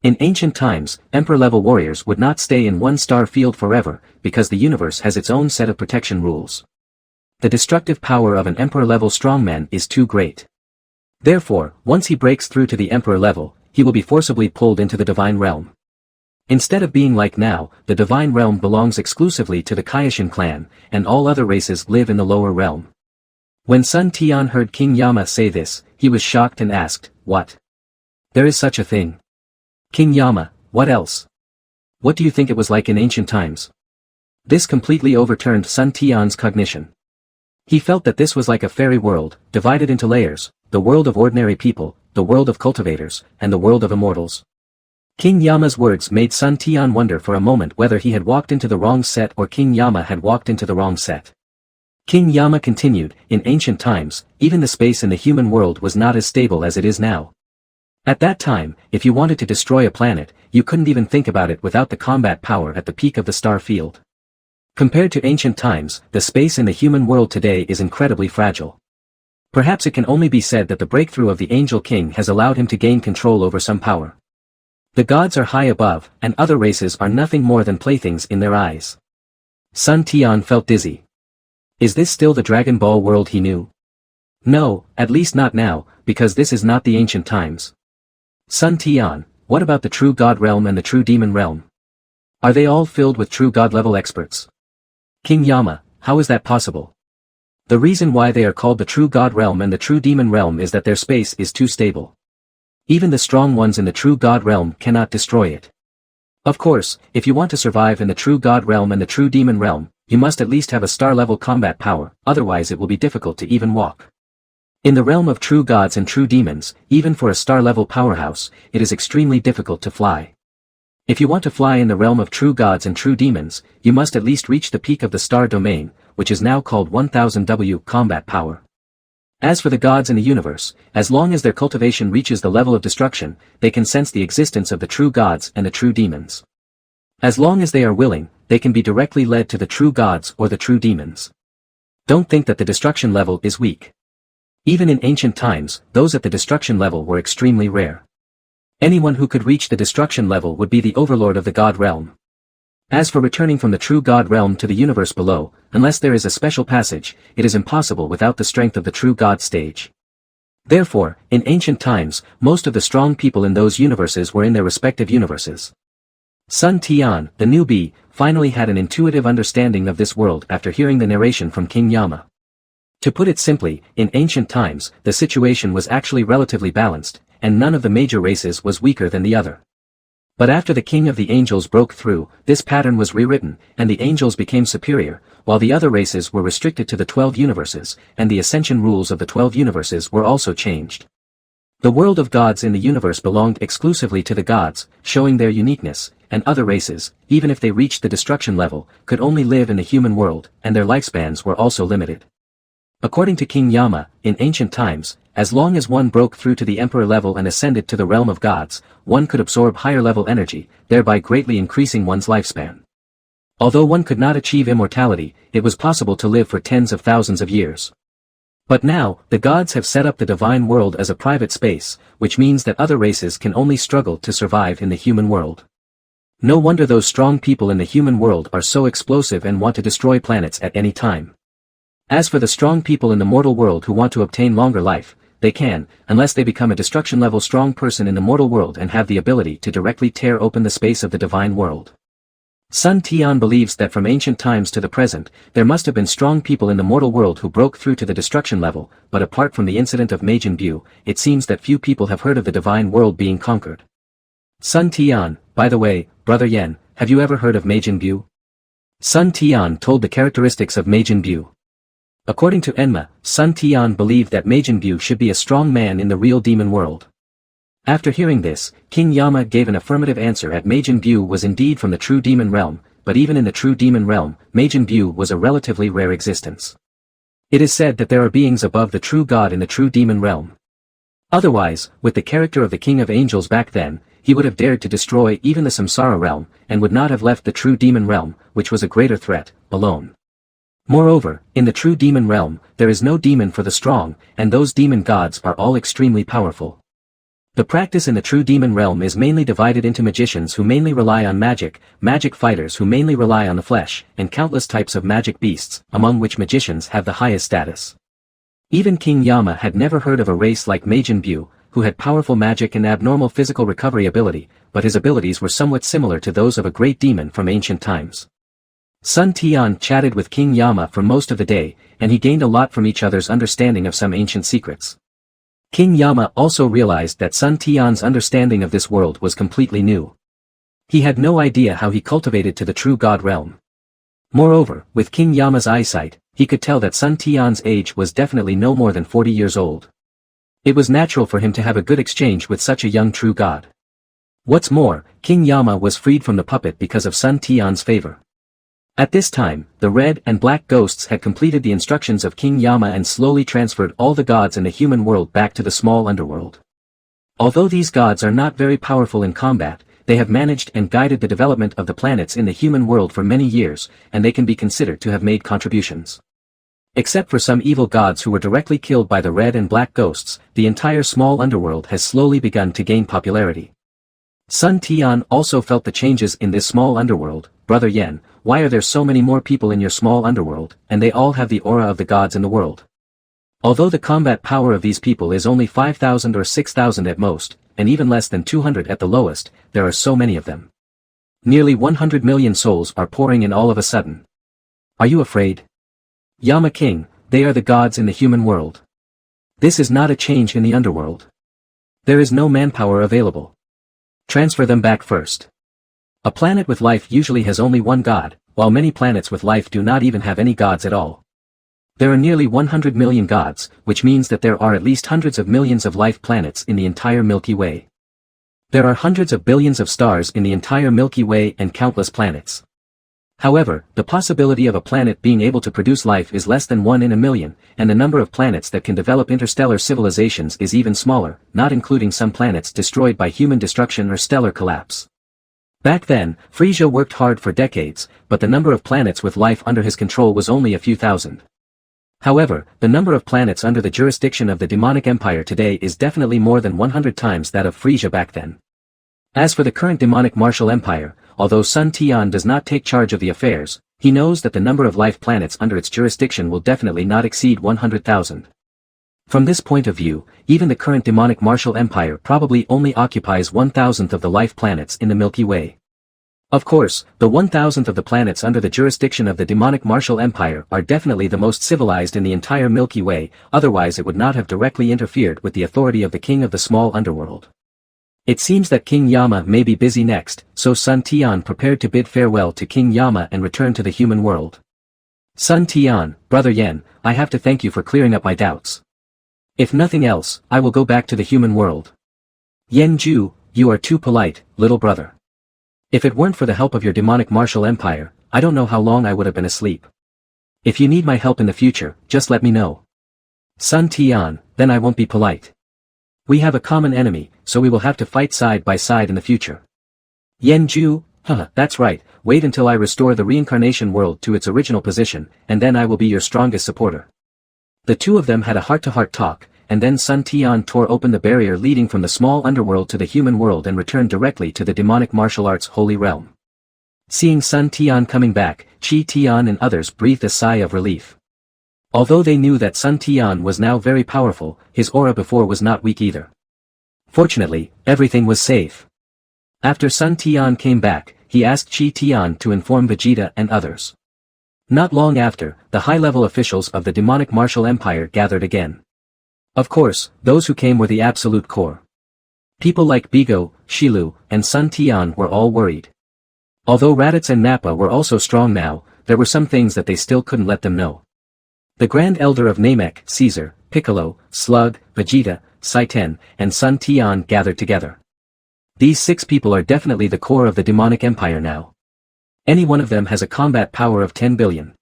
In ancient times, Emperor-level warriors would not stay in one star field forever, because the universe has its own set of protection rules. The destructive power of an Emperor-level strongman is too great. Therefore, once he breaks through to the Emperor level, he will be forcibly pulled into the Divine Realm. Instead of being like now, the Divine Realm belongs exclusively to the Kaioshin clan, and all other races live in the lower realm. When Sun Tian heard King Yama say this, he was shocked and asked, "What? There is such a thing? King Yama, what else? What do you think it was like in ancient times?" This completely overturned Sun Tian's cognition. He felt that this was like a fairy world, divided into layers, the world of ordinary people, the world of cultivators, and the world of immortals. King Yama's words made Sun Tian wonder for a moment whether he had walked into the wrong set or King Yama had walked into the wrong set. King Yama continued, "In ancient times, even the space in the human world was not as stable as it is now. At that time, if you wanted to destroy a planet, you couldn't even think about it without the combat power at the peak of the star field. Compared to ancient times, the space in the human world today is incredibly fragile. Perhaps it can only be said that the breakthrough of the Angel King has allowed him to gain control over some power. The gods are high above, and other races are nothing more than playthings in their eyes." Sun Tian felt dizzy. Is this still the Dragon Ball world he knew? No, at least not now, because this is not the ancient times. Sun Tian, what about the true God realm and the true demon realm? Are they all filled with true God-level experts? King Yama, how is that possible? The reason why they are called the true God realm and the true demon realm is that their space is too stable. Even the strong ones in the true God realm cannot destroy it. Of course, if you want to survive in the true God realm and the true demon realm, you must at least have a star-level combat power, otherwise it will be difficult to even walk. In the realm of true gods and true demons, even for a star-level powerhouse, it is extremely difficult to fly. If you want to fly in the realm of true gods and true demons, you must at least reach the peak of the star domain, which is now called 1000 W combat power. As for the gods in the universe, as long as their cultivation reaches the level of destruction, they can sense the existence of the true gods and the true demons. As long as they are willing, they can be directly led to the true gods or the true demons. Don't think that the destruction level is weak. Even in ancient times, those at the destruction level were extremely rare. Anyone who could reach the destruction level would be the overlord of the God realm. As for returning from the true God realm to the universe below, unless there is a special passage, it is impossible without the strength of the true God stage. Therefore, in ancient times, most of the strong people in those universes were in their respective universes. Sun Tian, the newbie, finally had an intuitive understanding of this world after hearing the narration from King Yama. To put it simply, in ancient times, the situation was actually relatively balanced, and none of the major races was weaker than the other. But after the King of the Angels broke through, this pattern was rewritten, and the angels became superior, while the other races were restricted to the 12 universes, and the ascension rules of the 12 universes were also changed. The world of gods in the universe belonged exclusively to the gods, showing their uniqueness, and other races, even if they reached the destruction level, could only live in the human world, and their lifespans were also limited. According to King Yama, in ancient times, as long as one broke through to the emperor level and ascended to the realm of gods, one could absorb higher level energy, thereby greatly increasing one's lifespan. Although one could not achieve immortality, it was possible to live for tens of thousands of years. But now, the gods have set up the divine world as a private space, which means that other races can only struggle to survive in the human world. No wonder those strong people in the human world are so explosive and want to destroy planets at any time. As for the strong people in the mortal world who want to obtain longer life, they can, unless they become a destruction-level strong person in the mortal world and have the ability to directly tear open the space of the divine world. Sun Tian believes that from ancient times to the present, there must have been strong people in the mortal world who broke through to the destruction level, but apart from the incident of Reimagined, it seems that few people have heard of the divine world being conquered. Sun Tian, by the way, Brother Yen, have you ever heard of Reimagined? Sun Tian told the characteristics of Reimagined. According to Enma, Sun Tian believed that Reimagined should be a strong man in the real demon world. After hearing this, King Yama gave an affirmative answer at Reimagined was indeed from the true demon realm, but even in the true demon realm, Reimagined was a relatively rare existence. It is said that there are beings above the true god in the true demon realm. Otherwise, with the character of the King of Angels back then, he would have dared to destroy even the Samsara realm, and would not have left the true demon realm, which was a greater threat, alone. Moreover, in the true demon realm, there is no demon for the strong, and those demon gods are all extremely powerful. The practice in the true demon realm is mainly divided into magicians who mainly rely on magic, magic fighters who mainly rely on the flesh, and countless types of magic beasts, among which magicians have the highest status. Even King Yama had never heard of a race like Majin Buu, who had powerful magic and abnormal physical recovery ability, but his abilities were somewhat similar to those of a great demon from ancient times. Sun Tian chatted with King Yama for most of the day, and he gained a lot from each other's understanding of some ancient secrets. King Yama also realized that Sun Tian's understanding of this world was completely new. He had no idea how he cultivated to the true God realm. Moreover, with King Yama's eyesight, he could tell that Sun Tian's age was definitely no more than 40 years old. It was natural for him to have a good exchange with such a young true god. What's more, King Yama was freed from the puppet because of Sun Tian's favor. At this time, the red and black ghosts had completed the instructions of King Yama and slowly transferred all the gods in the human world back to the small underworld. Although these gods are not very powerful in combat, they have managed and guided the development of the planets in the human world for many years, and they can be considered to have made contributions. Except for some evil gods who were directly killed by the red and black ghosts, the entire small underworld has slowly begun to gain popularity. Sun Tian also felt the changes in this small underworld. Brother Yen, why are there so many more people in your small underworld, and they all have the aura of the gods in the world? Although the combat power of these people is only 5,000 or 6,000 at most, and even less than 200 at the lowest, there are so many of them. Nearly 100 million souls are pouring in all of a sudden. Are you afraid? Yama King, they are the gods in the human world. This is not a change in the underworld. There is no manpower available. Transfer them back first. A planet with life usually has only one god, while many planets with life do not even have any gods at all. There are nearly 100 million gods, which means that there are at least hundreds of millions of life planets in the entire Milky Way. There are hundreds of billions of stars in the entire Milky Way and countless planets. However, the possibility of a planet being able to produce life is less than 1 in a million, and the number of planets that can develop interstellar civilizations is even smaller, not including some planets destroyed by human destruction or stellar collapse. Back then, Frisia worked hard for decades, but the number of planets with life under his control was only a few thousand. However, the number of planets under the jurisdiction of the demonic empire today is definitely more than 100 times that of Frisia back then. As for the current demonic martial empire, although Sun Tian does not take charge of the affairs, he knows that the number of life planets under its jurisdiction will definitely not exceed 100,000. From this point of view, even the current demonic martial empire probably only occupies 1,000th of the life planets in the Milky Way. Of course, the 1,000th of the planets under the jurisdiction of the demonic martial empire are definitely the most civilized in the entire Milky Way, otherwise it would not have directly interfered with the authority of the king of the small underworld. It seems that King Yama may be busy next, so Sun Tian prepared to bid farewell to King Yama and return to the human world. Sun Tian, Brother Yen, I have to thank you for clearing up my doubts. If nothing else, I will go back to the human world. Yen Ju, you are too polite, little brother. If it weren't for the help of your demonic martial empire, I don't know how long I would have been asleep. If you need my help in the future, just let me know. Sun Tian, then I won't be polite. We have a common enemy, so we will have to fight side by side in the future. Yen Ju, that's right, wait until I restore the reincarnation world to its original position, and then I will be your strongest supporter. The two of them had a heart-to-heart talk, and then Sun Tian tore open the barrier leading from the small underworld to the human world and returned directly to the demonic martial arts holy realm. Seeing Sun Tian coming back, Chi Tian and others breathed a sigh of relief. Although they knew that Sun Tian was now very powerful, his aura before was not weak either. Fortunately, everything was safe. After Sun Tian came back, he asked Chi Tian to inform Vegeta and others. Not long after, the high-level officials of the demonic martial empire gathered again. Of course, those who came were the absolute core. People like Bigo, Shilu, and Sun Tian were all worried. Although Raditz and Nappa were also strong now, there were some things that they still couldn't let them know. The Grand Elder of Namek, Caesar, Piccolo, Slug, Vegeta, Saiten, and Sun Tian gathered together. These 6 people are definitely the core of the demonic empire now. Any one of them has a combat power of 10 billion.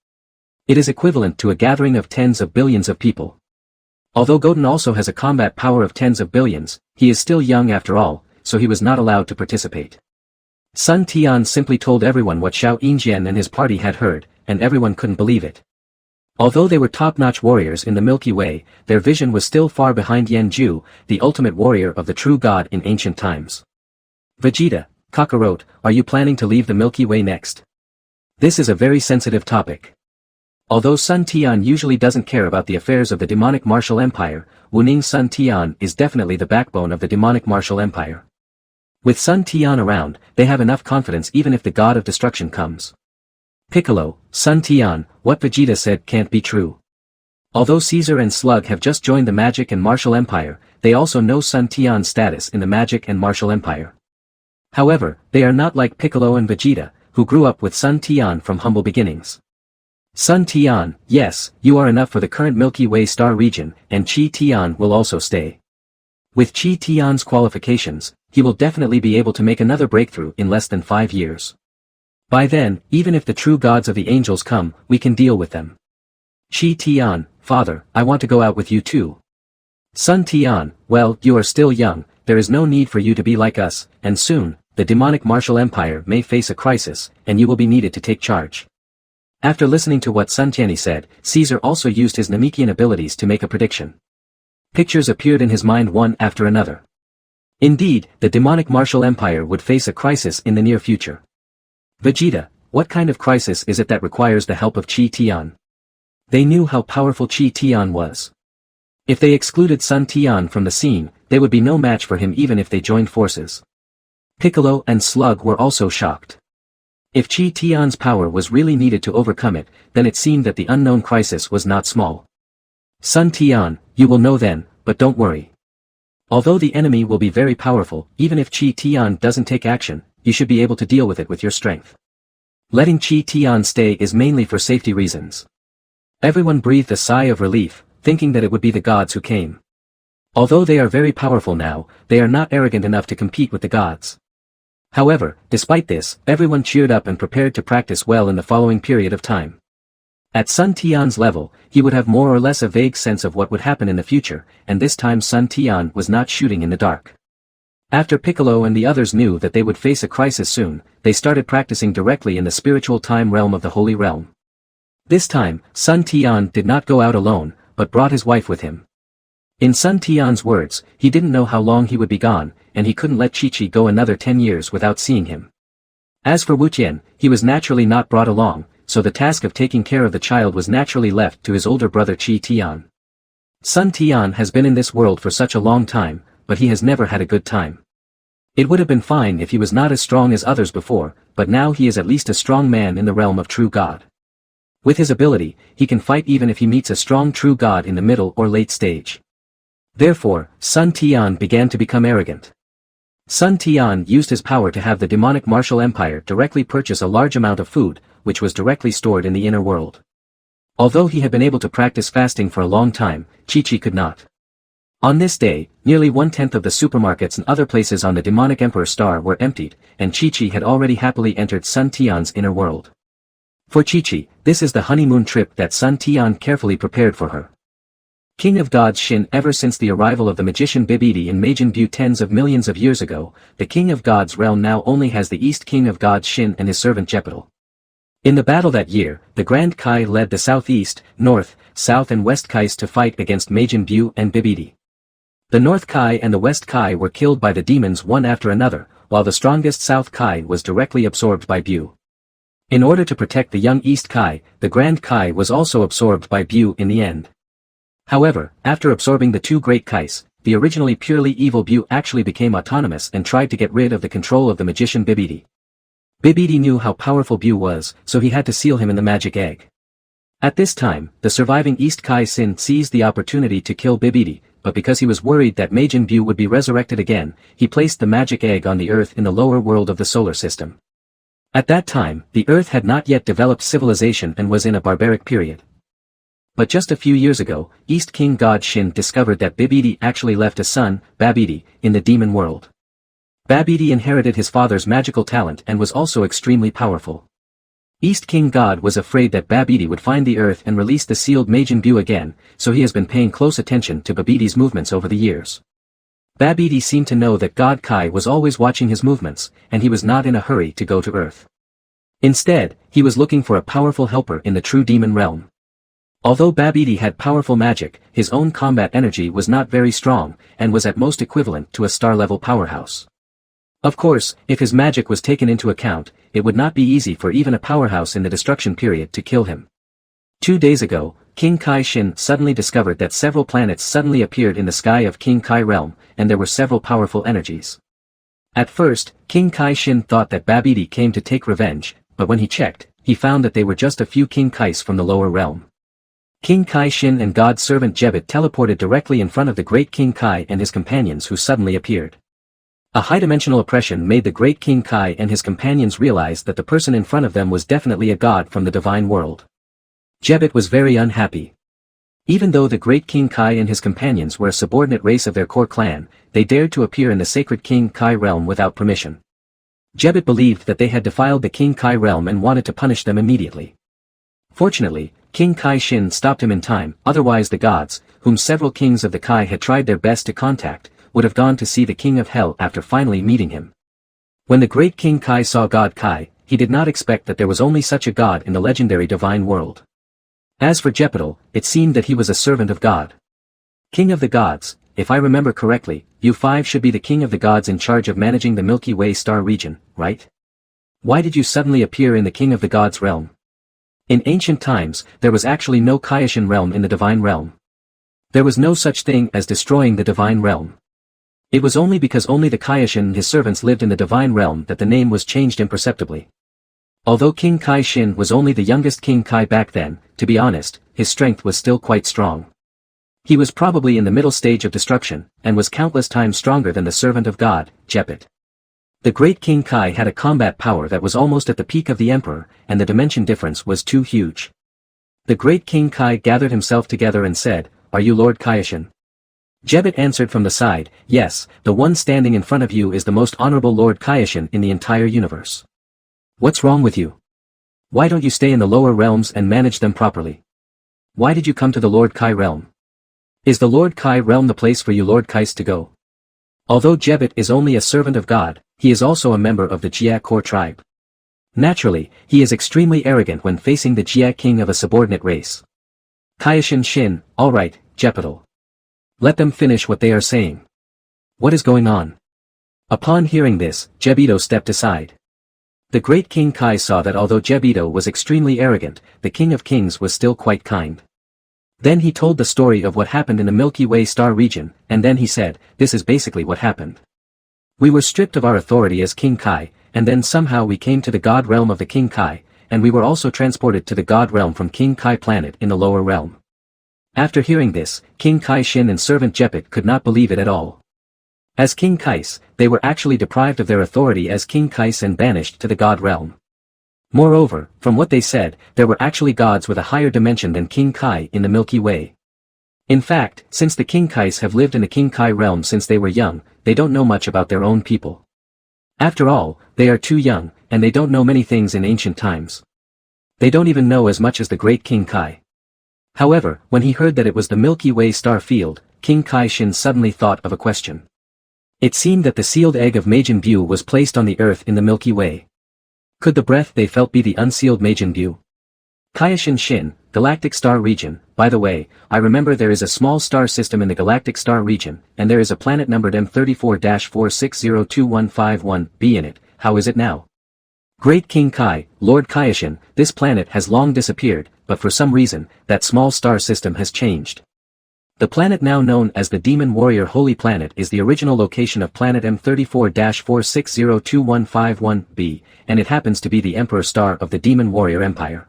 It is equivalent to a gathering of tens of billions of people. Although Goten also has a combat power of tens of billions, he is still young after all, so he was not allowed to participate. Sun Tian simply told everyone what Xiao Yinjian and his party had heard, and everyone couldn't believe it. Although they were top-notch warriors in the Milky Way, their vision was still far behind Yenju, the ultimate warrior of the true god in ancient times. Vegeta, Kakarot, are you planning to leave the Milky Way next? This is a very sensitive topic. Although Sun Tian usually doesn't care about the affairs of the demonic martial empire, Wuning Sun Tian is definitely the backbone of the demonic martial empire. With Sun Tian around, they have enough confidence even if the god of destruction comes. Piccolo, Sun Tian, what Vegeta said can't be true. Although Caesar and Slug have just joined the magic and martial empire, they also know Sun Tian's status in the magic and martial empire. However, they are not like Piccolo and Vegeta, who grew up with Sun Tian from humble beginnings. Sun Tian, yes, you are enough for the current Milky Way star region, and Chi Tian will also stay. With Chi Tian's qualifications, he will definitely be able to make another breakthrough in less than 5 years. By then, even if the true gods of the angels come, we can deal with them. Chi Tian, father, I want to go out with you too. Sun Tian, well, you are still young, there is no need for you to be like us, and soon, the demonic martial empire may face a crisis, and you will be needed to take charge. After listening to what Sun Tianyi said, Caesar also used his Namekian abilities to make a prediction. Pictures appeared in his mind one after another. Indeed, the demonic martial empire would face a crisis in the near future. Vegeta, what kind of crisis is it that requires the help of Chi Tian? They knew how powerful Chi Tian was. If they excluded Sun Tian from the scene, they would be no match for him even if they joined forces. Piccolo and Slug were also shocked. If Chi Tian's power was really needed to overcome it, then it seemed that the unknown crisis was not small. Sun Tian, you will know then, but don't worry. Although the enemy will be very powerful, even if Chi Tian doesn't take action, you should be able to deal with it with your strength. Letting Chi Tian stay is mainly for safety reasons. Everyone breathed a sigh of relief, thinking that it would be the gods who came. Although they are very powerful now, they are not arrogant enough to compete with the gods. However, despite this, everyone cheered up and prepared to practice well in the following period of time. At Sun Tian's level, he would have more or less a vague sense of what would happen in the future, and this time Sun Tian was not shooting in the dark. After Piccolo and the others knew that they would face a crisis soon, they started practicing directly in the spiritual time realm of the Holy Realm. This time, Sun Tian did not go out alone, but brought his wife with him. In Sun Tian's words, he didn't know how long he would be gone, and he couldn't let Chi-Chi go another 10 years without seeing him. As for Wu Tian, he was naturally not brought along, so the task of taking care of the child was naturally left to his older brother Chi Tian. Sun Tian has been in this world for such a long time, but he has never had a good time. It would have been fine if he was not as strong as others before, but now he is at least a strong man in the realm of true God. With his ability, he can fight even if he meets a strong true god in the middle or late stage. Therefore, Sun Tian began to become arrogant. Sun Tian used his power to have the demonic martial empire directly purchase a large amount of food, which was directly stored in the inner world. Although he had been able to practice fasting for a long time, Chi-Chi could not. On this day, nearly 1/10 of the supermarkets and other places on the demonic emperor star were emptied, and Chi-Chi had already happily entered Sun Tian's inner world. For Chi-Chi, this is the honeymoon trip that Sun Tian carefully prepared for her. King of gods Shin. Ever since the arrival of the magician Bibidi in Reimagined Bu tens of millions of years ago, the king of gods realm now only has the East king of gods Shin and his servant Jepital. In the battle that year, the Grand Kai led the southeast, north, south and west Kais to fight against Reimagined Bu and Bibidi. The North Kai and the West Kai were killed by the demons one after another, while the strongest South Kai was directly absorbed by Bu. In order to protect the young East Kai, the Grand Kai was also absorbed by Bu in the end. However, after absorbing the two great Kais, the originally purely evil Bu actually became autonomous and tried to get rid of the control of the magician Bibidi. Bibidi knew how powerful Bu was, so he had to seal him in the magic egg. At this time, the surviving East Kai Sin seized the opportunity to kill Bibidi, but because he was worried that Reimagined Bu would be resurrected again, he placed the magic egg on the Earth in the lower world of the solar system. At that time, the Earth had not yet developed civilization and was in a barbaric period. But just a few years ago, East King God Shin discovered that Bibidi actually left a son, Babidi, in the demon world. Babidi inherited his father's magical talent and was also extremely powerful. East King God was afraid that Babidi would find the Earth and release the sealed Reimagined Bu again, so he has been paying close attention to Babidi's movements over the years. Babidi seemed to know that God Kai was always watching his movements, and he was not in a hurry to go to Earth. Instead, he was looking for a powerful helper in the true demon realm. Although Babidi had powerful magic, his own combat energy was not very strong, and was at most equivalent to a star-level powerhouse. Of course, if his magic was taken into account, it would not be easy for even a powerhouse in the destruction period to kill him. 2 days ago, King Kai Shin suddenly discovered that several planets suddenly appeared in the sky of King Kai realm, and there were several powerful energies. At first, King Kai Shin thought that Babidi came to take revenge, but when he checked, he found that they were just a few King Kais from the lower realm. King Kai Shin and God's servant Jebit teleported directly in front of the great King Kai and his companions who suddenly appeared. A high-dimensional oppression made the great King Kai and his companions realize that the person in front of them was definitely a god from the divine world. Jebit was very unhappy. Even though the great King Kai and his companions were a subordinate race of their core clan, they dared to appear in the sacred King Kai realm without permission. Jebit believed that they had defiled the King Kai realm and wanted to punish them immediately. Fortunately, King Kai Shin stopped him in time, otherwise the gods, whom several kings of the Kai had tried their best to contact, would have gone to see the King of Hell after finally meeting him. When the great King Kai saw God Kai, he did not expect that there was only such a god in the legendary divine world. As for Jepital, it seemed that he was a servant of God. King of the gods, if I remember correctly, you 5 should be the king of the gods in charge of managing the Milky Way star region, right? Why did you suddenly appear in the king of the gods realm? In ancient times, there was actually no Kaioshin realm in the divine realm. There was no such thing as destroying the divine realm. It was only because only the Kaioshin and his servants lived in the divine realm that the name was changed imperceptibly. Although King Kai Shin was only the youngest King Kai back then, to be honest, his strength was still quite strong. He was probably in the middle stage of destruction, and was countless times stronger than the servant of God, Jepit. The great King Kai had a combat power that was almost at the peak of the Emperor, and the dimension difference was too huge. The great King Kai gathered himself together and said, "Are you Lord Kaioshin?" Jebit answered from the side, "Yes, the one standing in front of you is the most honorable Lord Kaioshin in the entire universe. What's wrong with you? Why don't you stay in the lower realms and manage them properly? Why did you come to the Lord Kai realm? Is the Lord Kai realm the place for you Lord Kais to go?" Although Jebit is only a servant of God, he is also a member of the Jia core tribe. Naturally, he is extremely arrogant when facing the Jia king of a subordinate race. Kaioshin Shin, alright, Jepital. Let them finish what they are saying. What is going on? Upon hearing this, Jebito stepped aside. The great King Kai saw that although Jebito was extremely arrogant, the King of Kings was still quite kind. Then he told the story of what happened in the Milky Way star region, and then he said, "This is basically what happened. We were stripped of our authority as King Kai, and then somehow we came to the god realm of the King Kai, and we were also transported to the god realm from King Kai planet in the lower realm." After hearing this, King Kai Shin and servant Jepit could not believe it at all. As King Kais, they were actually deprived of their authority as King Kais and banished to the god realm. Moreover, from what they said, there were actually gods with a higher dimension than King Kai in the Milky Way. In fact, since the King Kais have lived in the King Kai realm since they were young, they don't know much about their own people. After all, they are too young, and they don't know many things in ancient times. They don't even know as much as the great King Kai. However, when he heard that it was the Milky Way star field, King Kai Shin suddenly thought of a question. It seemed that the sealed egg of Majin Buu was placed on the earth in the Milky Way. Could the breath they felt be the unsealed Majin Buu? Kaioshin Shin, Galactic Star Region. By the way, I remember there is a small star system in the Galactic Star Region, and there is a planet numbered M34-46025151b in it. How is it now? Great King Kai, Lord Kaioshin, this planet has long disappeared, but for some reason, that small star system has changed. The planet now known as the Demon Warrior Holy Planet is the original location of planet M34-46025151b, and it happens to be the Emperor Star of the Demon Warrior Empire.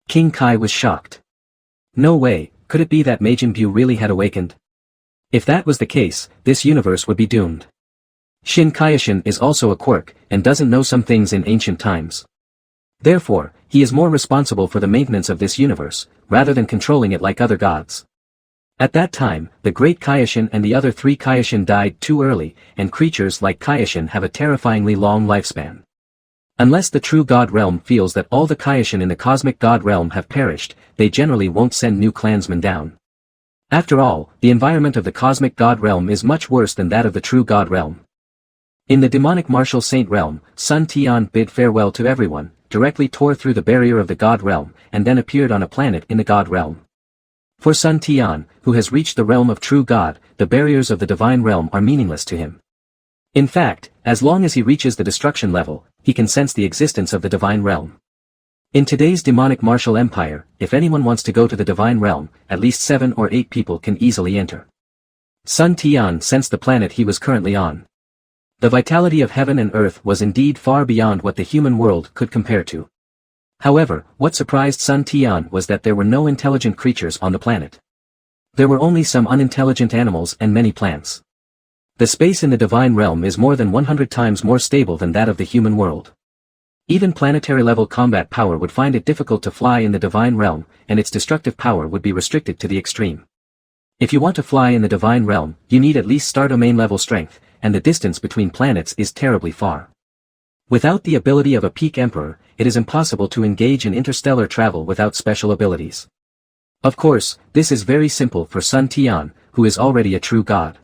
King Kai was shocked. No way, could it be that Majin Buu really had awakened? If that was the case, this universe would be doomed. Shin Kaioshin is also a quirk, and doesn't know some things in ancient times. Therefore, he is more responsible for the maintenance of this universe, rather than controlling it like other gods. At that time, the great Kaioshin and the other 3 Kaioshin died too early, and creatures like Kaioshin have a terrifyingly long lifespan. Unless the true God realm feels that all the Kaioshin in the cosmic God realm have perished, they generally won't send new clansmen down. After all, the environment of the cosmic God realm is much worse than that of the true God realm. In the demonic martial saint realm, Sun Tian bid farewell to everyone, directly tore through the barrier of the God realm, and then appeared on a planet in the God realm. For Sun Tian, who has reached the realm of true God, the barriers of the divine realm are meaningless to him. In fact, as long as he reaches the destruction level, he can sense the existence of the divine realm. In today's demonic martial empire, if anyone wants to go to the divine realm, at least 7 or 8 people can easily enter. Sun Tian sensed the planet he was currently on. The vitality of heaven and earth was indeed far beyond what the human world could compare to. However, what surprised Sun Tian was that there were no intelligent creatures on the planet. There were only some unintelligent animals and many plants. The space in the divine realm is more than 100 times more stable than that of the human world. Even planetary-level combat power would find it difficult to fly in the divine realm, and its destructive power would be restricted to the extreme. If you want to fly in the divine realm, you need at least star domain level strength, and the distance between planets is terribly far. Without the ability of a peak emperor, it is impossible to engage in interstellar travel without special abilities. Of course, this is very simple for Sun Tian, who is already a true god.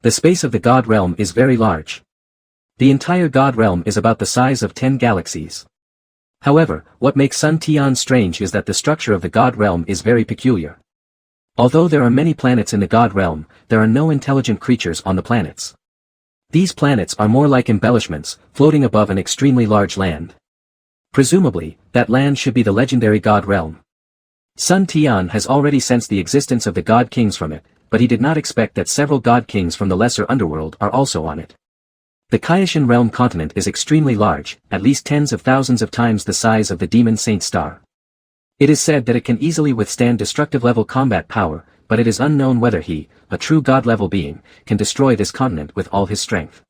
The space of the god realm is very large. The entire god realm is about the size of 10 galaxies. However, what makes Sun Tian strange is that the structure of the god realm is very peculiar. Although there are many planets in the god realm, there are no intelligent creatures on the planets. These planets are more like embellishments, floating above an extremely large land. Presumably, that land should be the legendary god realm. Sun Tian has already sensed the existence of the god kings from it, but he did not expect that several god kings from the lesser underworld are also on it. The Kaishan realm continent is extremely large, at least tens of thousands of times the size of the Demon Saint star. It is said that it can easily withstand destructive-level combat power, but it is unknown whether he, a true god-level being, can destroy this continent with all his strength.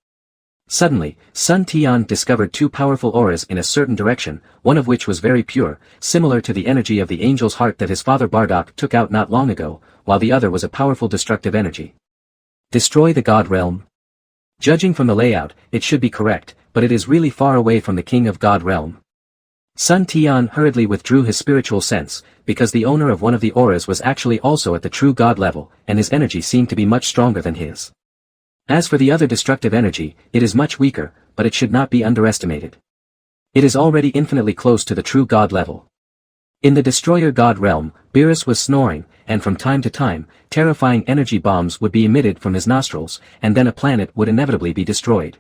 Suddenly, Sun Tian discovered 2 powerful auras in a certain direction, one of which was very pure, similar to the energy of the angel's heart that his father Bardock took out not long ago, while the other was a powerful destructive energy. Destroy the god realm? Judging from the layout, it should be correct, but it is really far away from the king of god realm. Sun Tian hurriedly withdrew his spiritual sense, because the owner of one of the auras was actually also at the true god level, and his energy seemed to be much stronger than his. As for the other destructive energy, it is much weaker, but it should not be underestimated. It is already infinitely close to the true god level. In the destroyer god realm, Beerus was snoring, and from time to time, terrifying energy bombs would be emitted from his nostrils, and then a planet would inevitably be destroyed.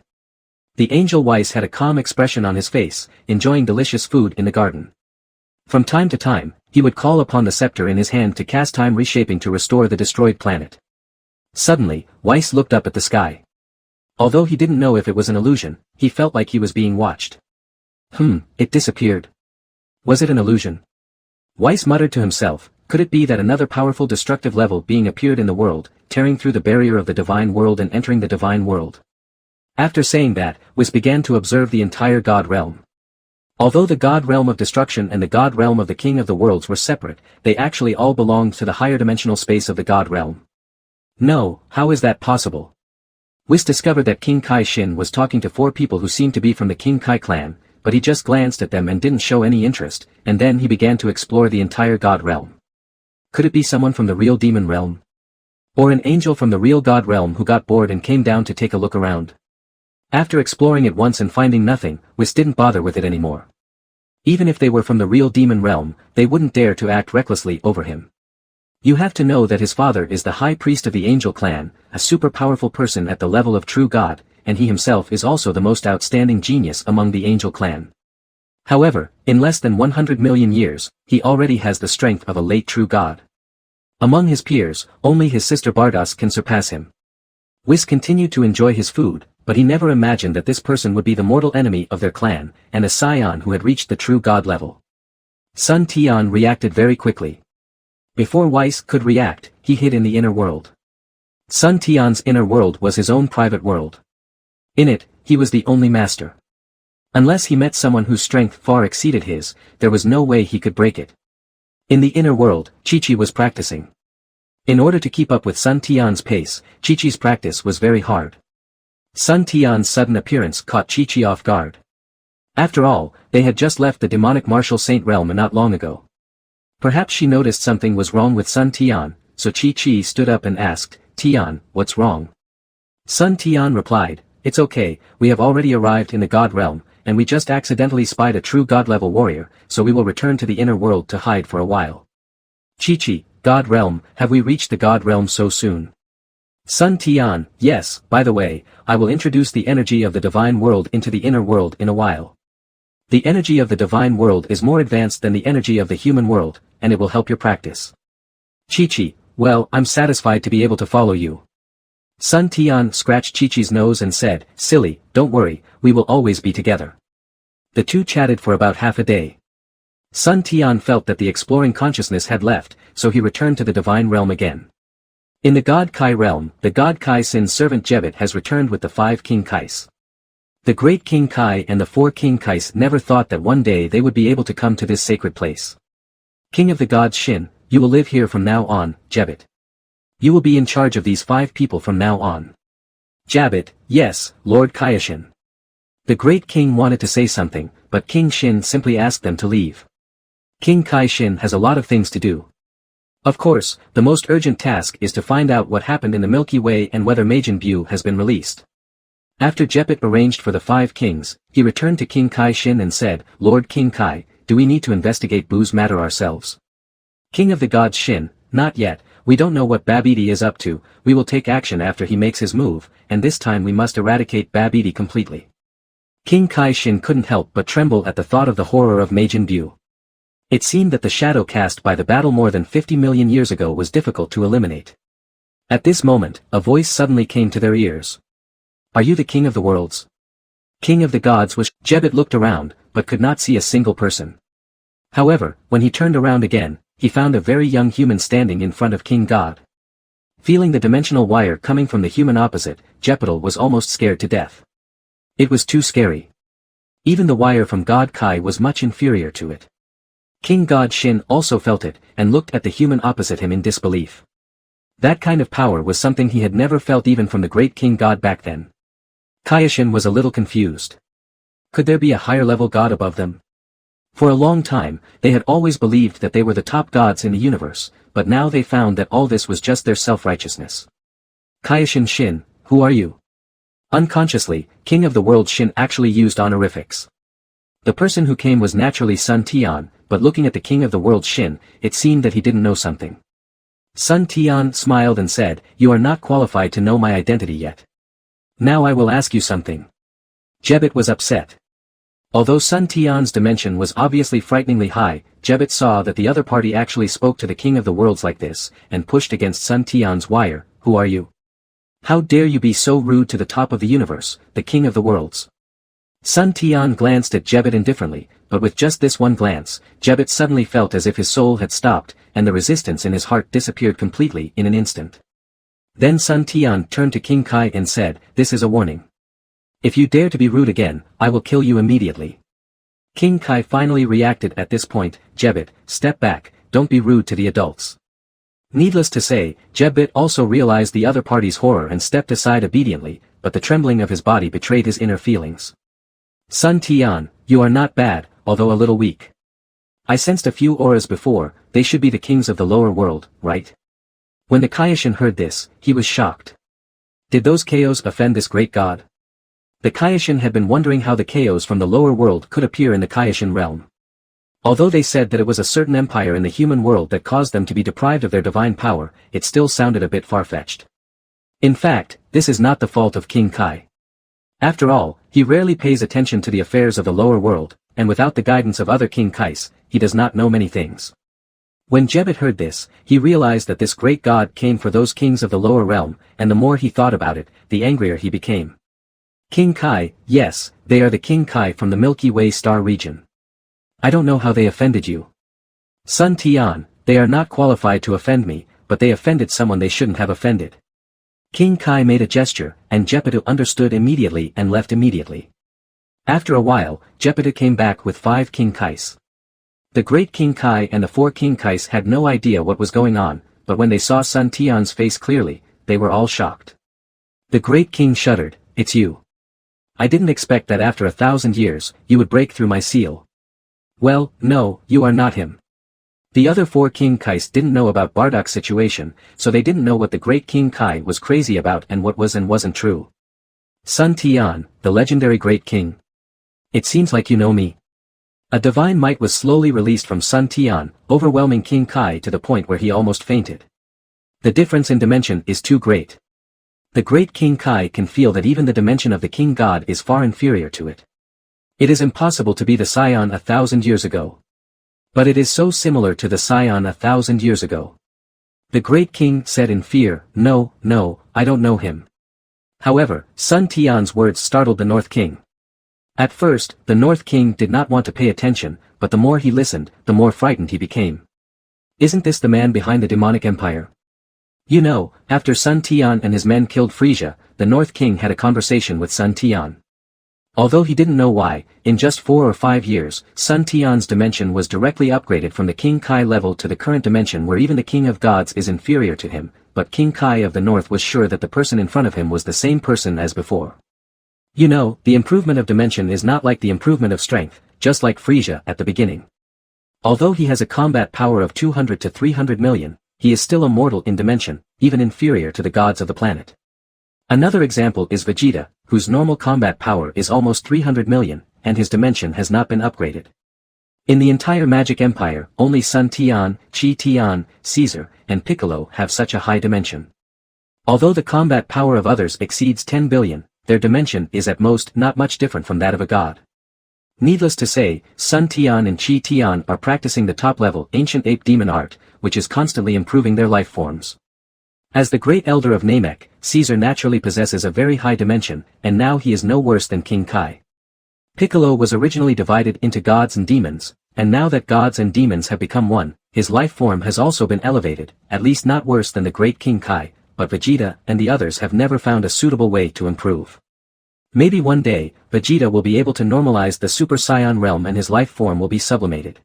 The angel Weiss had a calm expression on his face, enjoying delicious food in the garden. From time to time, he would call upon the scepter in his hand to cast time reshaping to restore the destroyed planet. Suddenly, Weiss looked up at the sky. Although he didn't know if it was an illusion, he felt like he was being watched. It disappeared. Was it an illusion? Weiss muttered to himself, could it be that another powerful destructive level being appeared in the world, tearing through the barrier of the divine world and entering the divine world? After saying that, Weiss began to observe the entire god realm. Although the god realm of destruction and the god realm of the king of the worlds were separate, they actually all belonged to the higher dimensional space of the god realm. No, how is that possible? Weiss discovered that King Kai Shin was talking to 4 people who seemed to be from the King Kai clan, but he just glanced at them and didn't show any interest, and then he began to explore the entire god realm. Could it be someone from the real demon realm? Or an angel from the real god realm who got bored and came down to take a look around? After exploring it once and finding nothing, Weiss didn't bother with it anymore. Even if they were from the real demon realm, they wouldn't dare to act recklessly over him. You have to know that his father is the high priest of the angel clan, a super powerful person at the level of true god, and he himself is also the most outstanding genius among the angel clan. However, in less than 100 million years, he already has the strength of a late true god. Among his peers, only his sister Bardas can surpass him. Weiss continued to enjoy his food, but he never imagined that this person would be the mortal enemy of their clan, and a scion who had reached the true god level. Sun Tian reacted very quickly. Before Weiss could react, he hid in the inner world. Sun Tian's inner world was his own private world. In it, he was the only master. Unless he met someone whose strength far exceeded his, there was no way he could break it. In the inner world, Chi-Chi was practicing. In order to keep up with Sun Tian's pace, Chi-Chi's practice was very hard. Sun Tian's sudden appearance caught Chi-Chi off guard. After all, they had just left the demonic martial saint realm not long ago. Perhaps she noticed something was wrong with Sun Tian, so Chi-Chi stood up and asked, "Tian, what's wrong?" Sun Tian replied, "It's okay, we have already arrived in the god realm, and we just accidentally spied a true god-level warrior, so we will return to the inner world to hide for a while." "Chi-Chi, God Realm, have we reached the God Realm so soon? Sun Tian, yes, by the way, I will introduce the energy of the divine world into the inner world in a while. The energy of the divine world is more advanced than the energy of the human world, and it will help your practice. Chi-Chi, well, I'm satisfied to be able to follow you. Sun Tian scratched Chi-Chi's nose and said, silly, don't worry, we will always be together. The two chatted for about half a day. Sun Tian felt that the exploring consciousness had left, so he returned to the divine realm again. In the God Kai realm, the God Kai Sin's servant Jebit has returned with the 5 King Kais. The great King Kai and the 4 King Kais never thought that one day they would be able to come to this sacred place. King of the gods Shin, you will live here from now on, Jebit. You will be in charge of these 5 people from now on. Jabit, yes, Lord Kaioshin. The great king wanted to say something, but King Shin simply asked them to leave. King Kai Shin has a lot of things to do. Of course, the most urgent task is to find out what happened in the Milky Way and whether Reimagined has been released. After Jebit arranged for the 5 kings, he returned to King Kai Shin and said, Lord King Kai, do we need to investigate Bu's matter ourselves? King of the gods Shin, not yet, we don't know what Babidi is up to, we will take action after he makes his move, and this time we must eradicate Babidi completely. King Kai Shin couldn't help but tremble at the thought of the horror of Reimagined. It seemed that the shadow cast by the battle more than 50 million years ago was difficult to eliminate. At this moment, a voice suddenly came to their ears. Are you the king of the worlds? King of the gods was. Jebit looked around, but could not see a single person. However, when he turned around again, he found a very young human standing in front of King God. Feeling the dimensional wire coming from the human opposite, Jebit was almost scared to death. It was too scary. Even the wire from God Kai was much inferior to it. King God Shin also felt it, and looked at the human opposite him in disbelief. That kind of power was something he had never felt even from the great King God back then. Kaioshin was a little confused. Could there be a higher level god above them? For a long time, they had always believed that they were the top gods in the universe, but now they found that all this was just their self-righteousness. Kaioshin Shin, who are you? Unconsciously, King of the World Shin actually used honorifics. The person who came was naturally Sun Tian, but looking at the King of the World Shin, it seemed that he didn't know something. Sun Tian smiled and said, you are not qualified to know my identity yet. Now I will ask you something. Jebit was upset. Although Sun Tian's dimension was obviously frighteningly high, Jebit saw that the other party actually spoke to the King of the Worlds like this, and pushed against Sun Tian's wire. Who are you? How dare you be so rude to the top of the universe, the King of the Worlds? Sun Tian glanced at Jebit indifferently, but with just this one glance, Jebit suddenly felt as if his soul had stopped, and the resistance in his heart disappeared completely in an instant. Then Sun Tian turned to King Kai and said, this is a warning. If you dare to be rude again, I will kill you immediately. King Kai finally reacted at this point. Jebit, step back, don't be rude to the adults. Needless to say, Jebit also realized the other party's horror and stepped aside obediently, but the trembling of his body betrayed his inner feelings. Sun Tian, you are not bad, although a little weak. I sensed a few auras before, they should be the kings of the lower world, right? When the Kaioshin heard this, he was shocked. Did those chaos offend this great god? The Kaioshin had been wondering how the chaos from the lower world could appear in the Kaioshin realm. Although they said that it was a certain empire in the human world that caused them to be deprived of their divine power, it still sounded a bit far-fetched. In fact, this is not the fault of King Kai. After all, he rarely pays attention to the affairs of the lower world, and without the guidance of other King Kais, he does not know many things. When Jebit heard this, he realized that this great god came for those kings of the lower realm, and the more he thought about it, the angrier he became. King Kai, yes, they are the King Kai from the Milky Way star region. I don't know how they offended you. Sun Tian, they are not qualified to offend me, but they offended someone they shouldn't have offended. King Kai made a gesture, and Jepito understood immediately and left immediately. After a while, Jepito came back with 5 King Kais. The great King Kai and the 4 King Kais had no idea what was going on, but when they saw Sun Tian's face clearly, they were all shocked. The great king shuddered, it's you. I didn't expect that after 1,000 years, you would break through my seal. Well, no, you are not him. The other 4 King Kais didn't know about Bardak's situation, so they didn't know what the great King Kai was crazy about and what was and wasn't true. Sun Tian, the legendary great king. It seems like you know me. A divine might was slowly released from Sun Tian, overwhelming King Kai to the point where he almost fainted. The difference in dimension is too great. The great King Kai can feel that even the dimension of the King God is far inferior to it. It is impossible to be the Scion 1,000 years ago. But it is so similar to the Scion 1,000 years ago. The great king said in fear, "No, no, I don't know him." However, Sun Tian's words startled the North King. At first, the North King did not want to pay attention, but the more he listened, the more frightened he became. Isn't this the man behind the demonic empire? You know, after Sun Tian and his men killed Frisia, the North King had a conversation with Sun Tian. Although he didn't know why, in just 4 or 5 years, Sun Tian's dimension was directly upgraded from the King Kai level to the current dimension where even the King of Gods is inferior to him, but King Kai of the North was sure that the person in front of him was the same person as before. You know, the improvement of dimension is not like the improvement of strength, just like Frisia at the beginning. Although he has a combat power of 200 to 300 million, he is still a mortal in dimension, even inferior to the gods of the planet. Another example is Vegeta, whose normal combat power is almost 300 million, and his dimension has not been upgraded. In the entire Magic Empire, only Sun Tian, Chi Tian, Caesar, and Piccolo have such a high dimension. Although the combat power of others exceeds 10 billion, their dimension is at most not much different from that of a god. Needless to say, Sun Tian and Chi Tian are practicing the top-level ancient ape demon art, which is constantly improving their life forms. As the great elder of Namek, Caesar naturally possesses a very high dimension, and now he is no worse than King Kai. Piccolo was originally divided into gods and demons, and now that gods and demons have become one, his life form has also been elevated, at least not worse than the great King Kai, but Vegeta and the others have never found a suitable way to improve. Maybe one day, Vegeta will be able to normalize the Super Saiyan realm and his life form will be sublimated.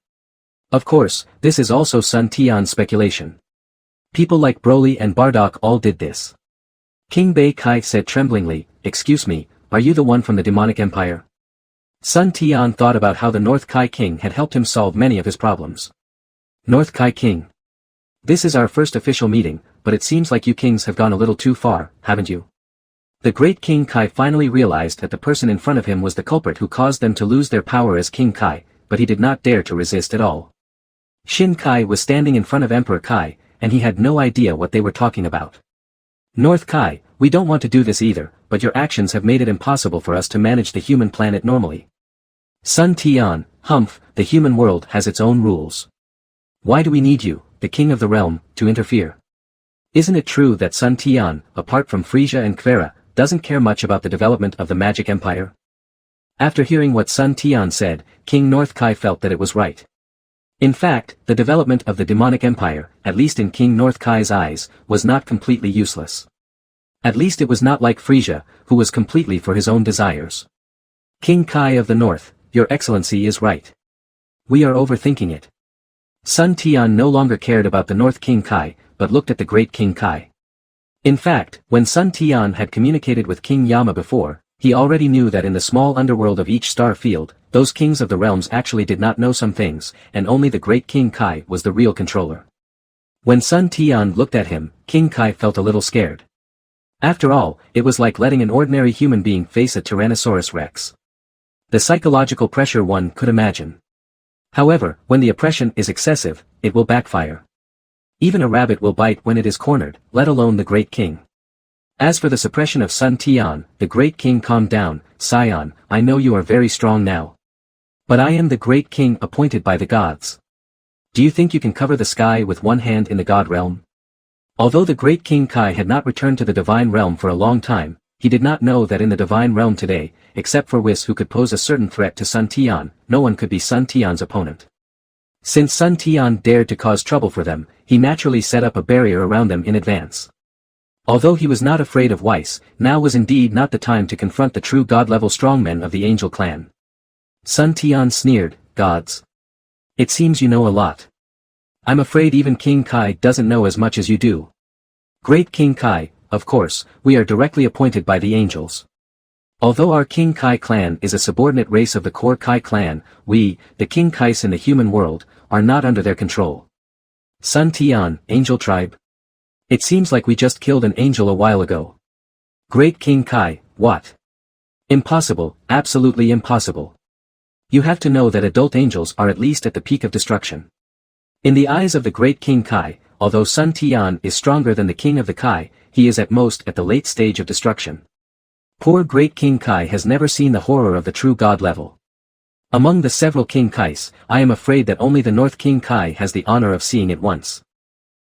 Of course, this is also Sun Tian's speculation. People like Broly and Bardock all did this. King Bei Kai said tremblingly, "Excuse me, are you the one from the demonic empire?" Sun Tian thought about how the North Kai King had helped him solve many of his problems. North Kai King. This is our first official meeting, but it seems like you kings have gone a little too far, haven't you? The great King Kai finally realized that the person in front of him was the culprit who caused them to lose their power as King Kai, but he did not dare to resist at all. Shin Kai was standing in front of Emperor Kai, and he had no idea what they were talking about. North Kai, we don't want to do this either, but your actions have made it impossible for us to manage the human planet normally. Sun Tian, humph, the human world has its own rules. Why do we need you, the king of the realm, to interfere? Isn't it true that Sun Tian, apart from Frisia and Kvera, doesn't care much about the development of the Magic Empire? After hearing what Sun Tian said, King North Kai felt that it was right. In fact, the development of the demonic empire, at least in King North Kai's eyes, was not completely useless. At least it was not like Frisia, who was completely for his own desires. King Kai of the North, your excellency is right. We are overthinking it. Sun Tian no longer cared about the North King Kai, but looked at the great King Kai. In fact, when Sun Tian had communicated with King Yama before, he already knew that in the small underworld of each star field, those kings of the realms actually did not know some things, and only the great King Kai was the real controller. When Sun Tian looked at him, King Kai felt a little scared. After all, it was like letting an ordinary human being face a Tyrannosaurus Rex. The psychological pressure one could imagine. However, when the oppression is excessive, it will backfire. Even a rabbit will bite when it is cornered, let alone the great king. As for the suppression of Sun Tian, the great king calmed down. Scion, I know you are very strong now. But I am the great king appointed by the gods. Do you think you can cover the sky with one hand in the god realm? Although the great King Kai had not returned to the divine realm for a long time, he did not know that in the divine realm today, except for Whis who could pose a certain threat to Sun Tian, no one could be Sun Tian's opponent. Since Sun Tian dared to cause trouble for them, he naturally set up a barrier around them in advance. Although he was not afraid of Whis, now was indeed not the time to confront the true god-level strongmen of the Angel clan. Sun Tian sneered, "Gods. It seems you know a lot. I'm afraid even King Kai doesn't know as much as you do. Great King Kai, of course, we are directly appointed by the angels. Although our King Kai clan is a subordinate race of the core Kai clan, we, the King Kais in the human world, are not under their control. Sun Tian, Angel Tribe? It seems like we just killed an angel a while ago. Great King Kai, what? Impossible, absolutely impossible. You have to know that adult angels are at least at the peak of destruction. In the eyes of the great King Kai, although Sun Tian is stronger than the king of the Kai, he is at most at the late stage of destruction. Poor great King Kai has never seen the horror of the true god level. Among the several King Kais, I am afraid that only the North King Kai has the honor of seeing it once.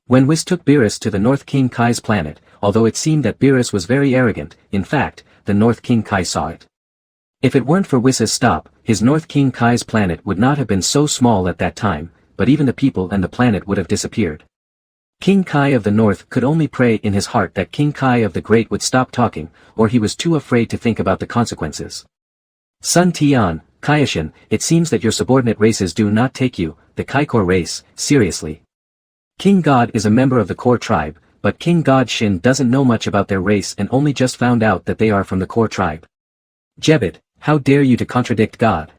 When Whis took Beerus to the North King Kai's planet, although it seemed that Beerus was very arrogant, in fact, the North King Kai saw it. If it weren't for Whis' stop, his North King Kai's planet would not have been so small at that time, but even the people and the planet would have disappeared. King Kai of the North could only pray in his heart that King Kai of the Great would stop talking, or he was too afraid to think about the consequences. Sun Tian, Kaioshin, it seems that your subordinate races do not take you, the Kaikor race, seriously. King God is a member of the core tribe, but King God Shin doesn't know much about their race and only just found out that they are from the core tribe. Jebbit, how dare you to contradict God?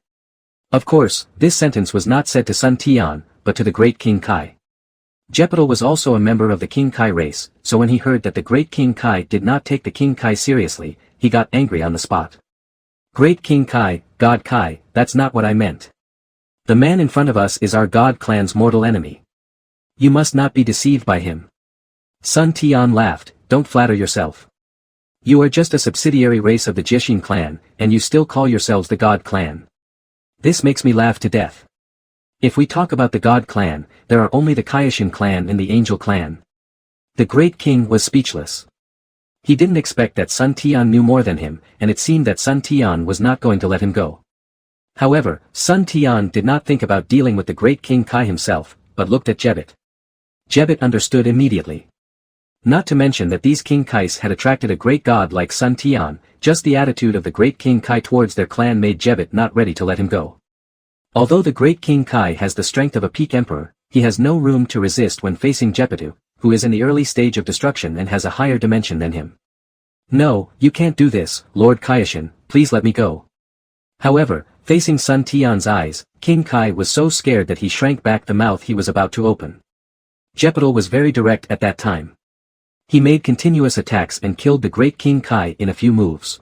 Of course, this sentence was not said to Sun Tian, but to the great King Kai. Jepital was also a member of the King Kai race, so when he heard that the great King Kai did not take the King Kai seriously, he got angry on the spot. Great King Kai, God Kai, that's not what I meant. The man in front of us is our God clan's mortal enemy. You must not be deceived by him. Sun Tian laughed, don't flatter yourself. You are just a subsidiary race of the Jishin clan, and you still call yourselves the God clan. This makes me laugh to death. If we talk about the God clan, there are only the Kaioshin clan and the Angel clan. The great king was speechless. He didn't expect that Sun Tian knew more than him, and it seemed that Sun Tian was not going to let him go. However, Sun Tian did not think about dealing with the great King Kai himself, but looked at Jebbit. Jebbit understood immediately. Not to mention that these King Kais had attracted a great god like Sun Tian, just the attitude of the great King Kai towards their clan made Jebbit not ready to let him go. Although the great King Kai has the strength of a peak emperor, he has no room to resist when facing Jeppitu, who is in the early stage of destruction and has a higher dimension than him. No, you can't do this, Lord Kaioshin, please let me go. However, facing Sun Tian's eyes, King Kai was so scared that he shrank back the mouth he was about to open. Jeppital was very direct at that time. He made continuous attacks and killed the great King Kai in a few moves.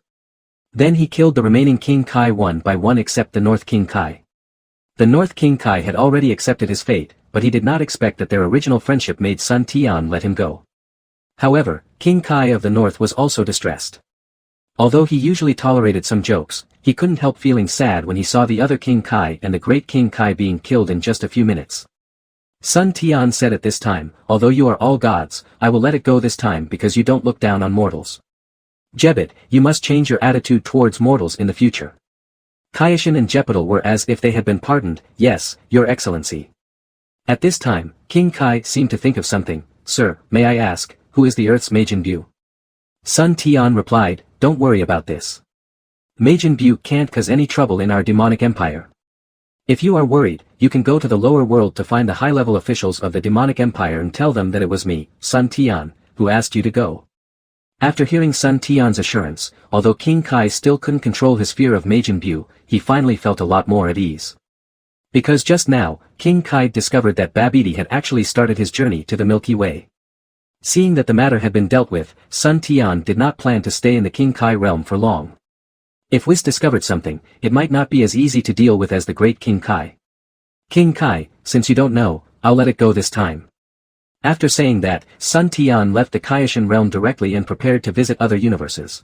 Then he killed the remaining King Kai one by one except the North King Kai. The North King Kai had already accepted his fate, but he did not expect that their original friendship made Sun Tian let him go. However, King Kai of the North was also distressed. Although he usually tolerated some jokes, he couldn't help feeling sad when he saw the other King Kai and the great King Kai being killed in just a few minutes. Sun Tian said at this time, although you are all gods, I will let it go this time because you don't look down on mortals. Jebbit, you must change your attitude towards mortals in the future. Kaioshin and Jeppital were as if they had been pardoned, yes, your excellency. At this time, King Kai seemed to think of something, sir, may I ask, who is the Earth's Majin Buu? Sun Tian replied, don't worry about this. Majin Buu can't cause any trouble in our demonic empire. If you are worried, you can go to the lower world to find the high-level officials of the demonic empire and tell them that it was me, Sun Tian, who asked you to go. After hearing Sun Tian's assurance, although King Kai still couldn't control his fear of Majin Buu, he finally felt a lot more at ease. Because just now, King Kai discovered that Babidi had actually started his journey to the Milky Way. Seeing that the matter had been dealt with, Sun Tian did not plan to stay in the King Kai realm for long. If Whis discovered something, it might not be as easy to deal with as the great King Kai. King Kai, since you don't know, I'll let it go this time. After saying that, Sun Tian left the Kaioshin realm directly and prepared to visit other universes.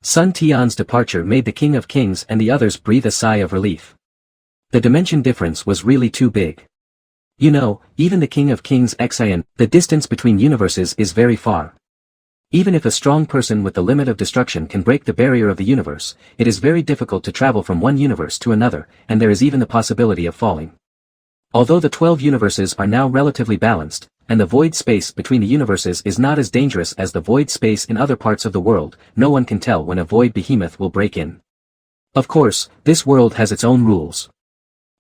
Sun Tian's departure made the King of Kings and the others breathe a sigh of relief. The dimension difference was really too big. You know, even the King of Kings Xian, the distance between universes is very far. Even if a strong person with the limit of destruction can break the barrier of the universe, it is very difficult to travel from one universe to another, and there is even the possibility of falling. Although the 12 universes are now relatively balanced, and the void space between the universes is not as dangerous as the void space in other parts of the world, no one can tell when a void behemoth will break in. Of course, this world has its own rules.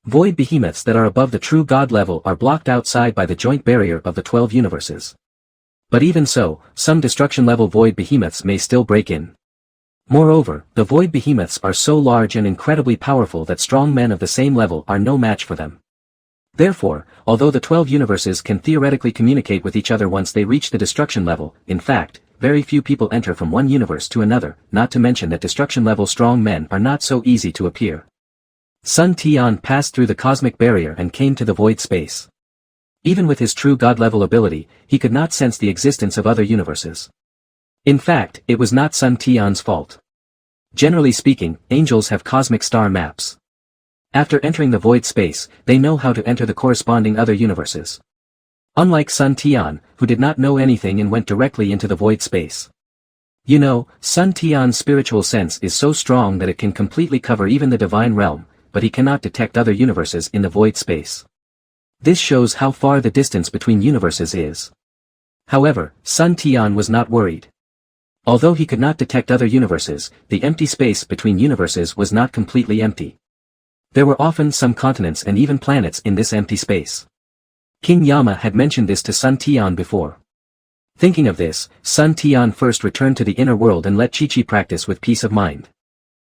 Void behemoths that are above the true god level are blocked outside by the joint barrier of the 12 universes. But even so, some destruction-level void behemoths may still break in. Moreover, the void behemoths are so large and incredibly powerful that strong men of the same level are no match for them. Therefore, although the 12 universes can theoretically communicate with each other once they reach the destruction level, in fact, very few people enter from one universe to another, not to mention that destruction-level strong men are not so easy to appear. Sun Tian passed through the cosmic barrier and came to the void space. Even with his true god-level ability, he could not sense the existence of other universes. In fact, it was not Sun Tian's fault. Generally speaking, angels have cosmic star maps. After entering the void space, they know how to enter the corresponding other universes. Unlike Sun Tian, who did not know anything and went directly into the void space. You know, Sun Tian's spiritual sense is so strong that it can completely cover even the divine realm, but he cannot detect other universes in the void space. This shows how far the distance between universes is. However, Sun Tian was not worried. Although he could not detect other universes, the empty space between universes was not completely empty. There were often some continents and even planets in this empty space. King Yama had mentioned this to Sun Tian before. Thinking of this, Sun Tian first returned to the inner world and let Chi-Chi practice with peace of mind.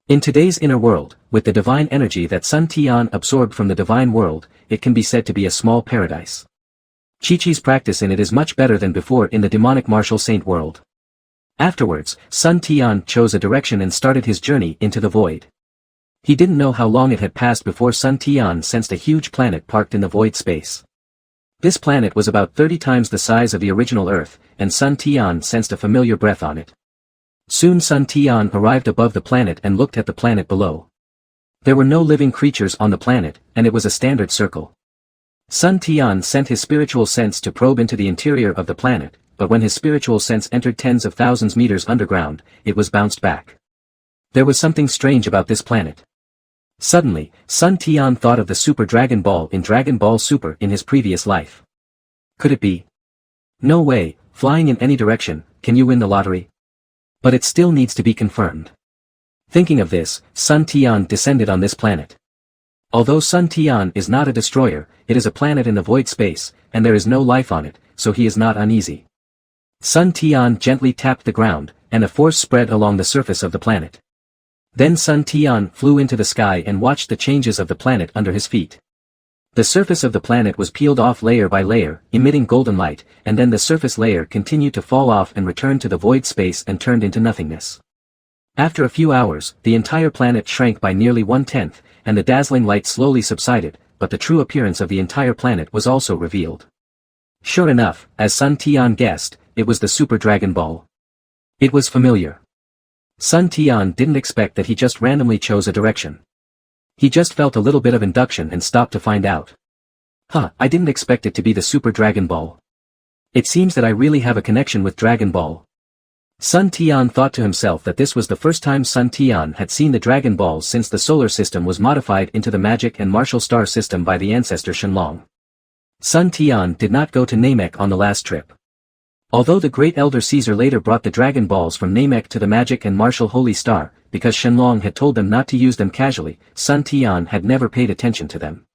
In today's inner world, with the divine energy that Sun Tian absorbed from the divine world, it can be said to be a small paradise. Chi-Chi's practice in it is much better than before in the demonic martial saint world. Afterwards, Sun Tian chose a direction and started his journey into the void. He didn't know how long it had passed before Sun Tian sensed a huge planet parked in the void space. This planet was about 30 times the size of the original Earth, and Sun Tian sensed a familiar breath on it. Soon Sun Tian arrived above the planet and looked at the planet below. There were no living creatures on the planet, and it was a standard circle. Sun Tian sent his spiritual sense to probe into the interior of the planet, but when his spiritual sense entered tens of thousands meters underground, it was bounced back. There was something strange about this planet. Suddenly, Sun Tian thought of the Super Dragon Ball in Dragon Ball Super in his previous life. Could it be? No way, flying in any direction, can you win the lottery? But it still needs to be confirmed. Thinking of this, Sun Tian descended on this planet. Although Sun Tian is not a destroyer, it is a planet in the void space, and there is no life on it, so he is not uneasy. Sun Tian gently tapped the ground, and a force spread along the surface of the planet. Then Sun Tian flew into the sky and watched the changes of the planet under his feet. The surface of the planet was peeled off layer by layer, emitting golden light, and then the surface layer continued to fall off and returned to the void space and turned into nothingness. After a few hours, the entire planet shrank by nearly 1/10, and the dazzling light slowly subsided, but the true appearance of the entire planet was also revealed. Sure enough, as Sun Tian guessed, it was the Super Dragon Ball. It was familiar. Sun Tian didn't expect that he just randomly chose a direction. He just felt a little bit of induction and stopped to find out. I didn't expect it to be the Super Dragon Ball. It seems that I really have a connection with Dragon Ball. Sun Tian thought to himself that this was the first time Sun Tian had seen the Dragon Balls since the solar system was modified into the magic and martial star system by the ancestor Shenlong. Sun Tian did not go to Namek on the last trip. Although the great elder Caesar later brought the Dragon Balls from Namek to the magic and martial holy star, because Shenlong had told them not to use them casually, Sun Tian had never paid attention to them.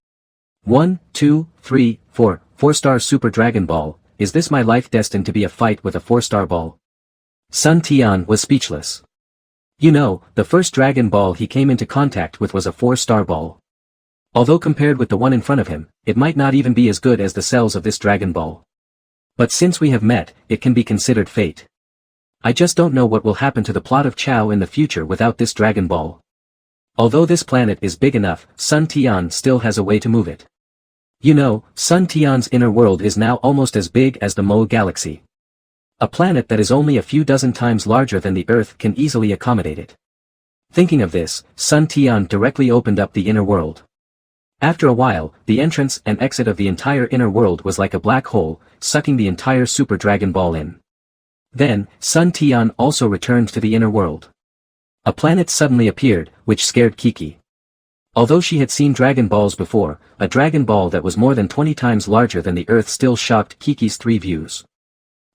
1, 2, 3, 4, 4-star Super Dragon Ball, is this my life destined to be a fight with a 4-star ball? Sun Tian was speechless. You know, the first Dragon Ball he came into contact with was a 4-star ball. Although compared with the one in front of him, it might not even be as good as the cells of this Dragon Ball. But since we have met, it can be considered fate. I just don't know what will happen to the plot of Chao in the future without this Dragon Ball. Although this planet is big enough, Sun Tian still has a way to move it. You know, Sun Tian's inner world is now almost as big as the Mo galaxy. A planet that is only a few dozen times larger than the Earth can easily accommodate it. Thinking of this, Sun Tian directly opened up the inner world. After a while, the entrance and exit of the entire inner world was like a black hole, sucking the entire Super Dragon Ball in. Then, Sun Tian also returned to the inner world. A planet suddenly appeared, which scared Kiki. Although she had seen Dragon Balls before, a Dragon Ball that was more than 20 times larger than the Earth still shocked Kiki's 3 views.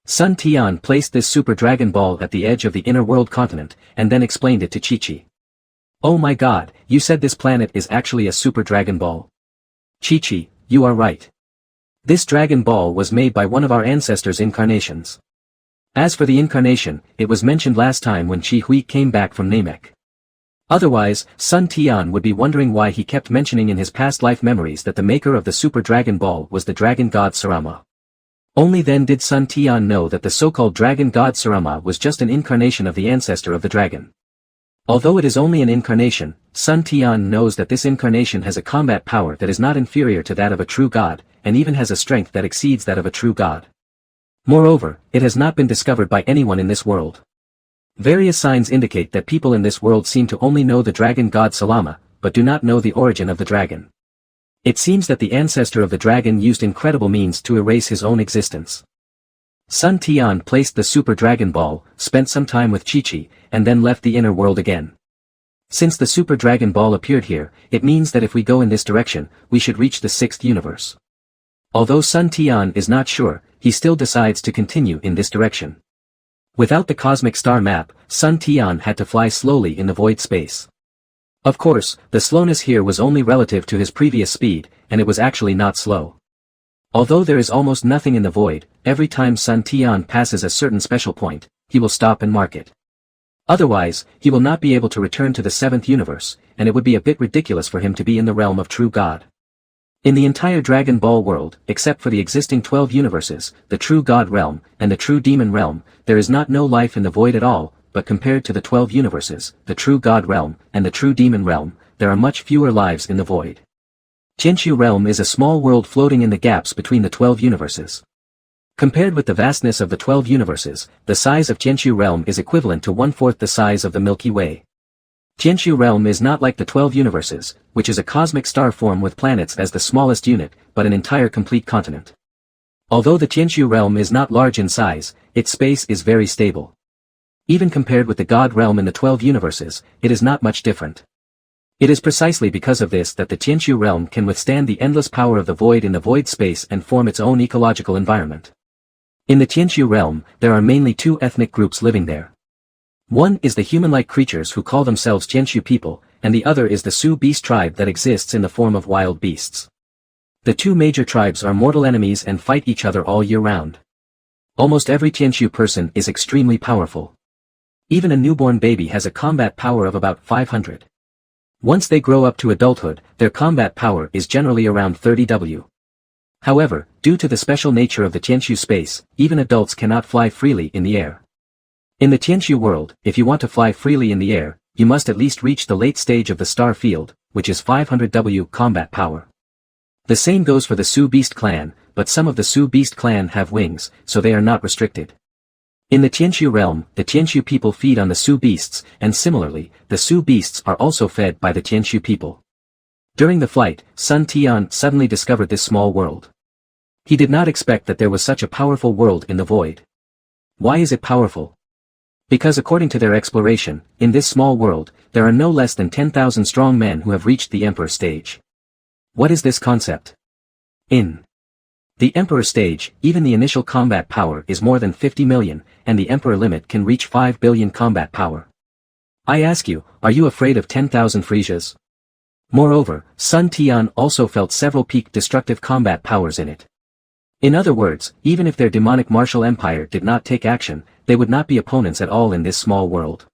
Sun Tian placed this Super Dragon Ball at the edge of the inner world continent, and then explained it to Chi-Chi. Oh my god, you said this planet is actually a Super Dragon Ball. Chi-Chi, you are right. This Dragon Ball was made by one of our ancestors' incarnations. As for the incarnation, it was mentioned last time when Chi Hui came back from Namek. Otherwise, Sun Tian would be wondering why he kept mentioning in his past life memories that the maker of the Super Dragon Ball was the dragon god Sarama. Only then did Sun Tian know that the so-called dragon god Sarama was just an incarnation of the ancestor of the dragon. Although it is only an incarnation, Sun Tian knows that this incarnation has a combat power that is not inferior to that of a true god, and even has a strength that exceeds that of a true god. Moreover, it has not been discovered by anyone in this world. Various signs indicate that people in this world seem to only know the dragon god Salama, but do not know the origin of the dragon. It seems that the ancestor of the dragon used incredible means to erase his own existence. Sun Tian placed the Super Dragon Ball, spent some time with Chi-Chi, and then left the inner world again. Since the Super Dragon Ball appeared here, it means that if we go in this direction, we should reach the 6th universe. Although Sun Tian is not sure, he still decides to continue in this direction. Without the cosmic star map, Sun Tian had to fly slowly in the void space. Of course, the slowness here was only relative to his previous speed, and it was actually not slow. Although there is almost nothing in the void, every time Sun Tian passes a certain special point, he will stop and mark it. Otherwise, he will not be able to return to the 7th universe, and it would be a bit ridiculous for him to be in the realm of true God. In the entire Dragon Ball world, except for the existing 12 universes, the true God realm, and the true demon realm, there is not no life in the void at all, but compared to the 12 universes, the true God realm, and the true demon realm, there are much fewer lives in the void. Tianqiu realm is a small world floating in the gaps between the 12 universes. Compared with the vastness of the 12 universes, the size of Tianqiu realm is equivalent to 1/4 the size of the Milky Way. Tianqiu realm is not like the 12 universes, which is a cosmic star form with planets as the smallest unit, but an entire complete continent. Although the Tianqiu realm is not large in size, its space is very stable. Even compared with the God realm in the 12 universes, it is not much different. It is precisely because of this that the Tianqiu realm can withstand the endless power of the void in the void space and form its own ecological environment. In the Tianqiu realm, there are mainly two ethnic groups living there. One is the human-like creatures who call themselves Tianqiu people, and the other is the Su beast tribe that exists in the form of wild beasts. The two major tribes are mortal enemies and fight each other all year round. Almost every Tianqiu person is extremely powerful. Even a newborn baby has a combat power of about 500. Once they grow up to adulthood, their combat power is generally around 30W. However, due to the special nature of the Tianqiu space, even adults cannot fly freely in the air. In the Tianqiu world, if you want to fly freely in the air, you must at least reach the late stage of the star field, which is 500W combat power. The same goes for the Su Beast clan, but some of the Su Beast clan have wings, so they are not restricted. In the Tianqiu realm, the Tianqiu people feed on the Su beasts, and similarly, the Su beasts are also fed by the Tianqiu people. During the flight, Sun Tian suddenly discovered this small world. He did not expect that there was such a powerful world in the void. Why is it powerful? Because according to their exploration, in this small world, there are no less than 10,000 strong men who have reached the Emperor stage. What is this concept? In the Emperor stage, even the initial combat power is more than 50 million, and the Emperor limit can reach 5 billion combat power. I ask you, are you afraid of 10,000 Frisias? Moreover, Sun Tian also felt several peak destructive combat powers in it. In other words, even if their demonic martial empire did not take action, they would not be opponents at all in this small world.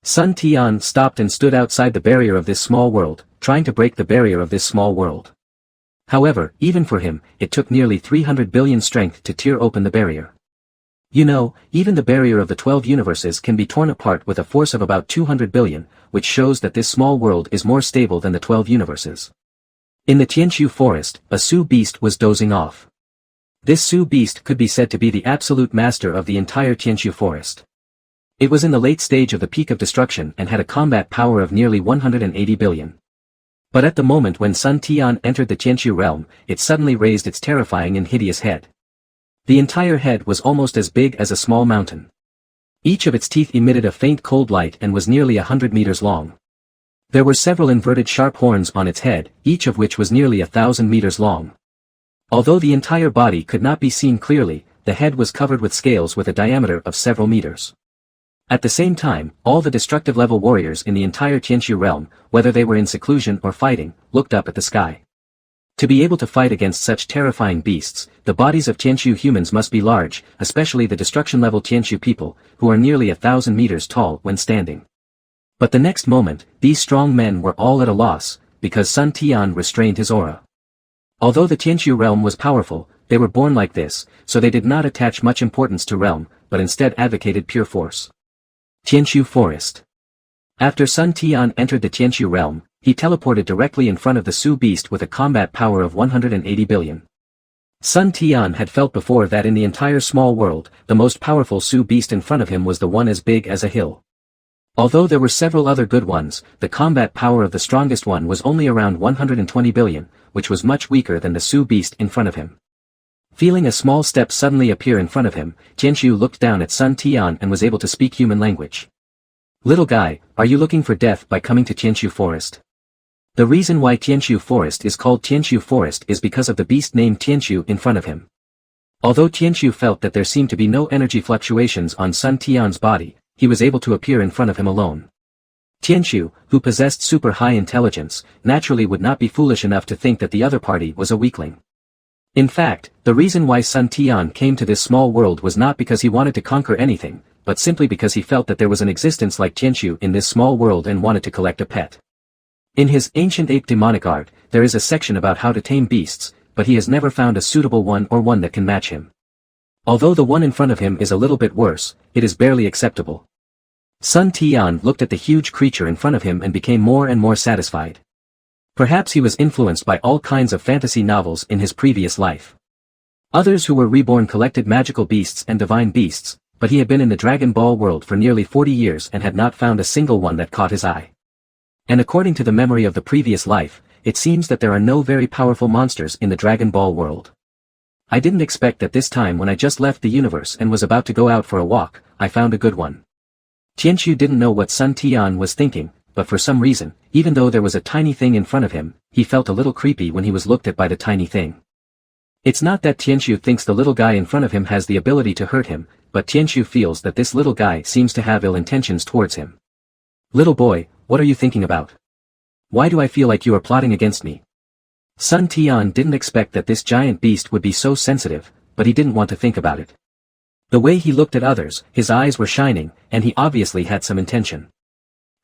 Sun Tian stopped and stood outside the barrier of this small world, trying to break the barrier of this small world. However, even for him, it took nearly 300 billion strength to tear open the barrier. You know, even the barrier of the 12 universes can be torn apart with a force of about 200 billion, which shows that this small world is more stable than the 12 universes. In the Tianqiu forest, a Su beast was dozing off. This Su beast could be said to be the absolute master of the entire Tianqiu forest. It was in the late stage of the peak of destruction and had a combat power of nearly 180 billion. But at the moment when Sun Tian entered the Tianqiu realm, it suddenly raised its terrifying and hideous head. The entire head was almost as big as a small mountain. Each of its teeth emitted a faint cold light and was nearly 100 meters long. There were several inverted sharp horns on its head, each of which was nearly 1,000 meters long. Although the entire body could not be seen clearly, the head was covered with scales with a diameter of several meters. At the same time, all the destructive level warriors in the entire Tianqiu realm, whether they were in seclusion or fighting, looked up at the sky. To be able to fight against such terrifying beasts, the bodies of Tianqiu humans must be large, especially the destruction level Tianqiu people, who are nearly 1,000 meters tall when standing. But the next moment, these strong men were all at a loss, because Sun Tian restrained his aura. Although the Tianqiu realm was powerful, they were born like this, so they did not attach much importance to realm, but instead advocated pure force. Tianqiu Forest. After Sun Tian entered the Tianqiu realm, he teleported directly in front of the Su beast with a combat power of 180 billion. Sun Tian had felt before that in the entire small world, the most powerful Su beast in front of him was the one as big as a hill. Although there were several other good ones, the combat power of the strongest one was only around 120 billion, which was much weaker than the Su beast in front of him. Feeling a small step suddenly appear in front of him, Tianqiu looked down at Sun Tian and was able to speak human language. Little guy, are you looking for death by coming to Tianqiu Forest? The reason why Tianqiu Forest is called Tianqiu Forest is because of the beast named Tianqiu in front of him. Although Tianqiu felt that there seemed to be no energy fluctuations on Sun Tian's body, he was able to appear in front of him alone. Tianqiu, who possessed super high intelligence, naturally would not be foolish enough to think that the other party was a weakling. In fact, the reason why Sun Tian came to this small world was not because he wanted to conquer anything, but simply because he felt that there was an existence like Tianqiu in this small world and wanted to collect a pet. In his ancient ape demonic art, there is a section about how to tame beasts, but he has never found a suitable one or one that can match him. Although the one in front of him is a little bit worse, it is barely acceptable. Sun Tian looked at the huge creature in front of him and became more and more satisfied. Perhaps he was influenced by all kinds of fantasy novels in his previous life. Others who were reborn collected magical beasts and divine beasts, but he had been in the Dragon Ball world for nearly 40 years and had not found a single one that caught his eye. And according to the memory of the previous life, it seems that there are no very powerful monsters in the Dragon Ball world. I didn't expect that this time when I just left the universe and was about to go out for a walk, I found a good one. Tianqiu didn't know what Sun Tian was thinking, but for some reason, even though there was a tiny thing in front of him, he felt a little creepy when he was looked at by the tiny thing. It's not that Tianqiu thinks the little guy in front of him has the ability to hurt him, but Tianqiu feels that this little guy seems to have ill intentions towards him. Little boy, what are you thinking about? Why do I feel like you are plotting against me? Sun Tian didn't expect that this giant beast would be so sensitive, but he didn't want to think about it. The way he looked at others, his eyes were shining, and he obviously had some intention.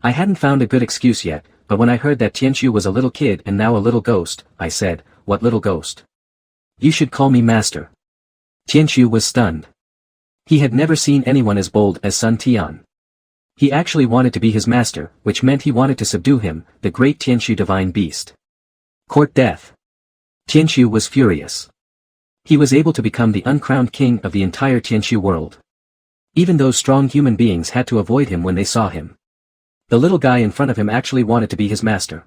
I hadn't found a good excuse yet, but when I heard that Tianqiu was a little kid and now a little ghost, I said, what little ghost? You should call me master. Tianqiu was stunned. He had never seen anyone as bold as Sun Tian. He actually wanted to be his master, which meant he wanted to subdue him, the great Tianqiu divine beast. Court death. Tianqiu was furious. He was able to become the uncrowned king of the entire Tianqiu world. Even those strong human beings had to avoid him when they saw him. The little guy in front of him actually wanted to be his master.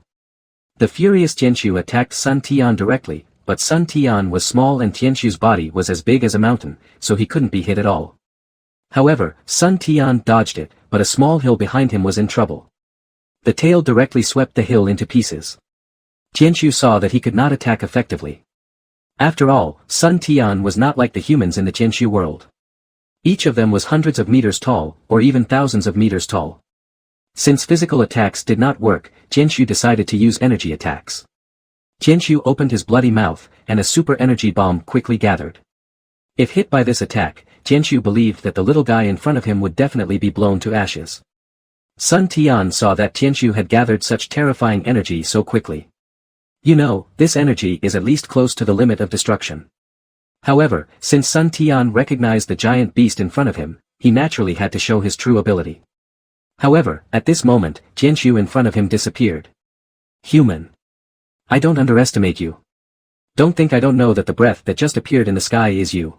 The furious Tianqiu attacked Sun Tian directly, but Sun Tian was small and Tianqiu's body was as big as a mountain, so he couldn't be hit at all. However, Sun Tian dodged it, but a small hill behind him was in trouble. The tail directly swept the hill into pieces. Tianqiu saw that he could not attack effectively. After all, Sun Tian was not like the humans in the Tianqiu world. Each of them was hundreds of meters tall, or even thousands of meters tall. Since physical attacks did not work, Tianqiu decided to use energy attacks. Tianqiu opened his bloody mouth, and a super energy bomb quickly gathered. If hit by this attack, Tianqiu believed that the little guy in front of him would definitely be blown to ashes. Sun Tian saw that Tianqiu had gathered such terrifying energy so quickly. You know, this energy is at least close to the limit of destruction. However, since Sun Tian recognized the giant beast in front of him, he naturally had to show his true ability. However, at this moment, Tianqiu in front of him disappeared. Human. I don't underestimate you. Don't think I don't know that the breath that just appeared in the sky is you.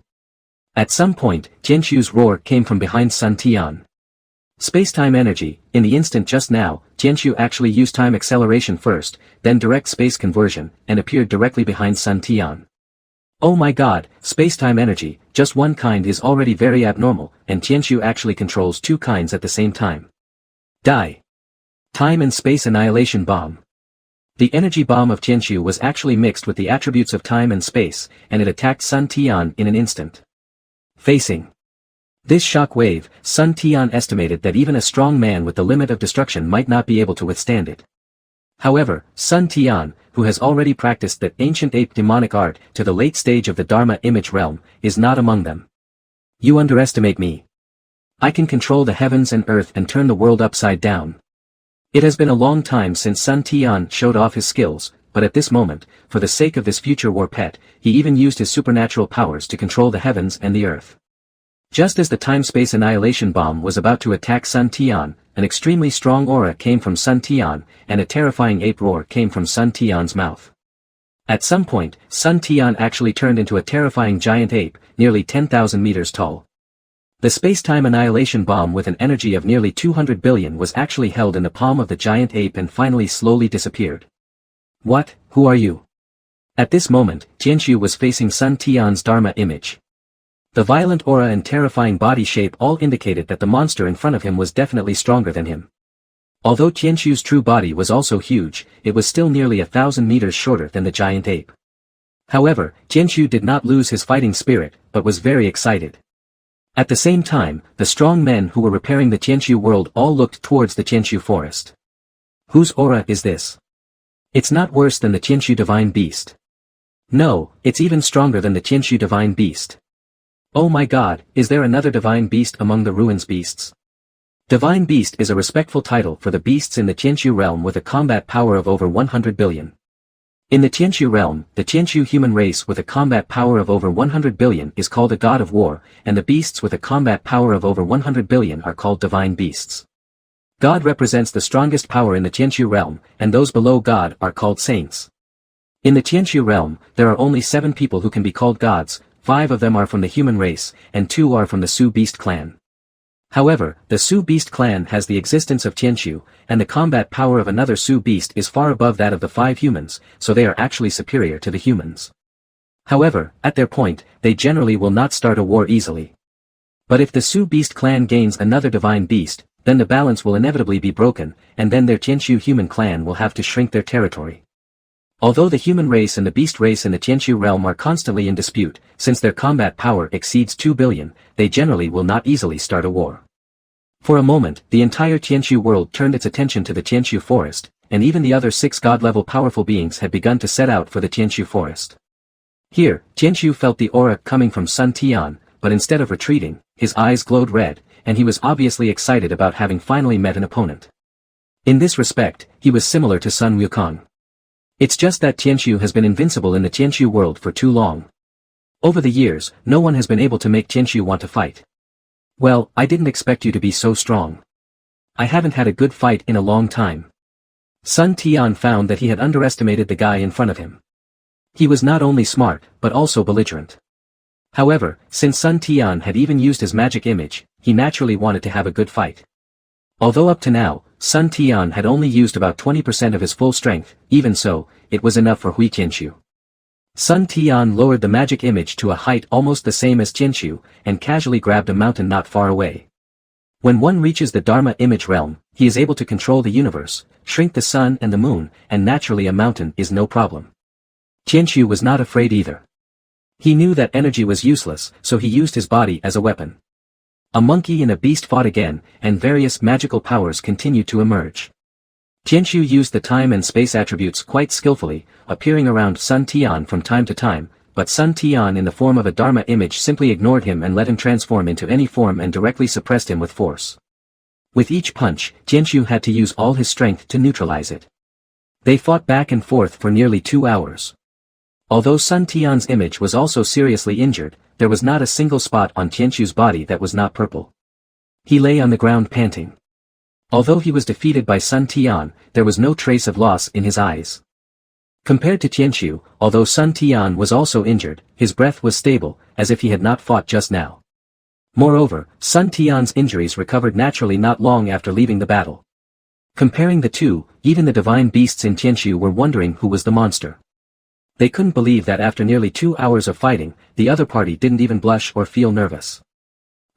At some point, Tianqiu's roar came from behind Sun Tian. Space-time energy, in the instant just now, Tianqiu actually used time acceleration first, then direct space conversion, and appeared directly behind Sun Tian. Oh my god, space-time energy, just one kind is already very abnormal, and Tianqiu actually controls two kinds at the same time. Die. Time and space annihilation bomb. The energy bomb of Tianqiu was actually mixed with the attributes of time and space, and it attacked Sun Tian in an instant. Facing this shock wave, Sun Tian estimated that even a strong man with the limit of destruction might not be able to withstand it. However, Sun Tian, who has already practiced that ancient ape demonic art to the late stage of the Dharma image realm, is not among them. You underestimate me. I can control the heavens and earth and turn the world upside down. It has been a long time since Sun Tian showed off his skills, but at this moment, for the sake of this future war pet, he even used his supernatural powers to control the heavens and the earth. Just as the time-space annihilation bomb was about to attack Sun Tian, an extremely strong aura came from Sun Tian, and a terrifying ape roar came from Sun Tian's mouth. At some point, Sun Tian actually turned into a terrifying giant ape, nearly 10,000 meters tall. The space-time annihilation bomb with an energy of nearly 200 billion was actually held in the palm of the giant ape and finally slowly disappeared. What? Who are you? At this moment, Tianqiu was facing Sun Tian's Dharma image. The violent aura and terrifying body shape all indicated that the monster in front of him was definitely stronger than him. Although Tianqiu's true body was also huge, it was still nearly 1,000 meters shorter than the giant ape. However, Tianqiu did not lose his fighting spirit, but was very excited. At the same time, the strong men who were repairing the Tianqiu world all looked towards the Tianqiu forest. Whose aura is this? It's not worse than the Tianqiu divine beast. No, it's even stronger than the Tianqiu divine beast. Oh my god, is there another divine beast among the ruins beasts? Divine Beast is a respectful title for the beasts in the Tianqiu realm with a combat power of over 100 billion. In the Tianqiu realm, the Tianqiu human race with a combat power of over 100 billion is called a god of war, and the beasts with a combat power of over 100 billion are called divine beasts. God represents the strongest power in the Tianqiu realm, and those below God are called saints. In the Tianqiu realm, there are only 7 people who can be called gods, 5 of them are from the human race, and 2 are from the Su Beast clan. However, the Su Beast clan has the existence of Tianqiu, and the combat power of another Su Beast is far above that of the 5 humans, so they are actually superior to the humans. However, at their point, they generally will not start a war easily. But if the Su Beast clan gains another divine beast, then the balance will inevitably be broken, and then their Tianqiu human clan will have to shrink their territory. Although the human race and the beast race in the Tianqiu realm are constantly in dispute, since their combat power exceeds 2 billion, they generally will not easily start a war. For a moment, the entire Tianqiu world turned its attention to the Tianqiu forest, and even the other 6 god-level powerful beings had begun to set out for the Tianqiu forest. Here, Tianqiu felt the aura coming from Sun Tian, but instead of retreating, his eyes glowed red, and he was obviously excited about having finally met an opponent. In this respect, he was similar to Sun Wukong. It's just that Tianqiu has been invincible in the Tianqiu world for too long. Over the years, no one has been able to make Tianqiu want to fight. Well, I didn't expect you to be so strong. I haven't had a good fight in a long time. Sun Tian found that he had underestimated the guy in front of him. He was not only smart, but also belligerent. However, since Sun Tian had even used his magic image, he naturally wanted to have a good fight. Although up to now, Sun Tian had only used about 20% of his full strength, even so, it was enough for Hui Tianqiu. Sun Tian lowered the magic image to a height almost the same as Tianqiu, and casually grabbed a mountain not far away. When one reaches the Dharma image realm, he is able to control the universe, shrink the sun and the moon, and naturally a mountain is no problem. Tianqiu was not afraid either. He knew that energy was useless, so he used his body as a weapon. A monkey and a beast fought again, and various magical powers continued to emerge. Tianqiu used the time and space attributes quite skillfully, appearing around Sun Tian from time to time, but Sun Tian in the form of a Dharma image simply ignored him and let him transform into any form and directly suppressed him with force. With each punch, Tianqiu had to use all his strength to neutralize it. They fought back and forth for nearly 2 hours. Although Sun Tian's image was also seriously injured, there was not a single spot on Tianqiu's body that was not purple. He lay on the ground panting. Although he was defeated by Sun Tian, there was no trace of loss in his eyes. Compared to Tianqiu, although Sun Tian was also injured, his breath was stable, as if he had not fought just now. Moreover, Sun Tian's injuries recovered naturally not long after leaving the battle. Comparing the two, even the divine beasts in Tianqiu were wondering who was the monster. They couldn't believe that after nearly 2 hours of fighting, the other party didn't even blush or feel nervous.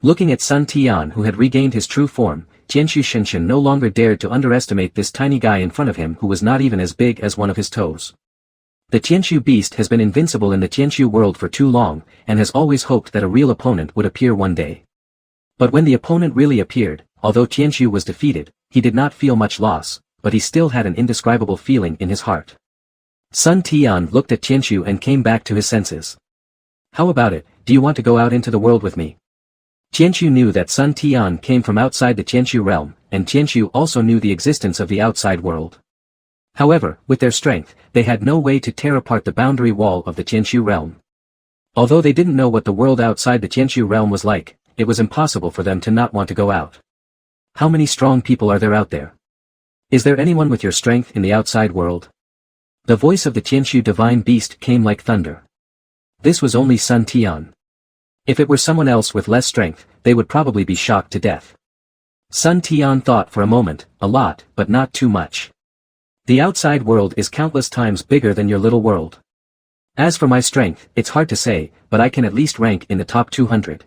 Looking at Sun Tian who had regained his true form, Tianqiu Shinshin no longer dared to underestimate this tiny guy in front of him who was not even as big as one of his toes. The Tianqiu beast has been invincible in the Tianqiu world for too long, and has always hoped that a real opponent would appear one day. But when the opponent really appeared, although Tianqiu was defeated, he did not feel much loss, but he still had an indescribable feeling in his heart. Sun Tian looked at Tianqiu and came back to his senses. How about it, do you want to go out into the world with me? Tianqiu knew that Sun Tian came from outside the Tianqiu realm, and Tianqiu also knew the existence of the outside world. However, with their strength, they had no way to tear apart the boundary wall of the Tianqiu realm. Although they didn't know what the world outside the Tianqiu realm was like, it was impossible for them to not want to go out. How many strong people are there out there? Is there anyone with your strength in the outside world? The voice of the Tianshu divine beast came like thunder. This was only Sun Tian. If it were someone else with less strength, they would probably be shocked to death. Sun Tian thought for a moment, a lot, but not too much. The outside world is countless times bigger than your little world. As for my strength, it's hard to say, but I can at least rank in the top 200.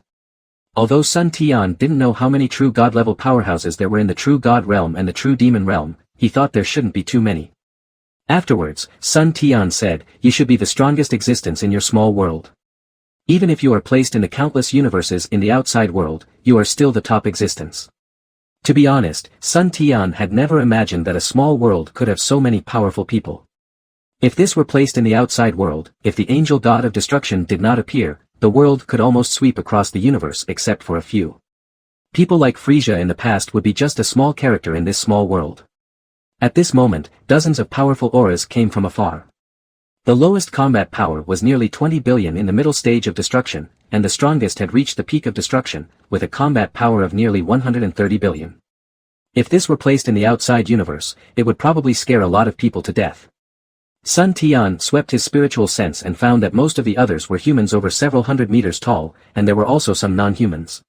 Although Sun Tian didn't know how many true god-level powerhouses there were in the true god realm and the true demon realm, he thought there shouldn't be too many. Afterwards, Sun Tian said, "You should be the strongest existence in your small world. Even if you are placed in the countless universes in the outside world, you are still the top existence." To be honest, Sun Tian had never imagined that a small world could have so many powerful people. If this were placed in the outside world, if the angel god of destruction did not appear, the world could almost sweep across the universe except for a few. People like Frisia in the past would be just a small character in this small world. At this moment, dozens of powerful auras came from afar. The lowest combat power was nearly 20 billion in the middle stage of destruction, and the strongest had reached the peak of destruction, with a combat power of nearly 130 billion. If this were placed in the outside universe, it would probably scare a lot of people to death. Sun Tian swept his spiritual sense and found that most of the others were humans over several hundred meters tall, and there were also some non-humans.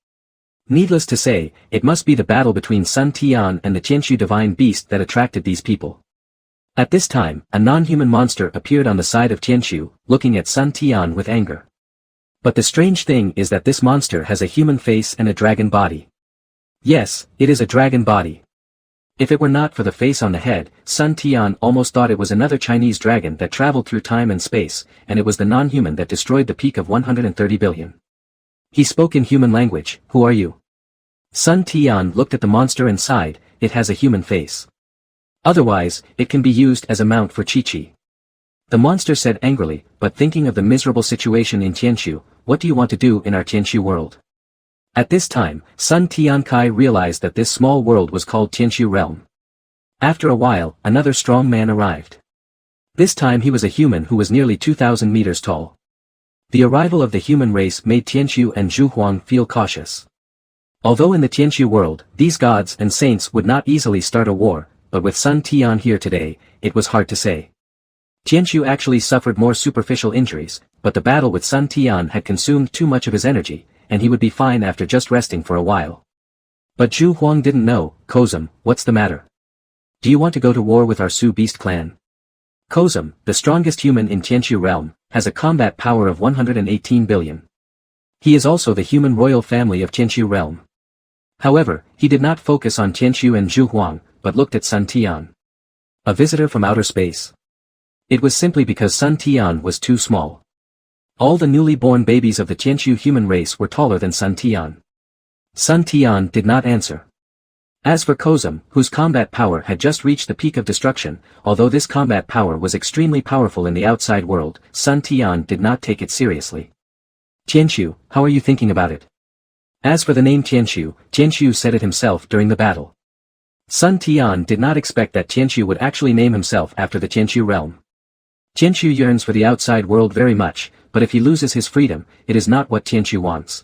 Needless to say, it must be the battle between Sun Tian and the Tianshu divine beast that attracted these people. At this time, a non-human monster appeared on the side of Tianshu, looking at Sun Tian with anger. But the strange thing is that this monster has a human face and a dragon body. Yes, it is a dragon body. If it were not for the face on the head, Sun Tian almost thought it was another Chinese dragon that traveled through time and space, and it was the non-human that destroyed the peak of 130 billion. He spoke in human language. "Who are you?" Sun Tian looked at the monster and sighed, "It has a human face. Otherwise, it can be used as a mount for Chi-Chi." The monster said angrily, but thinking of the miserable situation in Tianshu, "What do you want to do in our Tianshu world?" At this time, Sun Tiankai realized that this small world was called Tianshu realm. After a while, another strong man arrived. This time he was a human who was nearly 2,000 meters tall. The arrival of the human race made Tianshu and Zhu Huang feel cautious. Although in the Tianshu world, these gods and saints would not easily start a war, but with Sun Tian here today, it was hard to say. Tianshu actually suffered more superficial injuries, but the battle with Sun Tian had consumed too much of his energy, and he would be fine after just resting for a while. But Zhu Huang didn't know. "Kozum, what's the matter? Do you want to go to war with our Su Beast clan?" Kozum, the strongest human in Tianshu realm, has a combat power of 118 billion. He is also the human royal family of Tianshu realm. However, he did not focus on Tianshu and Zhu Huang, but looked at Sun Tian. A visitor from outer space. It was simply because Sun Tian was too small. All the newly born babies of the Tianshu human race were taller than Sun Tian. Sun Tian did not answer. As for Kozum, whose combat power had just reached the peak of destruction, although this combat power was extremely powerful in the outside world, Sun Tian did not take it seriously. "Tianshu, how are you thinking about it?" As for the name Tianshu, Tianshu said it himself during the battle. Sun Tian did not expect that Tianshu would actually name himself after the Tianshu realm. Tianshu yearns for the outside world very much, but if he loses his freedom, it is not what Tianshu wants.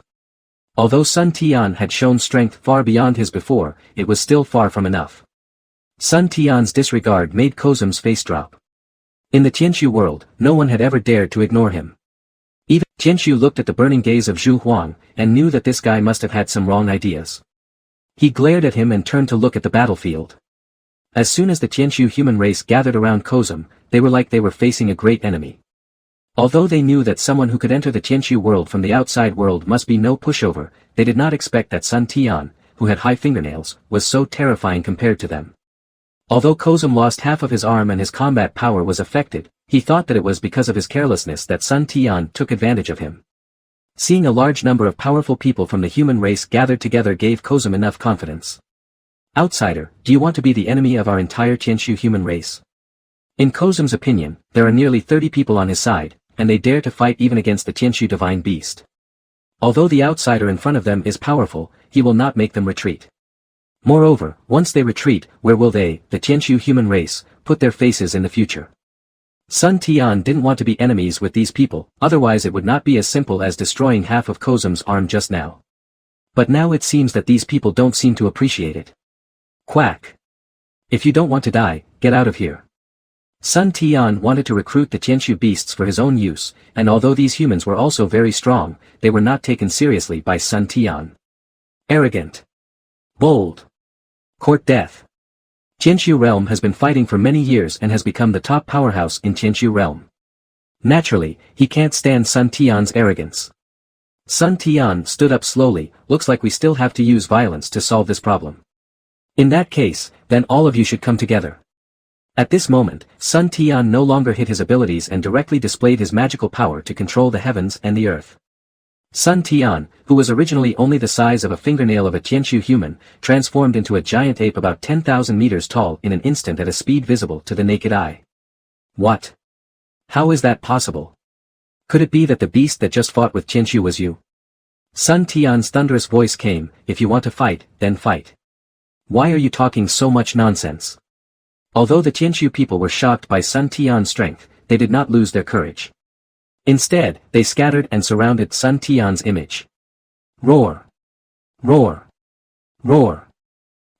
Although Sun Tian had shown strength far beyond his before, it was still far from enough. Sun Tian's disregard made Kozum's face drop. In the Tianshu world, no one had ever dared to ignore him. Even Tianshu looked at the burning gaze of Zhu Huang, and knew that this guy must have had some wrong ideas. He glared at him and turned to look at the battlefield. As soon as the Tianshu human race gathered around Kozum, they were like they were facing a great enemy. Although they knew that someone who could enter the Tianshu world from the outside world must be no pushover, they did not expect that Sun Tian, who had high fingernails, was so terrifying compared to them. Although Kozum lost half of his arm and his combat power was affected, he thought that it was because of his carelessness that Sun Tian took advantage of him. Seeing a large number of powerful people from the human race gathered together gave Kozum enough confidence. "Outsider, do you want to be the enemy of our entire Tianshu human race?" In Kozum's opinion, there are nearly 30 people on his side, and they dare to fight even against the Tianshu divine beast. Although the outsider in front of them is powerful, he will not make them retreat. Moreover, once they retreat, where will they, the Tianshu human race, put their faces in the future? Sun Tian didn't want to be enemies with these people, otherwise it would not be as simple as destroying half of Kozum's arm just now. But now it seems that these people don't seem to appreciate it. Quack. If you don't want to die, get out of here. Sun Tian wanted to recruit the Tianshu beasts for his own use, and although these humans were also very strong, they were not taken seriously by Sun Tian. Arrogant. Bold. Court death. Tianshu realm has been fighting for many years and has become the top powerhouse in Tianshu realm. Naturally, he can't stand Sun Tian's arrogance. Sun Tian stood up slowly. Looks like we still have to use violence to solve this problem. In that case, then all of you should come together. At this moment, Sun Tian no longer hid his abilities and directly displayed his magical power to control the heavens and the earth. Sun Tian, who was originally only the size of a fingernail of a Tianshu human, transformed into a giant ape about 10,000 meters tall in an instant at a speed visible to the naked eye. What? How is that possible? Could it be that the beast that just fought with Tianshu was you? Sun Tian's thunderous voice came, if you want to fight, then fight. Why are you talking so much nonsense? Although the Tianshu people were shocked by Sun Tian's strength, they did not lose their courage. Instead, they scattered and surrounded Sun Tian's image. Roar! Roar! Roar!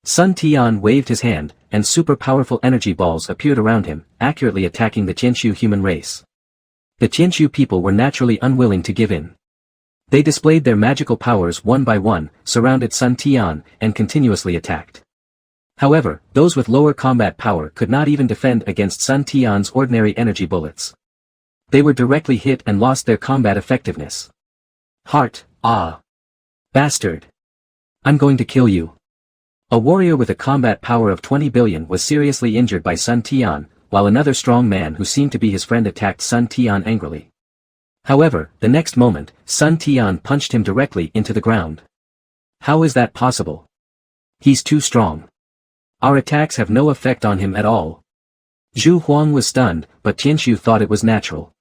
Sun Tian waved his hand, and super powerful energy balls appeared around him, accurately attacking the Tianshu human race. The Tianshu people were naturally unwilling to give in. They displayed their magical powers one by one, surrounded Sun Tian, and continuously attacked. However, those with lower combat power could not even defend against Sun Tian's ordinary energy bullets. They were directly hit and lost their combat effectiveness. Heart, ah! Bastard! I'm going to kill you. A warrior with a combat power of 20 billion was seriously injured by Sun Tian, while another strong man who seemed to be his friend attacked Sun Tian angrily. However, the next moment, Sun Tian punched him directly into the ground. How is that possible? He's too strong. Our attacks have no effect on him at all. Zhu Huang was stunned, but Tianshu thought it was natural.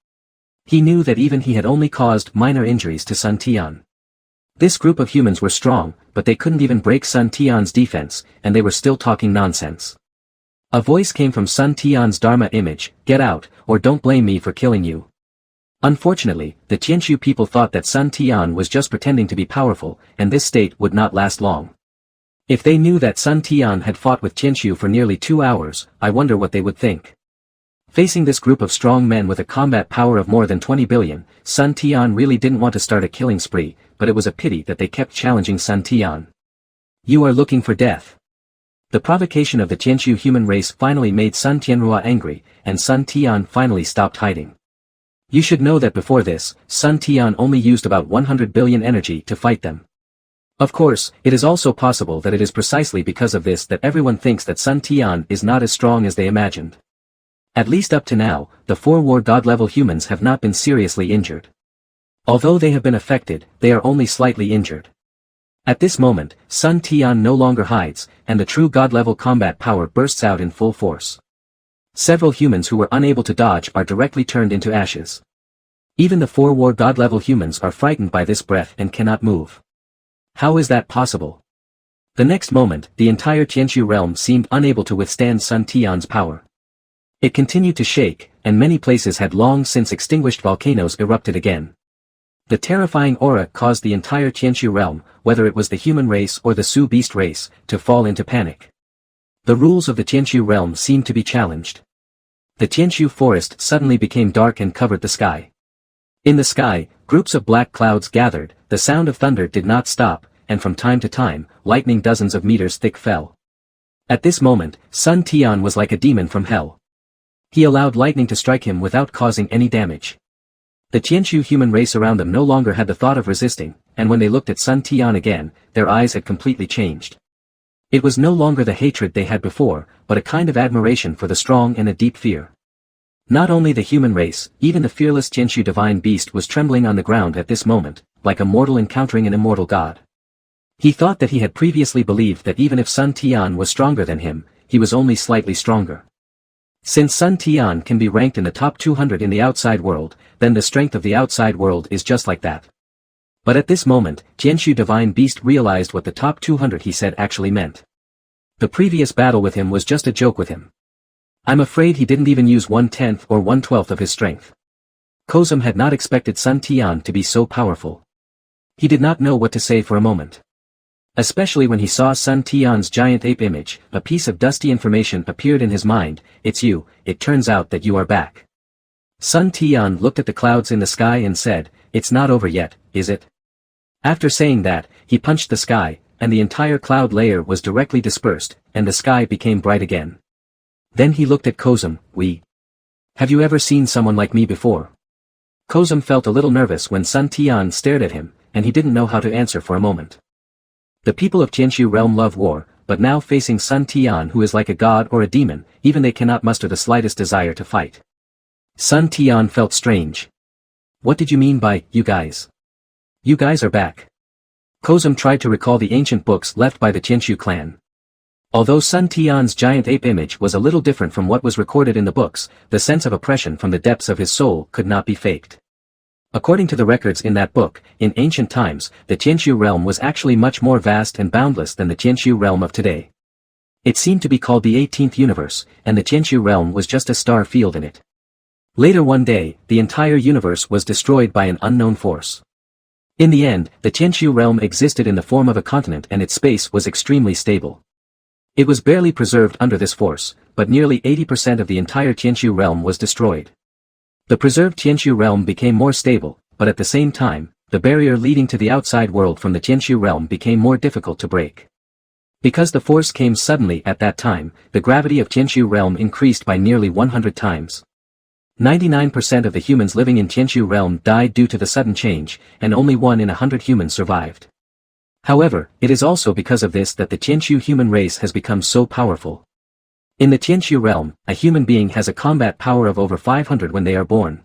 He knew that even he had only caused minor injuries to Sun Tian. This group of humans were strong, but they couldn't even break Sun Tian's defense, and they were still talking nonsense. A voice came from Sun Tian's Dharma image, get out, or don't blame me for killing you. Unfortunately, the Tianshu people thought that Sun Tian was just pretending to be powerful, and this state would not last long. If they knew that Sun Tian had fought with Tianshu for nearly 2 hours, I wonder what they would think. Facing this group of strong men with a combat power of more than 20 billion, Sun Tian really didn't want to start a killing spree, but it was a pity that they kept challenging Sun Tian. You are looking for death. The provocation of the Tianshu human race finally made Sun Tianrua angry, and Sun Tian finally stopped hiding. You should know that before this, Sun Tian only used about 100 billion energy to fight them. Of course, it is also possible that it is precisely because of this that everyone thinks that Sun Tian is not as strong as they imagined. At least up to now, the 4 war god-level humans have not been seriously injured. Although they have been affected, they are only slightly injured. At this moment, Sun Tian no longer hides, and the true god-level combat power bursts out in full force. Several humans who were unable to dodge are directly turned into ashes. Even the 4 war god-level humans are frightened by this breath and cannot move. How is that possible? The next moment, the entire Tianshu realm seemed unable to withstand Sun Tian's power. It continued to shake, and many places had long since extinguished volcanoes erupted again. The terrifying aura caused the entire Tianshu realm, whether it was the human race or the Su beast race, to fall into panic. The rules of the Tianshu realm seemed to be challenged. The Tianshu forest suddenly became dark and covered the sky. In the sky, groups of black clouds gathered, the sound of thunder did not stop, and from time to time, lightning dozens of meters thick fell. At this moment, Sun Tian was like a demon from hell. He allowed lightning to strike him without causing any damage. The Tianshu human race around them no longer had the thought of resisting, and when they looked at Sun Tian again, their eyes had completely changed. It was no longer the hatred they had before, but a kind of admiration for the strong and a deep fear. Not only the human race, even the fearless Tianshu divine beast was trembling on the ground at this moment, like a mortal encountering an immortal god. He thought that he had previously believed that even if Sun Tian was stronger than him, he was only slightly stronger. Since Sun Tian can be ranked in the top 200 in the outside world, then the strength of the outside world is just like that. But at this moment, Tianshu Divine Beast realized what the top 200 he said actually meant. The previous battle with him was just a joke with him. I'm afraid he didn't even use 1/10 or 1/12 of his strength. Kozum had not expected Sun Tian to be so powerful. He did not know what to say for a moment. Especially when he saw Sun Tian's giant ape image, a piece of dusty information appeared in his mind. It's you, it turns out that you are back. Sun Tian looked at the clouds in the sky and said, it's not over yet, is it? After saying that, he punched the sky, and the entire cloud layer was directly dispersed, and the sky became bright again. Then he looked at Kozum. Have you ever seen someone like me before? Kozum felt a little nervous when Sun Tian stared at him, and he didn't know how to answer for a moment. The people of Tianshu realm love war, but now facing Sun Tian, who is like a god or a demon, even they cannot muster the slightest desire to fight. Sun Tian felt strange. What did you mean by, you guys? You guys are back. Kozum tried to recall the ancient books left by the Tianshu clan. Although Sun Tian's giant ape image was a little different from what was recorded in the books, the sense of oppression from the depths of his soul could not be faked. According to the records in that book, in ancient times, the Tianshu realm was actually much more vast and boundless than the Tianshu realm of today. It seemed to be called the 18th universe, and the Tianshu realm was just a star field in it. Later one day, the entire universe was destroyed by an unknown force. In the end, the Tianshu realm existed in the form of a continent and its space was extremely stable. It was barely preserved under this force, but nearly 80% of the entire Tianshu realm was destroyed. The preserved Tianshu realm became more stable, but at the same time, the barrier leading to the outside world from the Tianshu realm became more difficult to break. Because the force came suddenly at that time, the gravity of Tianshu realm increased by nearly 100 times. 99% of the humans living in Tianshu realm died due to the sudden change, and only 1 in 100 humans survived. However, it is also because of this that the Tianshu human race has become so powerful. In the Tianshu realm, a human being has a combat power of over 500 when they are born.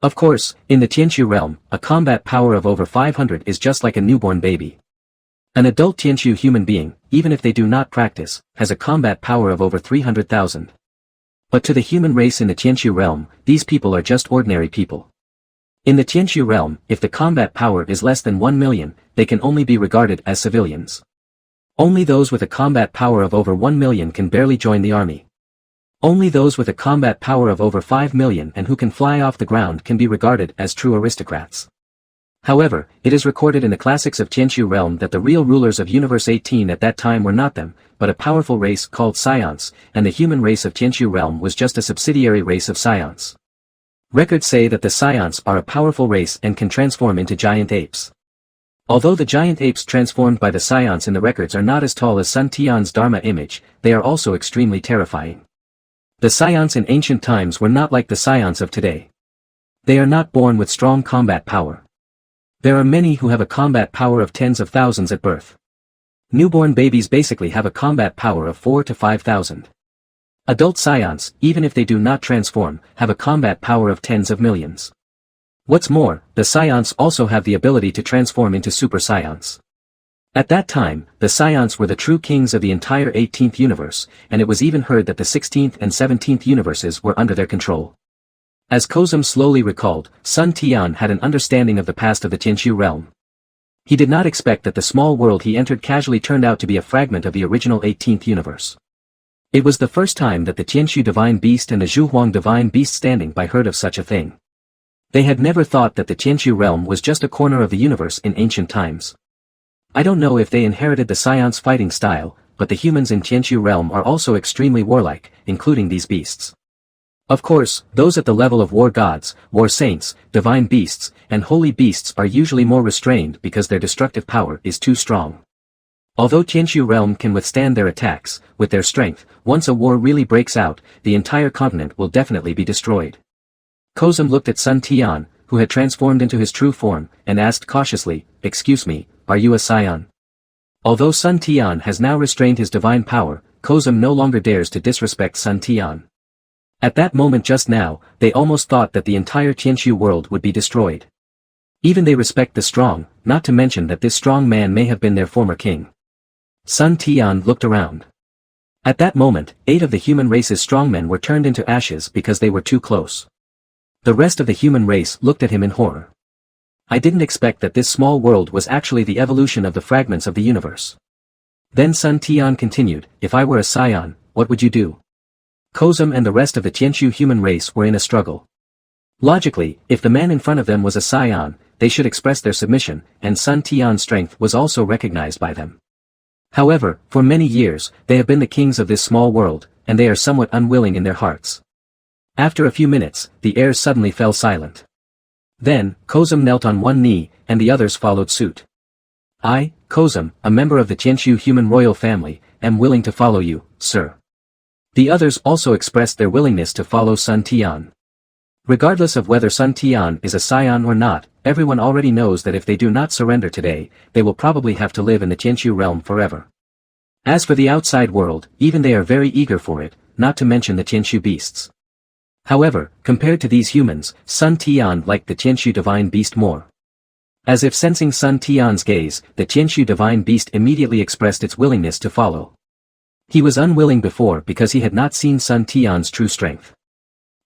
Of course, in the Tianshu realm, a combat power of over 500 is just like a newborn baby. An adult Tianshu human being, even if they do not practice, has a combat power of over 300,000. But to the human race in the Tianshu realm, these people are just ordinary people. In the Tianshu realm, if the combat power is less than 1 million, they can only be regarded as civilians. Only those with a combat power of over 1 million can barely join the army. Only those with a combat power of over 5 million and who can fly off the ground can be regarded as true aristocrats. However, it is recorded in the classics of Tianshu realm that the real rulers of Universe 18 at that time were not them, but a powerful race called Scions, and the human race of Tianshu realm was just a subsidiary race of Scions. Records say that the Scions are a powerful race and can transform into giant apes. Although the giant apes transformed by the Scions in the records are not as tall as Sun Tian's Dharma image, they are also extremely terrifying. The Scions in ancient times were not like the Scions of today. They are not born with strong combat power. There are many who have a combat power of tens of thousands at birth. Newborn babies basically have a combat power of 4 to 5,000. Adult Scions, even if they do not transform, have a combat power of tens of millions. What's more, the Scions also have the ability to transform into Super Scions. At that time, the Scions were the true kings of the entire 18th universe, and it was even heard that the 16th and 17th universes were under their control. As Kozum slowly recalled, Sun Tian had an understanding of the past of the Tianshu realm. He did not expect that the small world he entered casually turned out to be a fragment of the original 18th universe. It was the first time that the Tianshu Divine Beast and the Zhuhuang Divine Beast standing by heard of such a thing. They had never thought that the Tianshu realm was just a corner of the universe in ancient times. I don't know if they inherited the Scions fighting style, but the humans in Tianshu realm are also extremely warlike, including these beasts. Of course, those at the level of war gods, war saints, divine beasts, and holy beasts are usually more restrained because their destructive power is too strong. Although Tianshu realm can withstand their attacks, with their strength, once a war really breaks out, the entire continent will definitely be destroyed. Kozum looked at Sun Tian, who had transformed into his true form, and asked cautiously, "Excuse me, are you a Scion?" Although Sun Tian has now restrained his divine power, Kozum no longer dares to disrespect Sun Tian. At that moment just now, they almost thought that the entire Tianshu world would be destroyed. Even they respect the strong, not to mention that this strong man may have been their former king. Sun Tian looked around. At that moment, 8 of the human race's strongmen were turned into ashes because they were too close. The rest of the human race looked at him in horror. I didn't expect that this small world was actually the evolution of the fragments of the universe. Then Sun Tian continued, "If I were a Scion, what would you do?" Kozum and the rest of the Tianshu human race were in a struggle. Logically, if the man in front of them was a Scion, they should express their submission, and Sun Tian's strength was also recognized by them. However, for many years, they have been the kings of this small world, and they are somewhat unwilling in their hearts. After a few minutes, the heirs suddenly fell silent. Then, Kozum knelt on one knee, and the others followed suit. I, Kozum, a member of the Tianshu human royal family, am willing to follow you, sir. The others also expressed their willingness to follow Sun Tian. Regardless of whether Sun Tian is a scion or not, everyone already knows that if they do not surrender today, they will probably have to live in the Tianshu realm forever. As for the outside world, even they are very eager for it, not to mention the Tianshu beasts. However, compared to these humans, Sun Tian liked the Tianshu divine beast more. As if sensing Sun Tian's gaze, the Tianshu divine beast immediately expressed its willingness to follow. He was unwilling before because he had not seen Sun Tian's true strength.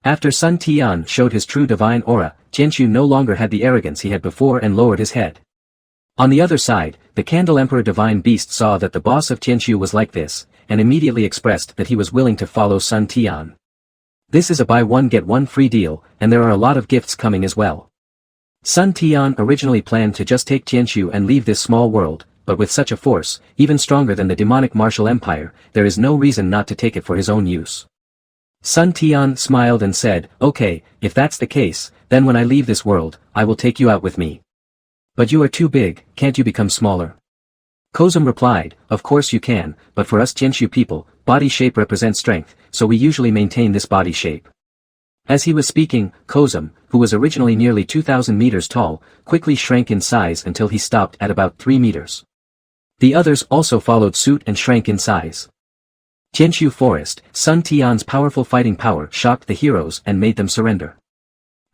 After Sun Tian showed his true divine aura, Tianshu no longer had the arrogance he had before and lowered his head. On the other side, the Candle Emperor divine beast saw that the boss of Tianshu was like this, and immediately expressed that he was willing to follow Sun Tian. This is a buy one get one free deal, and there are a lot of gifts coming as well. Sun Tian originally planned to just take Tianshu and leave this small world, but with such a force, even stronger than the demonic martial empire, there is no reason not to take it for his own use. Sun Tian smiled and said, okay, if that's the case, then when I leave this world, I will take you out with me. But you are too big, can't you become smaller? Kozum replied, of course you can, but for us Tianshu people, body shape represents strength, so we usually maintain this body shape. As he was speaking, Kozum, who was originally nearly 2,000 meters tall, quickly shrank in size until he stopped at about 3 meters. The others also followed suit and shrank in size. Tianshu Forest, Sun Tian's powerful fighting power shocked the heroes and made them surrender.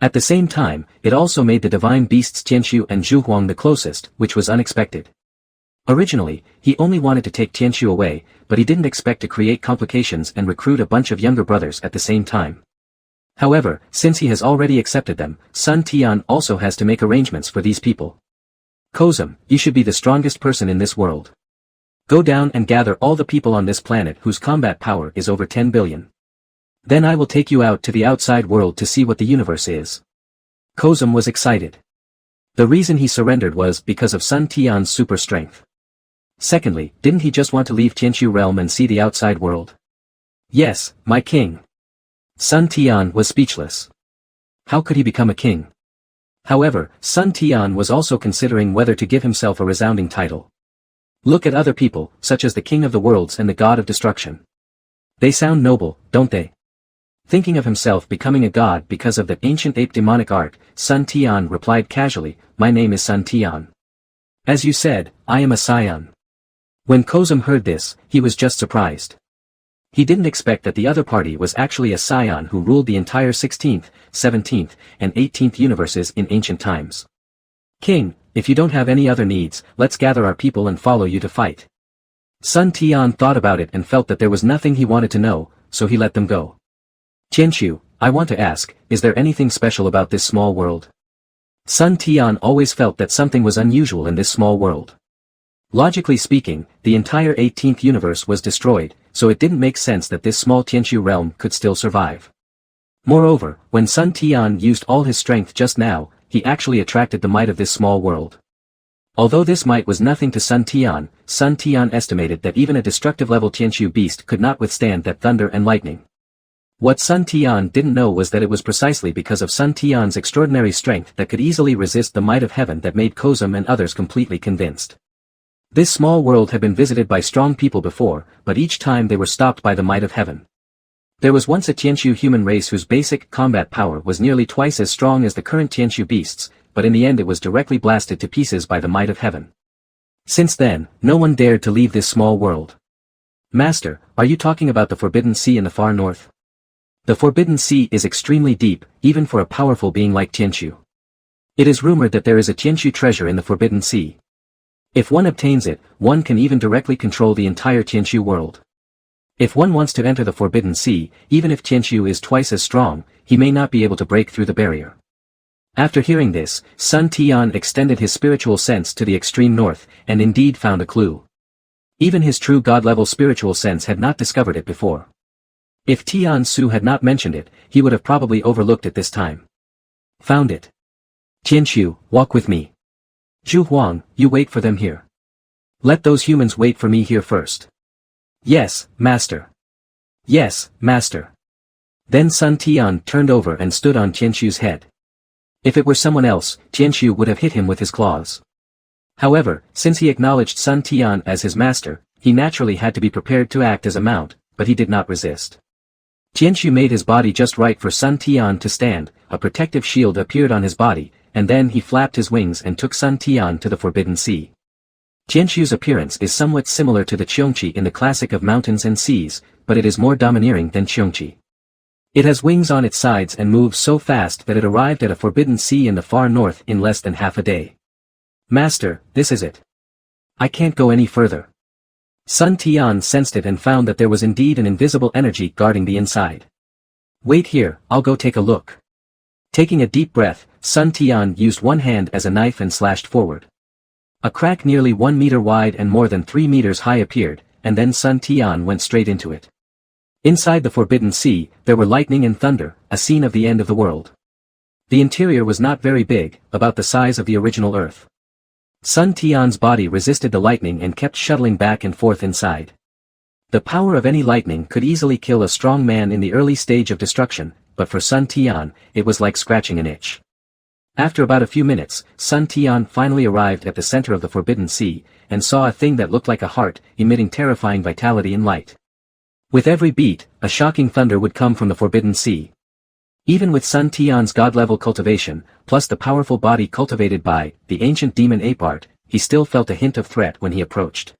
At the same time, it also made the divine beasts Tianshu and Zhuhuang the closest, which was unexpected. Originally, he only wanted to take Tianshu away, but he didn't expect to create complications and recruit a bunch of younger brothers at the same time. However, since he has already accepted them, Sun Tian also has to make arrangements for these people. Kozum, you should be the strongest person in this world. Go down and gather all the people on this planet whose combat power is over 10 billion. Then I will take you out to the outside world to see what the universe is. Kozum was excited. The reason he surrendered was because of Sun Tian's super strength. Secondly, didn't he just want to leave Tianshu realm and see the outside world? Yes, my king. Sun Tian was speechless. How could he become a king? However, Sun Tian was also considering whether to give himself a resounding title. Look at other people, such as the King of the Worlds and the God of Destruction. They sound noble, don't they? Thinking of himself becoming a god because of that ancient ape demonic art, Sun Tian replied casually, my name is Sun Tian. As you said, I am a scion. When Kozum heard this, he was just surprised. He didn't expect that the other party was actually a scion who ruled the entire 16th, 17th, and 18th universes in ancient times. King, if you don't have any other needs, let's gather our people and follow you to fight. Sun Tian thought about it and felt that there was nothing he wanted to know, so he let them go. Tianshu, I want to ask, is there anything special about this small world? Sun Tian always felt that something was unusual in this small world. Logically speaking, the entire 18th universe was destroyed, so it didn't make sense that this small Tianshu realm could still survive. Moreover, when Sun Tian used all his strength just now, he actually attracted the might of this small world. Although this might was nothing to Sun Tian estimated that even a destructive level Tianshu beast could not withstand that thunder and lightning. What Sun Tian didn't know was that it was precisely because of Sun Tian's extraordinary strength that could easily resist the might of heaven that made Kozum and others completely convinced. This small world had been visited by strong people before, but each time they were stopped by the might of heaven. There was once a Tianshu human race whose basic combat power was nearly twice as strong as the current Tianshu beasts, but in the end it was directly blasted to pieces by the might of heaven. Since then, no one dared to leave this small world. Master, are you talking about the Forbidden Sea in the far north? The Forbidden Sea is extremely deep, even for a powerful being like Tianshu. It is rumored that there is a Tianshu treasure in the Forbidden Sea. If one obtains it, one can even directly control the entire Tianshu world. If one wants to enter the Forbidden Sea, even if Tianshu is twice as strong, he may not be able to break through the barrier. After hearing this, Sun Tian extended his spiritual sense to the extreme north, and indeed found a clue. Even his true god-level spiritual sense had not discovered it before. If Tian Su had not mentioned it, he would have probably overlooked it this time. Found it. Tianshu, walk with me. Zhu Huang, you wait for them here. Let those humans wait for me here first. Yes, master. Yes, master. Then Sun Tian turned over and stood on Tianshu's head. If it were someone else, Tianshu would have hit him with his claws. However, since he acknowledged Sun Tian as his master, he naturally had to be prepared to act as a mount, but he did not resist. Tianshu made his body just right for Sun Tian to stand, a protective shield appeared on his body, and then he flapped his wings and took Sun Tian to the Forbidden Sea. Tianshu's appearance is somewhat similar to the Qiongqi in the classic of mountains and seas, but it is more domineering than Qiongqi. It has wings on its sides and moves so fast that it arrived at a forbidden sea in the far north in less than half a day. Master, this is it. I can't go any further. Sun Tian sensed it and found that there was indeed an invisible energy guarding the inside. Wait here, I'll go take a look. Taking a deep breath, Sun Tian used one hand as a knife and slashed forward. A crack nearly 1 meter wide and more than 3 meters high appeared, and then Sun Tian went straight into it. Inside the Forbidden Sea, there were lightning and thunder, a scene of the end of the world. The interior was not very big, about the size of the original Earth. Sun Tian's body resisted the lightning and kept shuttling back and forth inside. The power of any lightning could easily kill a strong man in the early stage of destruction, but for Sun Tian, it was like scratching an itch. After about a few minutes, Sun Tian finally arrived at the center of the Forbidden Sea, and saw a thing that looked like a heart, emitting terrifying vitality and light. With every beat, a shocking thunder would come from the Forbidden Sea. Even with Sun Tian's god-level cultivation, plus the powerful body cultivated by the ancient demon ape art, he still felt a hint of threat when he approached.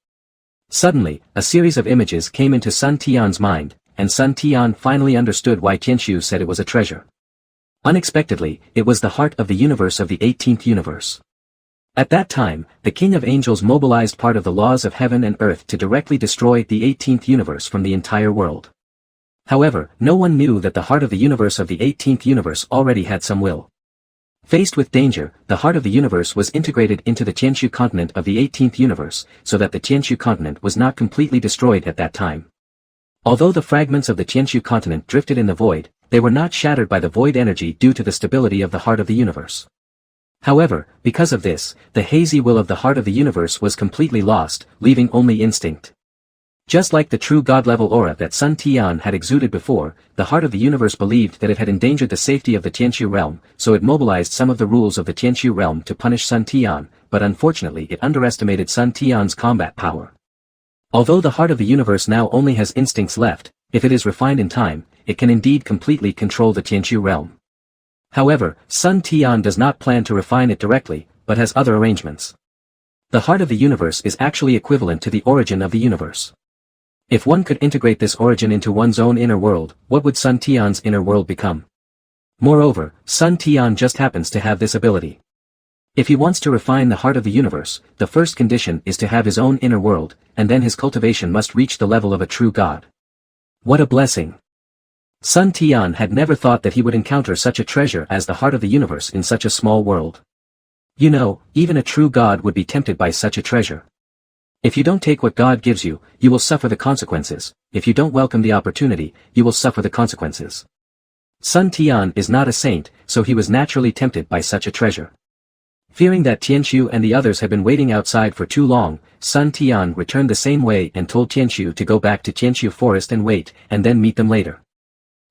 Suddenly, a series of images came into Sun Tian's mind, and Sun Tian finally understood why Tianshu said it was a treasure. Unexpectedly, it was the heart of the universe of the 18th universe. At that time, the King of Angels mobilized part of the laws of heaven and earth to directly destroy the 18th universe from the entire world. However, no one knew that the heart of the universe of the 18th universe already had some will. Faced with danger, the heart of the universe was integrated into the Tianshu continent of the 18th universe, so that the Tianshu continent was not completely destroyed at that time. Although the fragments of the Tianshu continent drifted in the void, they were not shattered by the void energy due to the stability of the heart of the universe. However, because of this, the hazy will of the heart of the universe was completely lost, leaving only instinct. Just like the true god-level aura that Sun Tian had exuded before, the heart of the universe believed that it had endangered the safety of the Tianshu realm, so it mobilized some of the rules of the Tianshu realm to punish Sun Tian, but unfortunately it underestimated Sun Tian's combat power. Although the heart of the universe now only has instincts left, if it is refined in time, it can indeed completely control the Tianshu realm. However, Sun Tian does not plan to refine it directly, but has other arrangements. The heart of the universe is actually equivalent to the origin of the universe. If one could integrate this origin into one's own inner world, what would Sun Tian's inner world become? Moreover, Sun Tian just happens to have this ability. If he wants to refine the heart of the universe, the first condition is to have his own inner world, and then his cultivation must reach the level of a true god. What a blessing! Sun Tian had never thought that he would encounter such a treasure as the heart of the universe in such a small world. You know, even a true god would be tempted by such a treasure. If you don't take what God gives you, you will suffer the consequences. If you don't welcome the opportunity, you will suffer the consequences. Sun Tian is not a saint, so he was naturally tempted by such a treasure. Fearing that Tianshu and the others had been waiting outside for too long, Sun Tian returned the same way and told Tianshu to go back to Tianshu Forest and wait, and then meet them later.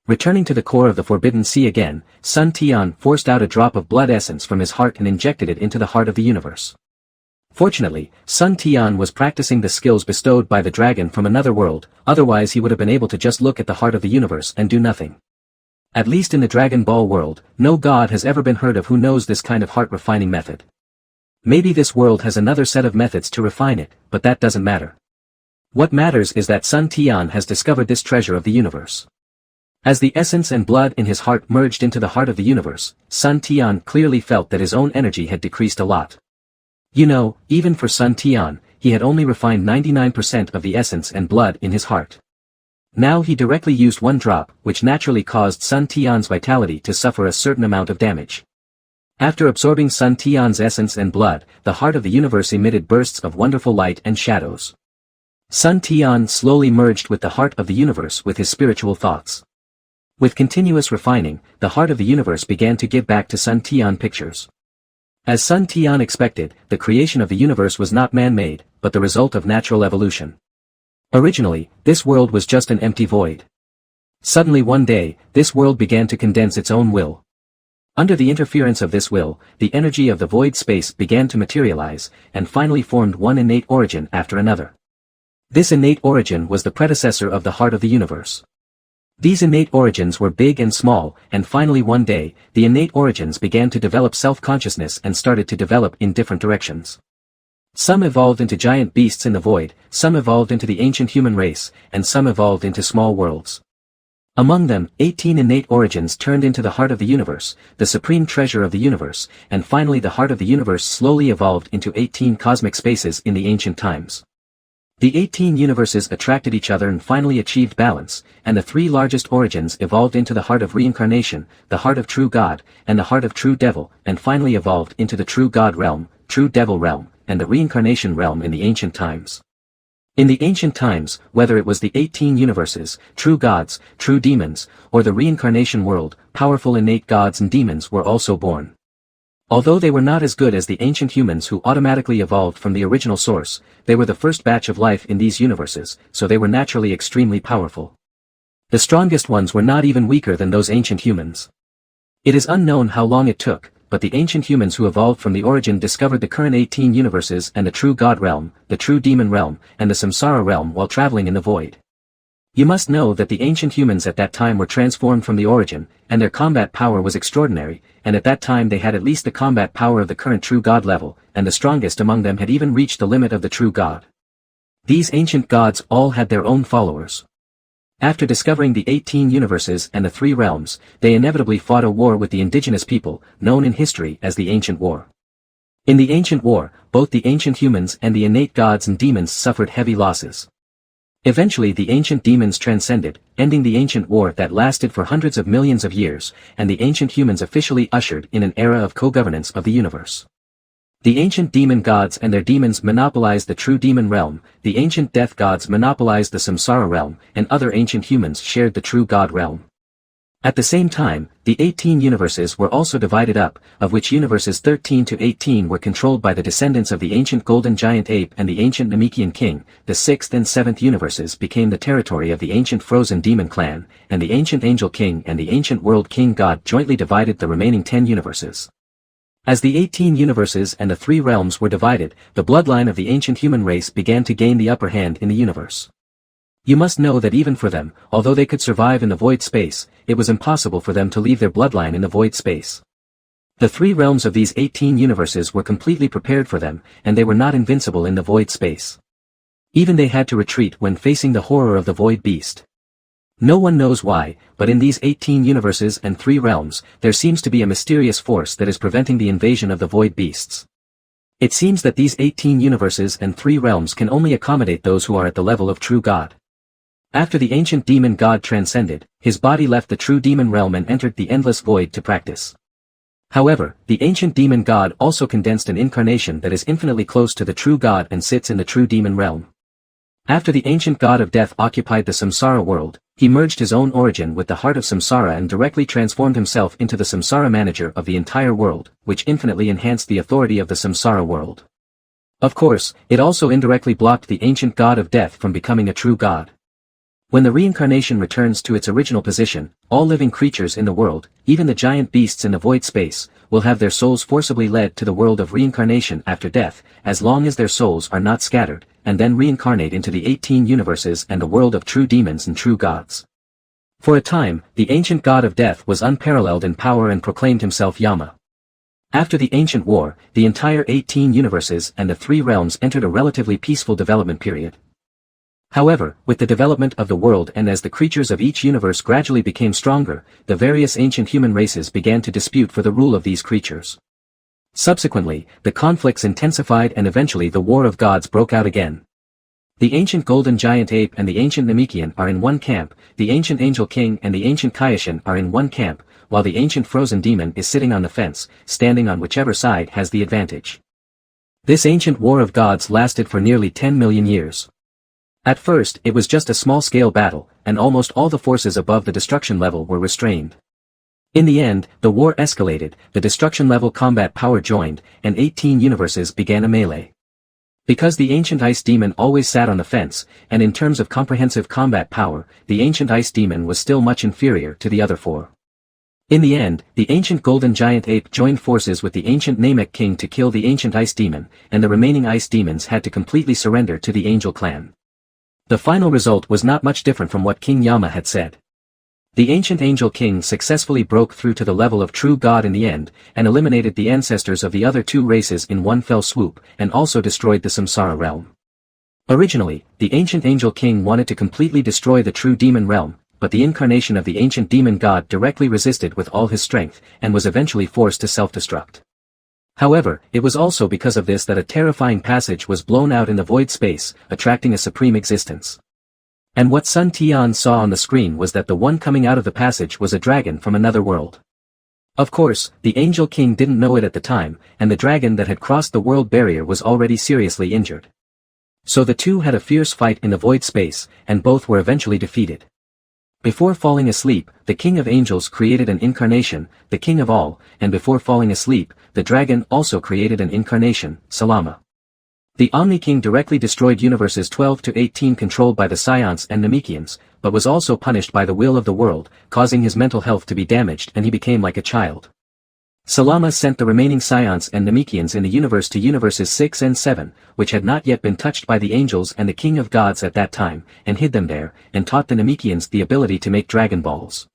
Returning to the core of the Forbidden Sea again, Sun Tian forced out a drop of blood essence from his heart and injected it into the heart of the universe. Fortunately, Sun Tian was practicing the skills bestowed by the dragon from another world, otherwise he would have been able to just look at the heart of the universe and do nothing. At least in the Dragon Ball world, no god has ever been heard of who knows this kind of heart-refining method. Maybe this world has another set of methods to refine it, but that doesn't matter. What matters is that Sun Tian has discovered this treasure of the universe. As the essence and blood in his heart merged into the heart of the universe, Sun Tian clearly felt that his own energy had decreased a lot. You know, even for Sun Tian, he had only refined 99% of the essence and blood in his heart. Now he directly used one drop, which naturally caused Sun Tian's vitality to suffer a certain amount of damage. After absorbing Sun Tian's essence and blood, the heart of the universe emitted bursts of wonderful light and shadows. Sun Tian slowly merged with the heart of the universe with his spiritual thoughts. With continuous refining, the heart of the universe began to give back to Sun Tian pictures. As Sun Tian expected, the creation of the universe was not man-made, but the result of natural evolution. Originally, this world was just an empty void. Suddenly one day, this world began to condense its own will. Under the interference of this will, the energy of the void space began to materialize, and finally formed one innate origin after another. This innate origin was the predecessor of the heart of the universe. These innate origins were big and small, and finally one day, the innate origins began to develop self-consciousness and started to develop in different directions. Some evolved into giant beasts in the void, some evolved into the ancient human race, and some evolved into small worlds. Among them, 18 innate origins turned into the heart of the universe, the supreme treasure of the universe, and finally the heart of the universe slowly evolved into 18 cosmic spaces in the ancient times. The 18 universes attracted each other and finally achieved balance, and the three largest origins evolved into the heart of reincarnation, the heart of true God, and the heart of true devil, and finally evolved into the true God realm, true devil realm, and the reincarnation realm in the ancient times. In the ancient times, whether it was the 18 universes, true gods, true demons, or the reincarnation world, powerful innate gods and demons were also born. Although they were not as good as the ancient humans who automatically evolved from the original source, they were the first batch of life in these universes, so they were naturally extremely powerful. The strongest ones were not even weaker than those ancient humans. It is unknown how long it took, but the ancient humans who evolved from the origin discovered the current 18 universes and the true God realm, the true demon realm, and the samsara realm while traveling in the void. You must know that the ancient humans at that time were transformed from the origin, and their combat power was extraordinary, and at that time they had at least the combat power of the current true God level, and the strongest among them had even reached the limit of the true God. These ancient gods all had their own followers. After discovering the 18 universes and the three realms, they inevitably fought a war with the indigenous people, known in history as the Ancient War. In the Ancient War, both the ancient humans and the innate gods and demons suffered heavy losses. Eventually the ancient demons transcended, ending the ancient war that lasted for hundreds of millions of years, and the ancient humans officially ushered in an era of co-governance of the universe. The ancient demon gods and their demons monopolized the true demon realm, the ancient death gods monopolized the samsara realm, and other ancient humans shared the true God realm. At the same time, the 18 universes were also divided up, of which universes 13 to 18 were controlled by the descendants of the ancient golden giant ape and the ancient Namekian king, the 6th and 7th universes became the territory of the ancient frozen demon clan, and the ancient angel king and the ancient world king god jointly divided the remaining 10 universes. As the 18 universes and the three realms were divided, the bloodline of the ancient human race began to gain the upper hand in the universe. You must know that even for them, although they could survive in the void space, it was impossible for them to leave their bloodline in the void space. The three realms of these 18 universes were completely prepared for them, and they were not invincible in the void space. Even they had to retreat when facing the horror of the void beast. No one knows why, but in these 18 universes and three realms, there seems to be a mysterious force that is preventing the invasion of the void beasts. It seems that these 18 universes and three realms can only accommodate those who are at the level of true God. After the ancient demon god transcended, his body left the true demon realm and entered the endless void to practice. However, the ancient demon god also condensed an incarnation that is infinitely close to the true God and sits in the true demon realm. After the ancient god of death occupied the samsara world, he merged his own origin with the heart of samsara and directly transformed himself into the samsara manager of the entire world, which infinitely enhanced the authority of the samsara world. Of course, it also indirectly blocked the ancient god of death from becoming a true god. When the reincarnation returns to its original position, all living creatures in the world, even the giant beasts in the void space, will have their souls forcibly led to the world of reincarnation after death, as long as their souls are not scattered, and then reincarnate into the 18 universes and the world of true demons and true gods. For a time, the ancient god of death was unparalleled in power and proclaimed himself Yama. After the ancient war, the entire 18 universes and the three realms entered a relatively peaceful development period. However, with the development of the world and as the creatures of each universe gradually became stronger, the various ancient human races began to dispute for the rule of these creatures. Subsequently, the conflicts intensified and eventually the War of Gods broke out again. The ancient golden giant ape and the ancient Namekian are in one camp, the ancient angel king and the ancient Kaioshin are in one camp, while the ancient frozen demon is sitting on the fence, standing on whichever side has the advantage. This ancient War of Gods lasted for nearly 10 million years. At first, it was just a small-scale battle, and almost all the forces above the destruction level were restrained. In the end, the war escalated, the destruction-level combat power joined, and 18 universes began a melee. Because the ancient ice demon always sat on the fence, and in terms of comprehensive combat power, the ancient ice demon was still much inferior to the other four. In the end, the ancient golden giant ape joined forces with the ancient Namek king to kill the ancient ice demon, and the remaining ice demons had to completely surrender to the angel clan. The final result was not much different from what King Yama had said. The ancient angel king successfully broke through to the level of true god in the end, and eliminated the ancestors of the other two races in one fell swoop, and also destroyed the Samsara realm. Originally, the ancient angel king wanted to completely destroy the true demon realm, but the incarnation of the ancient demon god directly resisted with all his strength, and was eventually forced to self-destruct. However, it was also because of this that a terrifying passage was blown out in the void space, attracting a supreme existence. And what Sun Tian saw on the screen was that the one coming out of the passage was a dragon from another world. Of course, the Angel King didn't know it at the time, and the dragon that had crossed the world barrier was already seriously injured. So the two had a fierce fight in the void space, and both were eventually defeated. Before falling asleep, the King of Angels created an incarnation, the King of All, and before falling asleep, the dragon also created an incarnation, Salama. The Omni King directly destroyed universes 12 to 18 controlled by the Scions and Namekians, but was also punished by the will of the world, causing his mental health to be damaged and he became like a child. Salama sent the remaining Scions and Namekians in the universe to universes 6 and 7, which had not yet been touched by the angels and the King of Gods at that time, and hid them there, and taught the Namekians the ability to make DragonBallZ.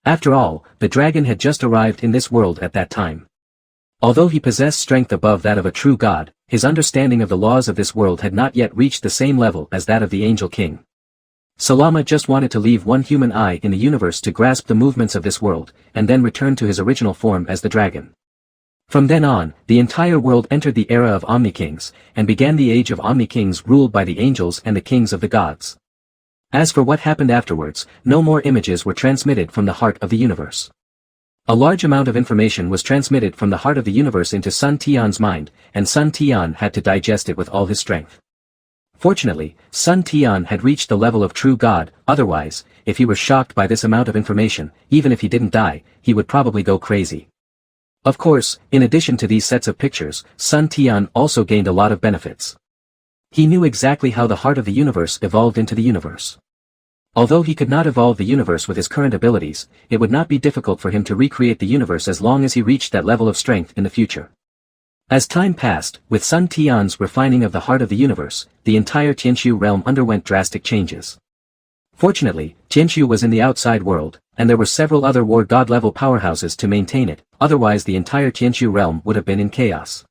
After all, the dragon had just arrived in this world at that time. Although he possessed strength above that of a true god, his understanding of the laws of this world had not yet reached the same level as that of the Angel King. Salama just wanted to leave one human eye in the universe to grasp the movements of this world, and then return to his original form as the dragon. From then on, the entire world entered the era of Omni-Kings, and began the age of Omni-Kings ruled by the angels and the kings of the gods. As for what happened afterwards, no more images were transmitted from the heart of the universe. A large amount of information was transmitted from the heart of the universe into Sun Tian's mind, and Sun Tian had to digest it with all his strength. Fortunately, Sun Tian had reached the level of true god, otherwise, if he were shocked by this amount of information, even if he didn't die, he would probably go crazy. Of course, in addition to these sets of pictures, Sun Tian also gained a lot of benefits. He knew exactly how the heart of the universe evolved into the universe. Although he could not evolve the universe with his current abilities, it would not be difficult for him to recreate the universe as long as he reached that level of strength in the future. As time passed, with Sun Tian's refining of the heart of the universe, the entire Tianshu realm underwent drastic changes. Fortunately, Tianshu was in the outside world, and there were several other war god-level powerhouses to maintain it, otherwise the entire Tianshu realm would have been in chaos.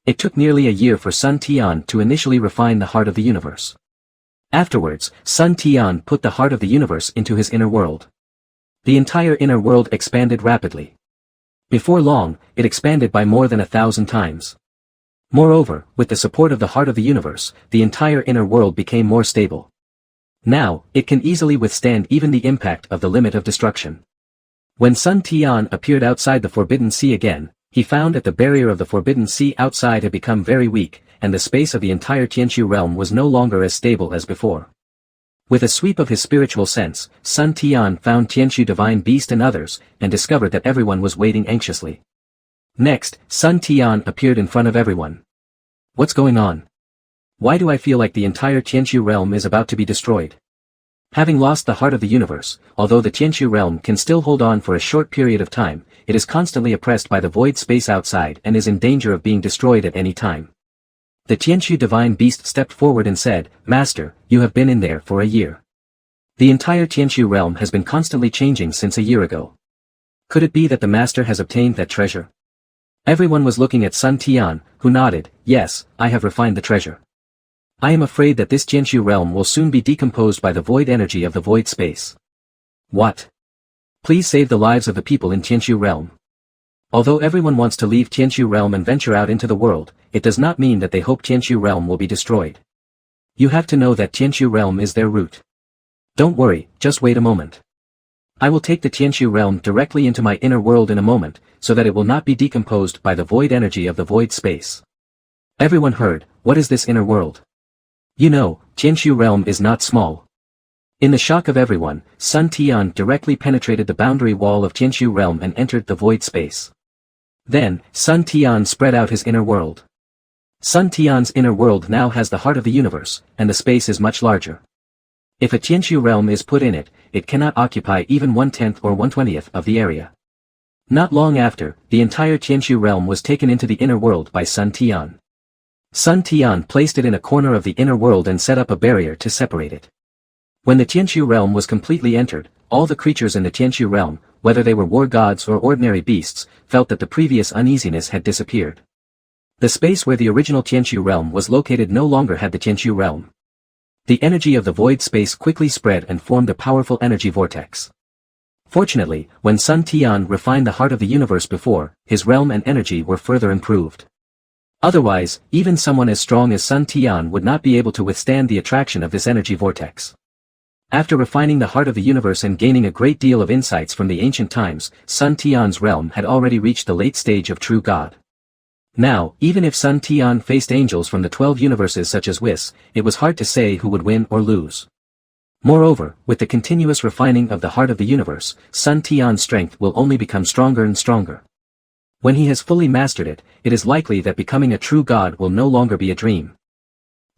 It took nearly a year for Sun Tian to initially refine the heart of the universe. Afterwards, Sun Tian put the heart of the universe into his inner world. The entire inner world expanded rapidly. Before long, it expanded by more than 1,000 times. Moreover, with the support of the heart of the universe, the entire inner world became more stable. Now, it can easily withstand even the impact of the limit of destruction. When Sun Tian appeared outside the Forbidden Sea again, he found that the barrier of the Forbidden Sea outside had become very weak, and the space of the entire Tianshu realm was no longer as stable as before. With a sweep of his spiritual sense, Sun Tian found Tianshu Divine Beast and others, and discovered that everyone was waiting anxiously. Next, Sun Tian appeared in front of everyone. What's going on? Why do I feel like the entire Tianshu realm is about to be destroyed? Having lost the heart of the universe, although the Tianshu realm can still hold on for a short period of time, it is constantly oppressed by the void space outside and is in danger of being destroyed at any time. The Tianshu Divine Beast stepped forward and said, "Master, you have been in there for a year. The entire Tianshu realm has been constantly changing since a year ago. Could it be that the Master has obtained that treasure?" Everyone was looking at Sun Tian, who nodded, "Yes, I have refined the treasure. I am afraid that this Tianshu realm will soon be decomposed by the void energy of the void space." What? Please save the lives of the people in Tianshu realm. Although everyone wants to leave Tianshu realm and venture out into the world, it does not mean that they hope Tianshu realm will be destroyed. You have to know that Tianshu realm is their root. Don't worry, just wait a moment. I will take the Tianshu realm directly into my inner world in a moment, so that it will not be decomposed by the void energy of the void space. Everyone heard, what is this inner world? You know, Tianshu realm is not small. In the shock of everyone, Sun Tian directly penetrated the boundary wall of Tianqiu realm and entered the void space. Then, Sun Tian spread out his inner world. Sun Tian's inner world now has the heart of the universe, and the space is much larger. If a Tianqiu realm is put in it, it cannot occupy even 1/10 or 1/20 of the area. Not long after, the entire Tianqiu realm was taken into the inner world by Sun Tian. Sun Tian placed it in a corner of the inner world and set up a barrier to separate it. When the Tianqiu realm was completely entered, all the creatures in the Tianqiu realm, whether they were war gods or ordinary beasts, felt that the previous uneasiness had disappeared. The space where the original Tianqiu realm was located no longer had the Tianqiu realm. The energy of the void space quickly spread and formed a powerful energy vortex. Fortunately, when Sun Tian refined the heart of the universe before, his realm and energy were further improved. Otherwise, even someone as strong as Sun Tian would not be able to withstand the attraction of this energy vortex. After refining the heart of the universe and gaining a great deal of insights from the ancient times, Sun Tian's realm had already reached the late stage of true God. Now, even if Sun Tian faced angels from the 12 universes such as Whis, it was hard to say who would win or lose. Moreover, with the continuous refining of the heart of the universe, Sun Tian's strength will only become stronger and stronger. When he has fully mastered it, it is likely that becoming a true God will no longer be a dream.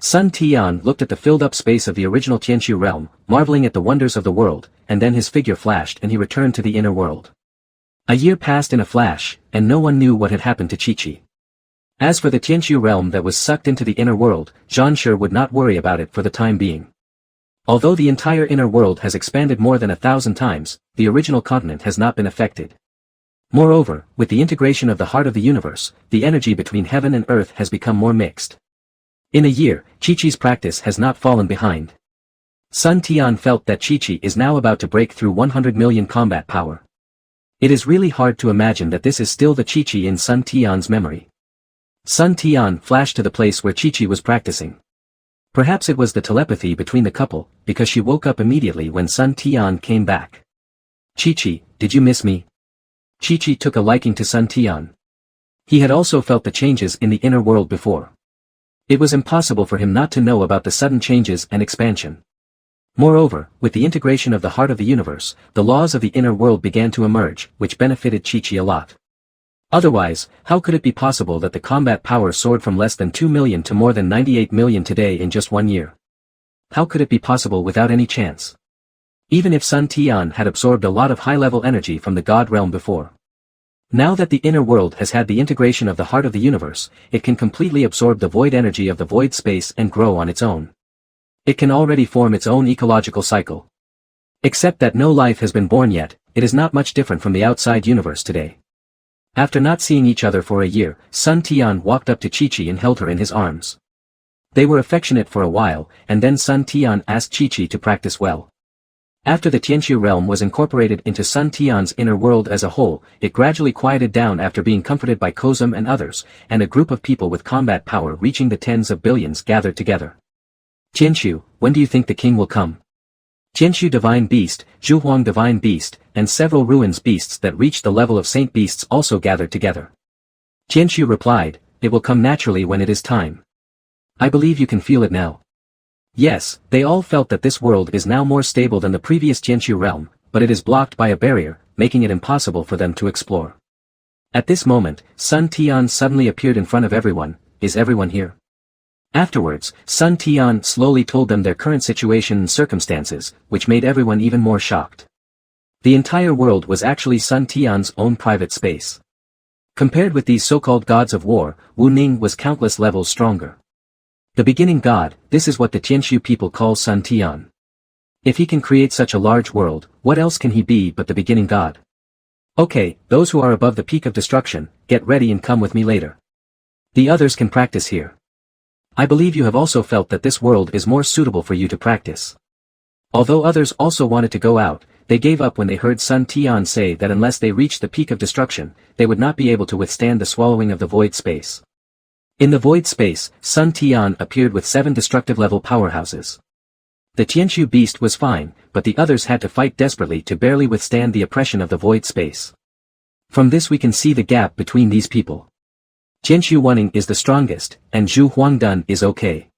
Sun Tian looked at the filled-up space of the original Tianqiu realm, marveling at the wonders of the world, and then his figure flashed and he returned to the inner world. A year passed in a flash, and no one knew what had happened to Chi-Chi. As for the Tianqiu realm that was sucked into the inner world, Zhan Shi would not worry about it for the time being. Although the entire inner world has expanded more than 1,000 times, the original continent has not been affected. Moreover, with the integration of the heart of the universe, the energy between heaven and earth has become more mixed. In a year, Chi-Chi's practice has not fallen behind. Sun Tian felt that Chi-Chi is now about to break through 100 million combat power. It is really hard to imagine that this is still the Chi-Chi in Sun Tian's memory. Sun Tian flashed to the place where Chi-Chi was practicing. Perhaps it was the telepathy between the couple, because she woke up immediately when Sun Tian came back. Chi-Chi, did you miss me? Chi-Chi took a liking to Sun Tian. He had also felt the changes in the inner world before. It was impossible for him not to know about the sudden changes and expansion. Moreover, with the integration of the heart of the universe, the laws of the inner world began to emerge, which benefited Chi-Chi a lot. Otherwise, how could it be possible that the combat power soared from less than 2 million to more than 98 million today in just 1 year? How could it be possible without any chance? Even if Sun Tian had absorbed a lot of high-level energy from the God realm before. Now that the inner world has had the integration of the heart of the universe, it can completely absorb the void energy of the void space and grow on its own. It can already form its own ecological cycle. Except that no life has been born yet, it is not much different from the outside universe today. After not seeing each other for a year, Sun Tian walked up to Chi-Chi and held her in his arms. They were affectionate for a while, and then Sun Tian asked Chi-Chi to practice well. After the Tianqiu realm was incorporated into Sun Tian's inner world as a whole, it gradually quieted down after being comforted by Kozum and others, and a group of people with combat power reaching the tens of billions gathered together. Tianqiu, when do you think the king will come? Tianqiu Divine Beast, Zhuhuang Divine Beast, and several ruins beasts that reached the level of saint beasts also gathered together. Tianqiu replied, it will come naturally when it is time. I believe you can feel it now. Yes, they all felt that this world is now more stable than the previous Tianqiu realm, but it is blocked by a barrier, making it impossible for them to explore. At this moment, Sun Tian suddenly appeared in front of everyone. Is everyone here? Afterwards, Sun Tian slowly told them their current situation and circumstances, which made everyone even more shocked. The entire world was actually Sun Tian's own private space. Compared with these so-called gods of war, Wu Ning was countless levels stronger. The beginning god, this is what the Tianqiu people call Sun Tian. If he can create such a large world, what else can he be but the beginning god? Okay, those who are above the peak of destruction, get ready and come with me later. The others can practice here. I believe you have also felt that this world is more suitable for you to practice. Although others also wanted to go out, they gave up when they heard Sun Tian say that unless they reached the peak of destruction, they would not be able to withstand the swallowing of the void space. In the void space, Sun Tian appeared with 7 destructive level powerhouses. The Tianqiu beast was fine, but the others had to fight desperately to barely withstand the oppression of the void space. From this we can see the gap between these people. Tianqiu Wuning is the strongest, and Zhu Huangdun is okay.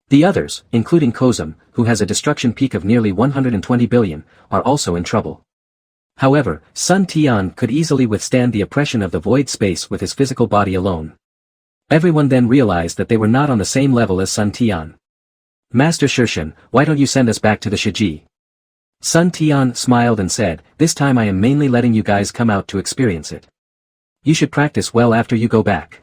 The others, including Kozum, who has a destruction peak of nearly 120 billion, are also in trouble. However, Sun Tian could easily withstand the oppression of the void space with his physical body alone. Everyone then realized that they were not on the same level as Sun Tian. Master Shirshan, why don't you send us back to the Shiji? Sun Tian smiled and said, this time I am mainly letting you guys come out to experience it. You should practice well after you go back.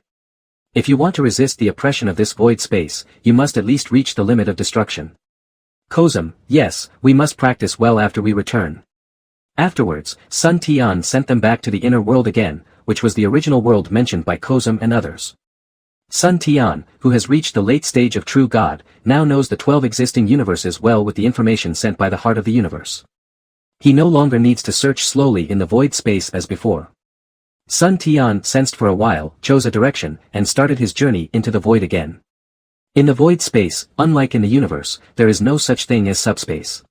If you want to resist the oppression of this void space, you must at least reach the limit of destruction. Kozum, yes, we must practice well after we return. Afterwards, Sun Tian sent them back to the inner world again, which was the original world mentioned by Kozum and others. Sun Tian, who has reached the late stage of true God, now knows the 12 existing universes well with the information sent by the heart of the universe. He no longer needs to search slowly in the void space as before. Sun Tian sensed for a while, chose a direction, and started his journey into the void again. In the void space, unlike in the universe, there is no such thing as subspace.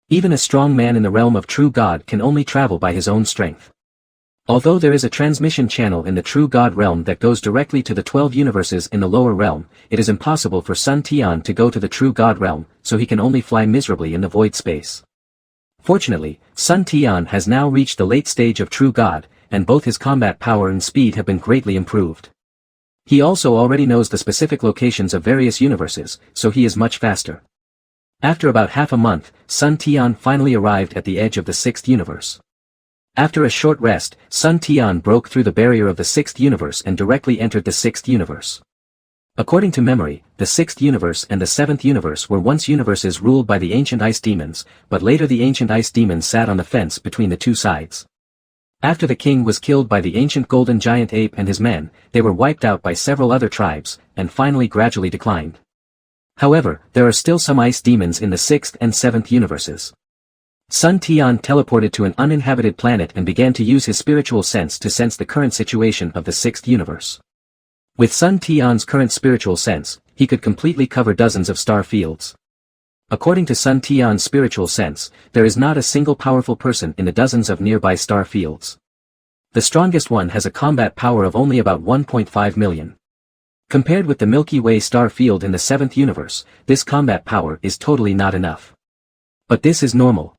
Even a strong man in the realm of true God can only travel by his own strength. Although there is a transmission channel in the true God realm that goes directly to the 12 universes in the lower realm, it is impossible for Sun Tian to go to the true God realm, so he can only fly miserably in the void space. Fortunately, Sun Tian has now reached the late stage of true God, and both his combat power and speed have been greatly improved. He also already knows the specific locations of various universes, so he is much faster. After about half a month, Sun Tian finally arrived at the edge of the 6th universe. After a short rest, Sun Tian broke through the barrier of the 6th universe and directly entered the 6th universe. According to memory, the 6th universe and the 7th universe were once universes ruled by the ancient ice demons, but later the ancient ice demons sat on the fence between the two sides. After the king was killed by the ancient golden giant ape and his men, they were wiped out by several other tribes, and finally gradually declined. However, there are still some ice demons in the 6th and 7th universes. Sun Tian teleported to an uninhabited planet and began to use his spiritual sense to sense the current situation of the 6th universe. With Sun Tian's current spiritual sense, he could completely cover dozens of star fields. According to Sun Tian's spiritual sense, there is not a single powerful person in the dozens of nearby star fields. The strongest one has a combat power of only about 1.5 million. Compared with the Milky Way star field in the 7th universe, this combat power is totally not enough. But this is normal.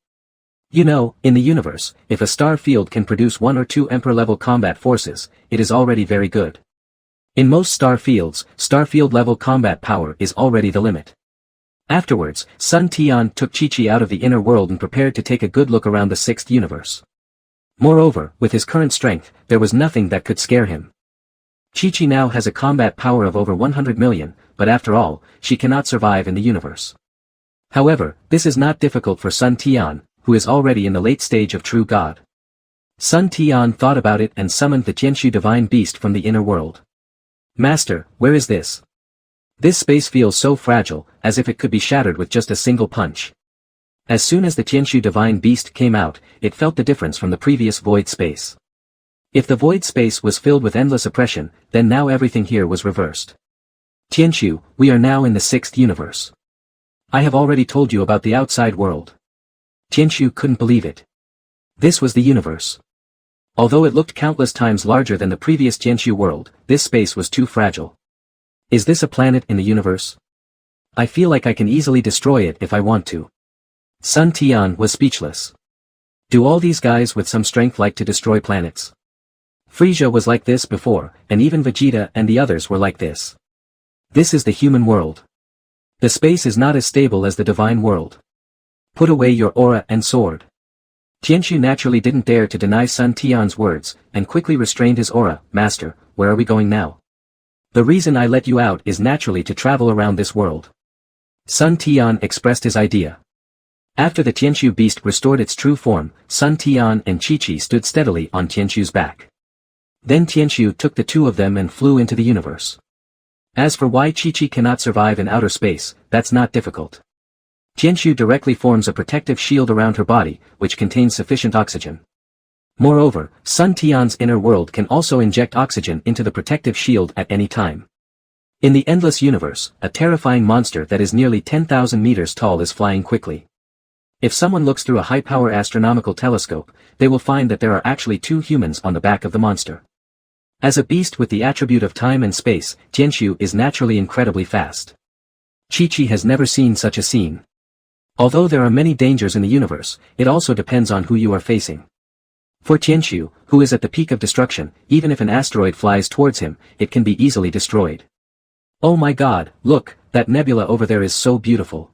You know, in the universe, if a star field can produce 1 or 2 Emperor-level combat forces, it is already very good. In most star fields, starfield-level combat power is already the limit. Afterwards, Sun Tian took Chi-Chi out of the inner world and prepared to take a good look around the 6th universe. Moreover, with his current strength, there was nothing that could scare him. Chi-Chi now has a combat power of over 100 million, but after all, she cannot survive in the universe. However, this is not difficult for Sun Tian, who is already in the late stage of true God. Sun Tian thought about it and summoned the Tianshu divine beast from the inner world. Master, where is this? This space feels so fragile, as if it could be shattered with just a single punch. As soon as the Tianshu divine beast came out, it felt the difference from the previous void space. If the void space was filled with endless oppression, then now everything here was reversed. Tianshu, we are now in the 6th universe. I have already told you about the outside world. Tianshu couldn't believe it. This was the universe. Although it looked countless times larger than the previous Tianshu world, this space was too fragile. Is this a planet in the universe? I feel like I can easily destroy it if I want to. Sun Tian was speechless. Do all these guys with some strength like to destroy planets? Frieza was like this before, and even Vegeta and the others were like this. This is the human world. The space is not as stable as the divine world. Put away your aura and sword. Tianshu naturally didn't dare to deny Sun Tian's words, and quickly restrained his aura. Master, where are we going now? The reason I let you out is naturally to travel around this world. Sun Tian expressed his idea. After the Tianshu beast restored its true form, Sun Tian and Chi-Chi stood steadily on Tianshu's back. Then Tianshu took the two of them and flew into the universe. As for why Chi-Chi cannot survive in outer space, that's not difficult. Tianshu directly forms a protective shield around her body, which contains sufficient oxygen. Moreover, Sun Tian's inner world can also inject oxygen into the protective shield at any time. In the endless universe, a terrifying monster that is nearly 10,000 meters tall is flying quickly. If someone looks through a high-power astronomical telescope, they will find that there are actually 2 humans on the back of the monster. As a beast with the attribute of time and space, Tianshu is naturally incredibly fast. Chi-Chi has never seen such a scene. Although there are many dangers in the universe, it also depends on who you are facing. For Tianqiu, who is at the peak of destruction, even if an asteroid flies towards him, it can be easily destroyed. Oh my god, look, that nebula over there is so beautiful.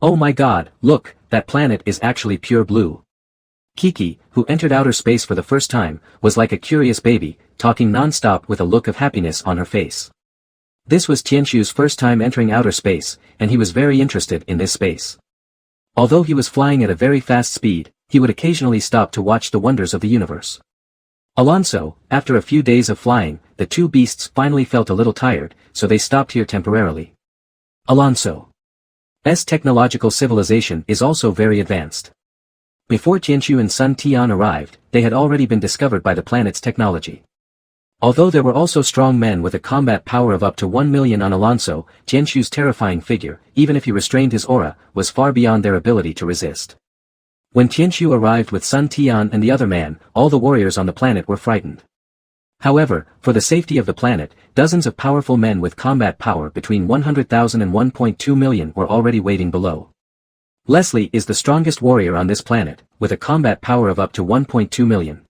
Oh my god, look, that planet is actually pure blue. Kiki, who entered outer space for the first time, was like a curious baby, talking non-stop with a look of happiness on her face. This was Tianqiu's first time entering outer space, and he was very interested in this space. Although he was flying at a very fast speed, he would occasionally stop to watch the wonders of the universe. Alonso, after a few days of flying, the two beasts finally felt a little tired, so they stopped here temporarily. Alonso's technological civilization is also very advanced. Before Tianqiu and Sun Tian arrived, they had already been discovered by the planet's technology. Although there were also strong men with a combat power of up to 1 million on Alonso, Tianqiu's terrifying figure, even if he restrained his aura, was far beyond their ability to resist. When Tianqiu arrived with Sun Tian and the other man, all the warriors on the planet were frightened. However, for the safety of the planet, dozens of powerful men with combat power between 100,000 and 1.2 million were already waiting below. Leslie is the strongest warrior on this planet, with a combat power of up to 1.2 million.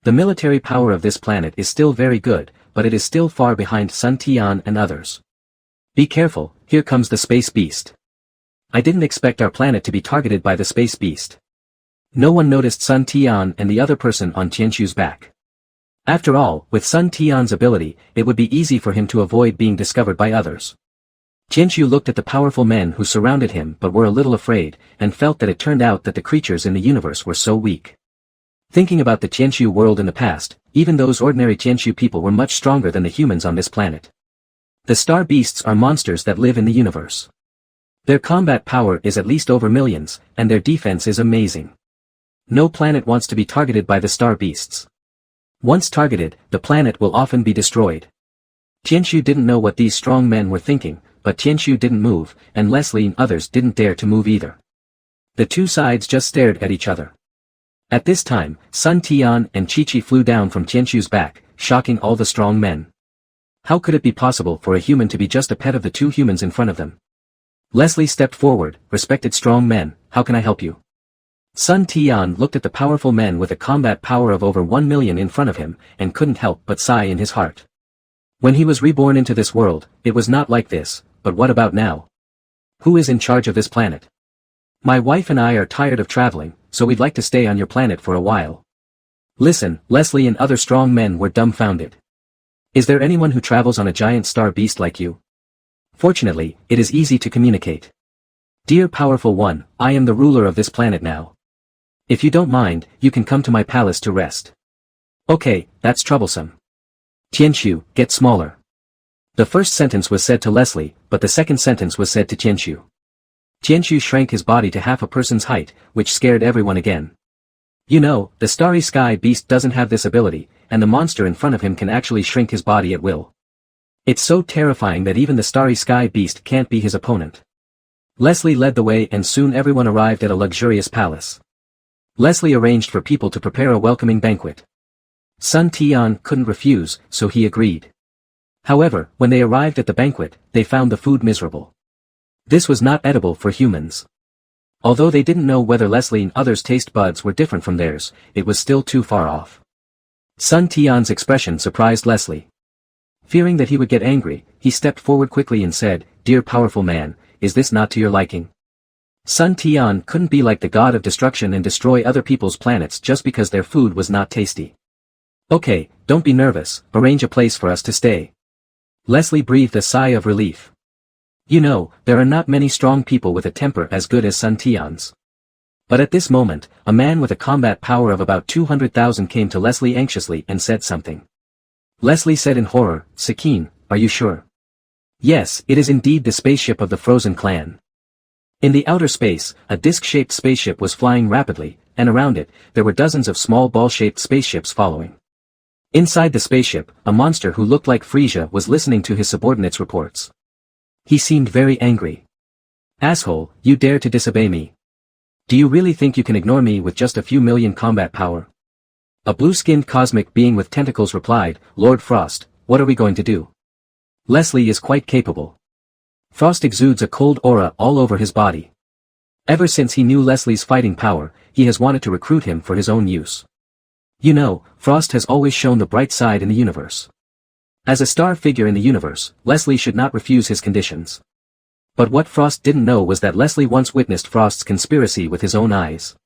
The military power of this planet is still very good, but it is still far behind Sun Tian and others. Be careful, here comes the space beast. I didn't expect our planet to be targeted by the space beast. No one noticed Sun Tian and the other person on Tianqiu's back. After all, with Sun Tian's ability, it would be easy for him to avoid being discovered by others. Tianqiu looked at the powerful men who surrounded him but were a little afraid, and felt that it turned out that the creatures in the universe were so weak. Thinking about the Tianqiu world in the past, even those ordinary Tianqiu people were much stronger than the humans on this planet. The star beasts are monsters that live in the universe. Their combat power is at least over millions, and their defense is amazing. No planet wants to be targeted by the star beasts. Once targeted, the planet will often be destroyed. Tianqiu didn't know what these strong men were thinking, but Tianqiu didn't move, and Leslie and others didn't dare to move either. The two sides just stared at each other. At this time, Sun Tian and Chi-Chi flew down from Tianqiu's back, shocking all the strong men. How could it be possible for a human to be just a pet of the two humans in front of them? Leslie stepped forward, respected strong men, how can I help you? Sun Tian looked at the powerful men with a combat power of over 1 million in front of him, and couldn't help but sigh in his heart. When he was reborn into this world, it was not like this, but what about now? Who is in charge of this planet? My wife and I are tired of traveling, so we'd like to stay on your planet for a while. Listen, Leslie and other strong men were dumbfounded. Is there anyone who travels on a giant star beast like you? Fortunately, it is easy to communicate. Dear powerful one, I am the ruler of this planet now. If you don't mind, you can come to my palace to rest. Okay, that's troublesome. Tianqiu, get smaller. The first sentence was said to Leslie, but the second sentence was said to Tianqiu. Tianqiu shrank his body to half a person's height, which scared everyone again. You know, the starry sky beast doesn't have this ability, and the monster in front of him can actually shrink his body at will. It's so terrifying that even the starry sky beast can't be his opponent. Leslie led the way and soon everyone arrived at a luxurious palace. Leslie arranged for people to prepare a welcoming banquet. Sun Tian couldn't refuse, so he agreed. However, when they arrived at the banquet, they found the food miserable. This was not edible for humans. Although they didn't know whether Leslie and others' taste buds were different from theirs, it was still too far off. Sun Tian's expression surprised Leslie. Fearing that he would get angry, he stepped forward quickly and said, Dear powerful man, is this not to your liking? Sun Tian couldn't be like the god of destruction and destroy other people's planets just because their food was not tasty. Okay, don't be nervous, arrange a place for us to stay. Leslie breathed a sigh of relief. You know, there are not many strong people with a temper as good as Sun Tian's. But at this moment, a man with a combat power of about 200,000 came to Leslie anxiously and said something. Leslie said in horror, Sakine, are you sure? Yes, it is indeed the spaceship of the Frozen Clan. In the outer space, a disc-shaped spaceship was flying rapidly, and around it, there were dozens of small ball-shaped spaceships following. Inside the spaceship, a monster who looked like Frisia was listening to his subordinates' reports. He seemed very angry. Asshole, you dare to disobey me. Do you really think you can ignore me with just a few million combat power? A blue-skinned cosmic being with tentacles replied, Lord Frost, what are we going to do? Leslie is quite capable. Frost exudes a cold aura all over his body. Ever since he knew Leslie's fighting power, he has wanted to recruit him for his own use. You know, Frost has always shown the bright side in the universe. As a star figure in the universe, Leslie should not refuse his conditions. But what Frost didn't know was that Leslie once witnessed Frost's conspiracy with his own eyes.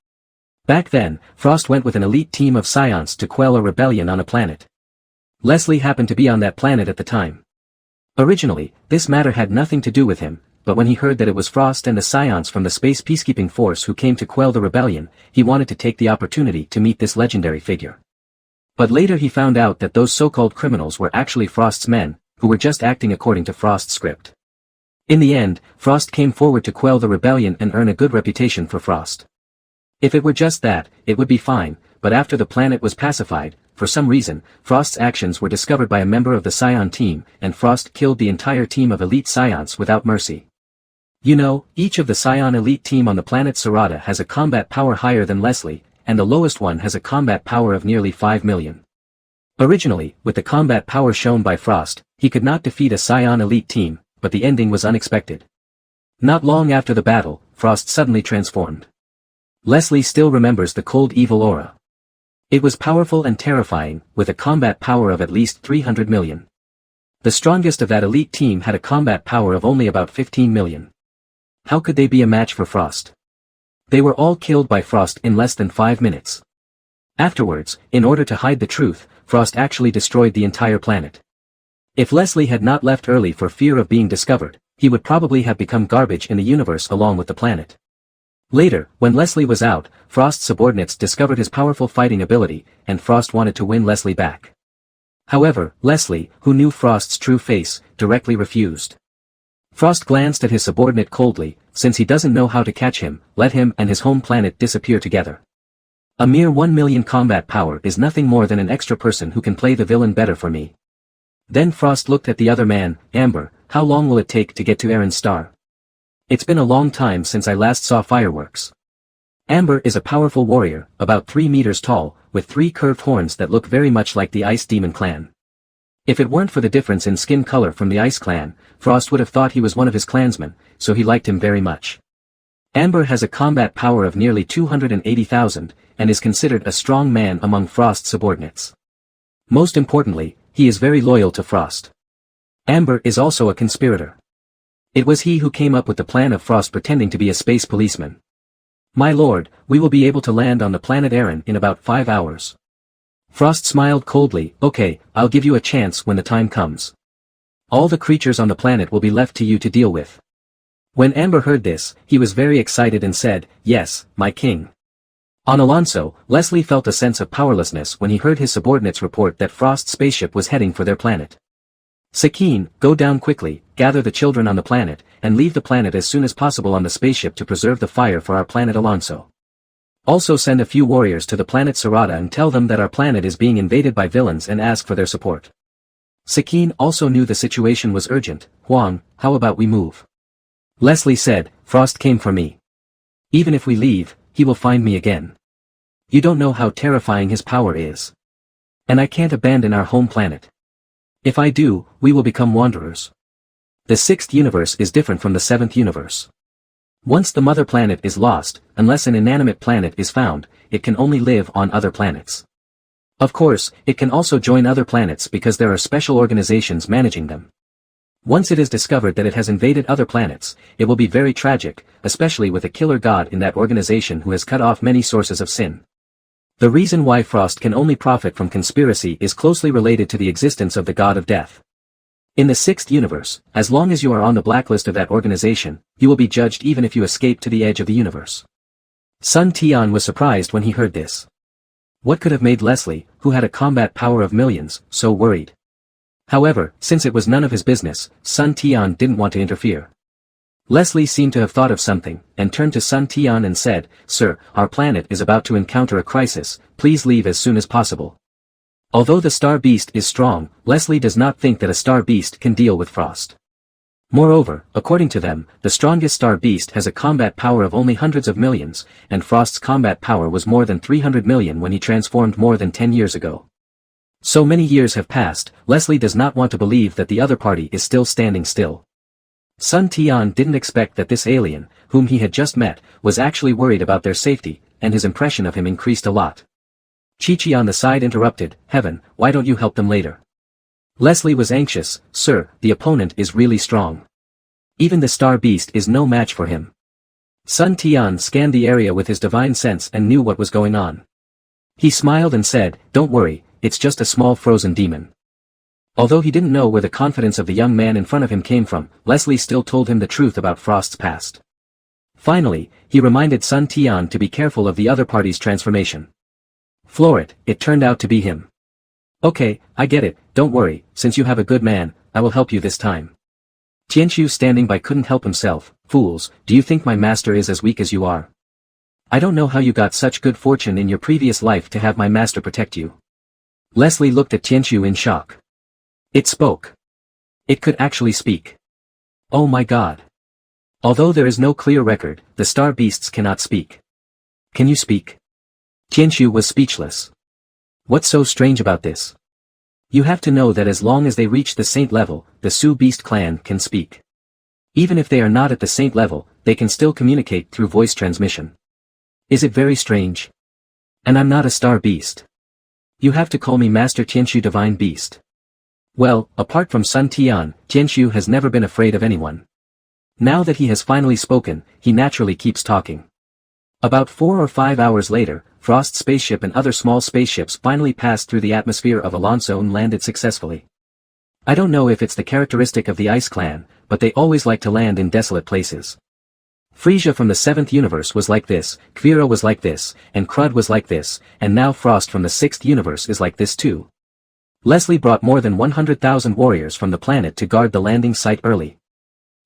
Back then, Frost went with an elite team of scions to quell a rebellion on a planet. Leslie happened to be on that planet at the time. Originally, this matter had nothing to do with him, but when he heard that it was Frost and the scions from the Space Peacekeeping Force who came to quell the rebellion, he wanted to take the opportunity to meet this legendary figure. But later he found out that those so-called criminals were actually Frost's men, who were just acting according to Frost's script. In the end, Frost came forward to quell the rebellion and earn a good reputation for Frost. If it were just that, it would be fine, but after the planet was pacified, for some reason, Frost's actions were discovered by a member of the Scion team, and Frost killed the entire team of elite Scions without mercy. You know, each of the Scion elite team on the planet Sarada has a combat power higher than Leslie, and the lowest one has a combat power of nearly 5 million. Originally, with the combat power shown by Frost, he could not defeat a Scion elite team, but the ending was unexpected. Not long after the battle, Frost suddenly transformed. Leslie still remembers the cold evil aura. It was powerful and terrifying, with a combat power of at least 300 million. The strongest of that elite team had a combat power of only about 15 million. How could they be a match for Frost? They were all killed by Frost in less than 5 minutes. Afterwards, in order to hide the truth, Frost actually destroyed the entire planet. If Leslie had not left early for fear of being discovered, he would probably have become garbage in the universe along with the planet. Later, when Leslie was out, Frost's subordinates discovered his powerful fighting ability, and Frost wanted to win Leslie back. However, Leslie, who knew Frost's true face, directly refused. Frost glanced at his subordinate coldly, since he doesn't know how to catch him, let him and his home planet disappear together. A mere 1 million combat power is nothing more than an extra person who can play the villain better for me. Then Frost looked at the other man, Amber. How long will it take to get to Aaron's star? It's been a long time since I last saw fireworks. Amber is a powerful warrior, about 3 meters tall, with 3 curved horns that look very much like the Ice Demon clan. If it weren't for the difference in skin color from the Ice clan, Frost would have thought he was one of his clansmen, so he liked him very much. Amber has a combat power of nearly 280,000, and is considered a strong man among Frost's subordinates. Most importantly, he is very loyal to Frost. Amber is also a conspirator. It was he who came up with the plan of Frost pretending to be a space policeman. My lord, we will be able to land on the planet Aaron in about 5 hours. Frost smiled coldly. Okay, I'll give you a chance when the time comes. All the creatures on the planet will be left to you to deal with. When Amber heard this, he was very excited and said, yes, my king. On Alonso, Leslie felt a sense of powerlessness when he heard his subordinates report that Frost's spaceship was heading for their planet. Sakine, go down quickly, gather the children on the planet, and leave the planet as soon as possible on the spaceship to preserve the fire for our planet Alonso. Also send a few warriors to the planet Sarada and tell them that our planet is being invaded by villains and ask for their support. Sakine also knew the situation was urgent. Huang, how about we move? Leslie said, Frost came for me. Even if we leave, he will find me again. You don't know how terrifying his power is. And I can't abandon our home planet. If I do, we will become wanderers. The 6th universe is different from the 7th universe. Once the mother planet is lost, unless an inanimate planet is found, it can only live on other planets. Of course, it can also join other planets because there are special organizations managing them. Once it is discovered that it has invaded other planets, it will be very tragic, especially with a killer god in that organization who has cut off many sources of sin. The reason why Frost can only profit from conspiracy is closely related to the existence of the god of death. In the 6th universe, as long as you are on the blacklist of that organization, you will be judged even if you escape to the edge of the universe. Sun Tian was surprised when he heard this. What could have made Leslie, who had a combat power of millions, so worried? However, since it was none of his business, Sun Tian didn't want to interfere. Leslie seemed to have thought of something, and turned to Sun Tian and said, Sir, our planet is about to encounter a crisis, please leave as soon as possible. Although the Star Beast is strong, Leslie does not think that a Star Beast can deal with Frost. Moreover, according to them, the strongest Star Beast has a combat power of only hundreds of millions, and Frost's combat power was more than 300 million when he transformed more than 10 years ago. So many years have passed, Leslie does not want to believe that the other party is still standing still. Sun Tian didn't expect that this alien, whom he had just met, was actually worried about their safety, and his impression of him increased a lot. Chi-Chi on the side interrupted, "Heaven, why don't you help them later?" Leslie was anxious, "Sir, the opponent is really strong. Even the star beast is no match for him." Sun Tian scanned the area with his divine sense and knew what was going on. He smiled and said, "Don't worry, it's just a small frozen demon." Although he didn't know where the confidence of the young man in front of him came from, Leslie still told him the truth about Frost's past. Finally, he reminded Sun Tian to be careful of the other party's transformation. Floor it, it turned out to be him. "Okay, I get it, don't worry, since you have a good man, I will help you this time." Tianqiu standing by couldn't help himself, "Fools, do you think my master is as weak as you are? I don't know how you got such good fortune in your previous life to have my master protect you." Leslie looked at Tianqiu in shock. It spoke. It could actually speak. Oh my god. Although there is no clear record, the star beasts cannot speak. Can you speak? Tianqiu was speechless. What's so strange about this? You have to know that as long as they reach the saint level, the Su Beast clan can speak. Even if they are not at the saint level, they can still communicate through voice transmission. Is it very strange? And I'm not a star beast. You have to call me Master Tianqiu Divine Beast. Well, apart from Sun Tian, Tianqiu has never been afraid of anyone. Now that he has finally spoken, he naturally keeps talking. About 4 or 5 hours later, Frost's spaceship and other small spaceships finally passed through the atmosphere of Alonso and landed successfully. I don't know if it's the characteristic of the Ice Clan, but they always like to land in desolate places. Frisia from the 7th universe was like this, Kvira was like this, and Crud was like this, and now Frost from the 6th universe is like this too. Leslie brought more than 100,000 warriors from the planet to guard the landing site early.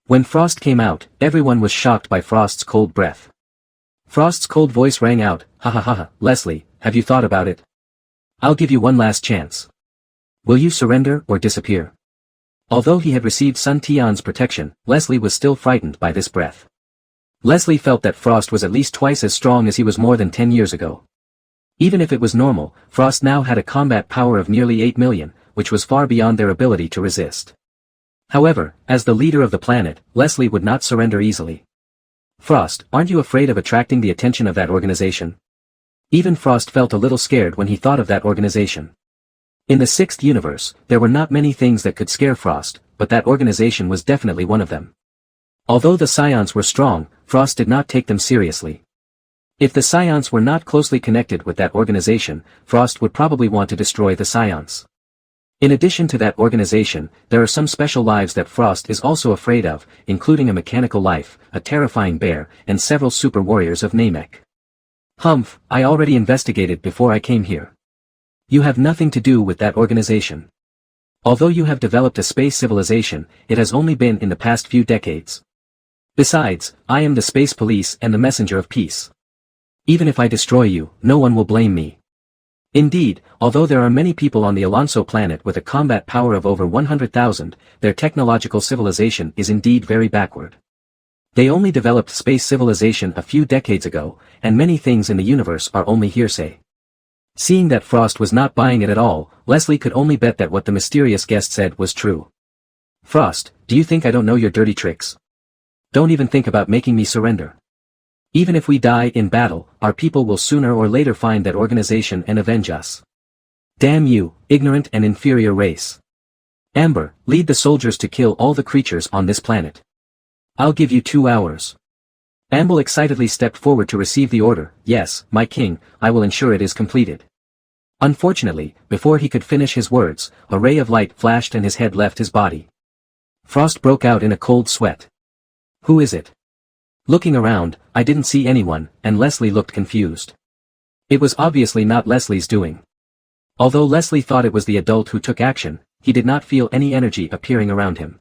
When Frost came out, everyone was shocked by Frost's cold breath. Frost's cold voice rang out, "Ha ha ha ha, Leslie, have you thought about it? I'll give you one last chance. Will you surrender or disappear?" Although he had received Sun Tian's protection, Leslie was still frightened by this breath. Leslie felt that Frost was at least twice as strong as he was more than 10 years ago. Even if it was normal, Frost now had a combat power of nearly 8 million, which was far beyond their ability to resist. However, as the leader of the planet, Leslie would not surrender easily. "Frost, aren't you afraid of attracting the attention of that organization?" Even Frost felt a little scared when he thought of that organization. In the 6th universe, there were not many things that could scare Frost, but that organization was definitely one of them. Although the Scions were strong, Frost did not take them seriously. If the Scions were not closely connected with that organization, Frost would probably want to destroy the Scions. In addition to that organization, there are some special lives that Frost is also afraid of, including a mechanical life, a terrifying bear, and several super warriors of Namek. "Humph, I already investigated before I came here. You have nothing to do with that organization. Although you have developed a space civilization, it has only been in the past few decades. Besides, I am the space police and the messenger of peace. Even if I destroy you, no one will blame me." Indeed, although there are many people on the Alonso planet with a combat power of over 100,000, their technological civilization is indeed very backward. They only developed space civilization a few decades ago, and many things in the universe are only hearsay. Seeing that Frost was not buying it at all, Leslie could only bet that what the mysterious guest said was true. "Frost, do you think I don't know your dirty tricks? Don't even think about making me surrender. Even if we die in battle, our people will sooner or later find that organization and avenge us. Damn you, ignorant and inferior race. Amber, lead the soldiers to kill all the creatures on this planet. I'll give you 2 hours." Amble excitedly stepped forward to receive the order. "Yes, my king, I will ensure it is completed." Unfortunately, before he could finish his words, a ray of light flashed and his head left his body. Frost broke out in a cold sweat. "Who is it?" Looking around, I didn't see anyone, and Leslie looked confused. It was obviously not Leslie's doing. Although Leslie thought it was the adult who took action, he did not feel any energy appearing around him.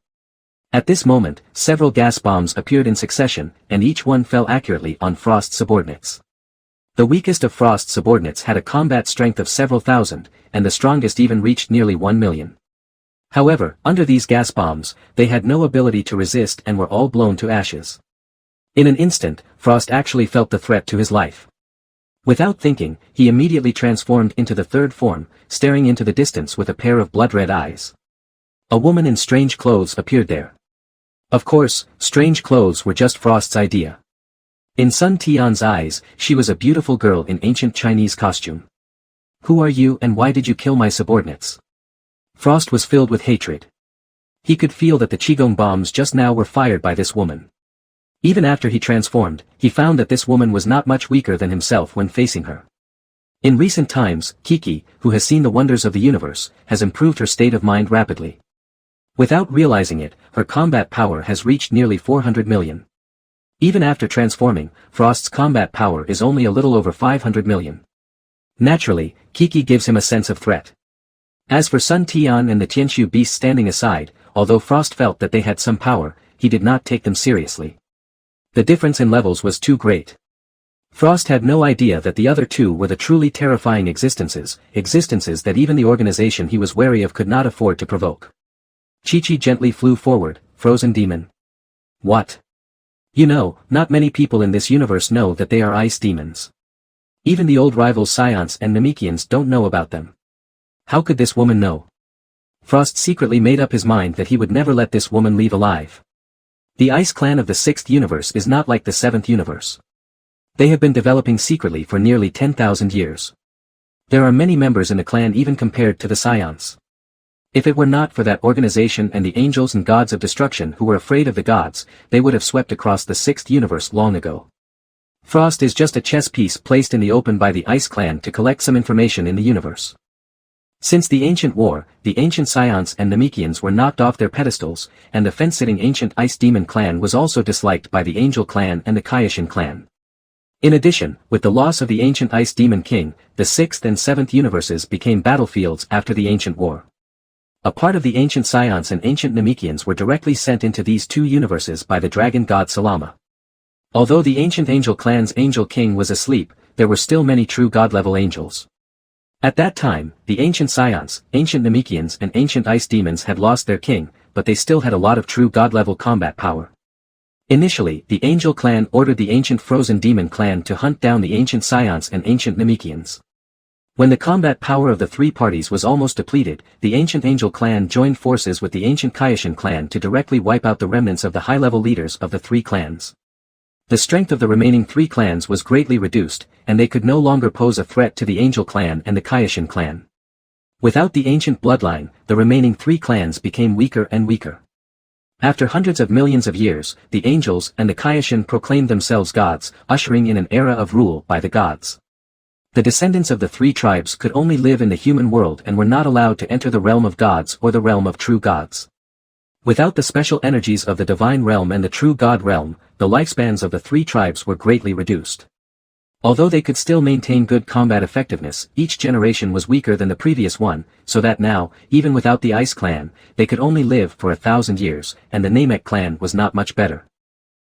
At this moment, several gas bombs appeared in succession, and each one fell accurately on Frost's subordinates. The weakest of Frost's subordinates had a combat strength of several thousand, and the strongest even reached nearly 1 million. However, under these gas bombs, they had no ability to resist and were all blown to ashes. In an instant, Frost actually felt the threat to his life. Without thinking, he immediately transformed into the third form, staring into the distance with a pair of blood-red eyes. A woman in strange clothes appeared there. Of course, strange clothes were just Frost's idea. In Sun Tian's eyes, she was a beautiful girl in ancient Chinese costume. Who are you and why did you kill my subordinates? Frost was filled with hatred. He could feel that the Qigong bombs just now were fired by this woman. Even after he transformed, he found that this woman was not much weaker than himself when facing her. In recent times, Kiki, who has seen the wonders of the universe, has improved her state of mind rapidly. Without realizing it, her combat power has reached nearly 400 million. Even after transforming, Frost's combat power is only a little over 500 million. Naturally, Kiki gives him a sense of threat. As for Sun Tian and the Tianshu beasts standing aside, although Frost felt that they had some power, he did not take them seriously. The difference in levels was too great. Frost had no idea that the other two were the truly terrifying existences that even the organization he was wary of could not afford to provoke. Chi-Chi gently flew forward, frozen demon. What? You know, not many people in this universe know that they are ice demons. Even the old rivals Scions and Namekians don't know about them. How could this woman know? Frost secretly made up his mind that he would never let this woman leave alive. The Ice Clan of the 6th universe is not like the 7th universe. They have been developing secretly for nearly 10,000 years. There are many members in the clan even compared to the Scions. If it were not for that organization and the angels and gods of destruction who were afraid of the gods, they would have swept across the 6th universe long ago. Frost is just a chess piece placed in the open by the Ice Clan to collect some information in the universe. Since the ancient war, the ancient Scions and Namekians were knocked off their pedestals, and the fence-sitting ancient Ice Demon clan was also disliked by the Angel clan and the Kaioshin clan. In addition, with the loss of the ancient Ice Demon King, the 6th and 7th universes became battlefields after the ancient war. A part of the ancient Scions and ancient Namekians were directly sent into these two universes by the dragon god Salama. Although the ancient Angel clan's Angel King was asleep, there were still many true god-level angels. At that time, the ancient Scions, ancient Namekians and ancient Ice Demons had lost their king, but they still had a lot of true god-level combat power. Initially, the Angel clan ordered the ancient Frozen Demon clan to hunt down the ancient Scions and ancient Namekians. When the combat power of the three parties was almost depleted, the ancient Angel clan joined forces with the ancient Kaioshin clan to directly wipe out the remnants of the high-level leaders of the three clans. The strength of the remaining three clans was greatly reduced, and they could no longer pose a threat to the Angel clan and the Kaioshin clan. Without the ancient bloodline, the remaining three clans became weaker and weaker. After hundreds of millions of years, the Angels and the Kaioshin proclaimed themselves gods, ushering in an era of rule by the gods. The descendants of the three tribes could only live in the human world and were not allowed to enter the realm of gods or the realm of true gods. Without the special energies of the divine realm and the true god realm, the lifespans of the three tribes were greatly reduced. Although they could still maintain good combat effectiveness, each generation was weaker than the previous one, so that now, even without the Ice Clan, they could only live for 1,000 years, and the Namek clan was not much better.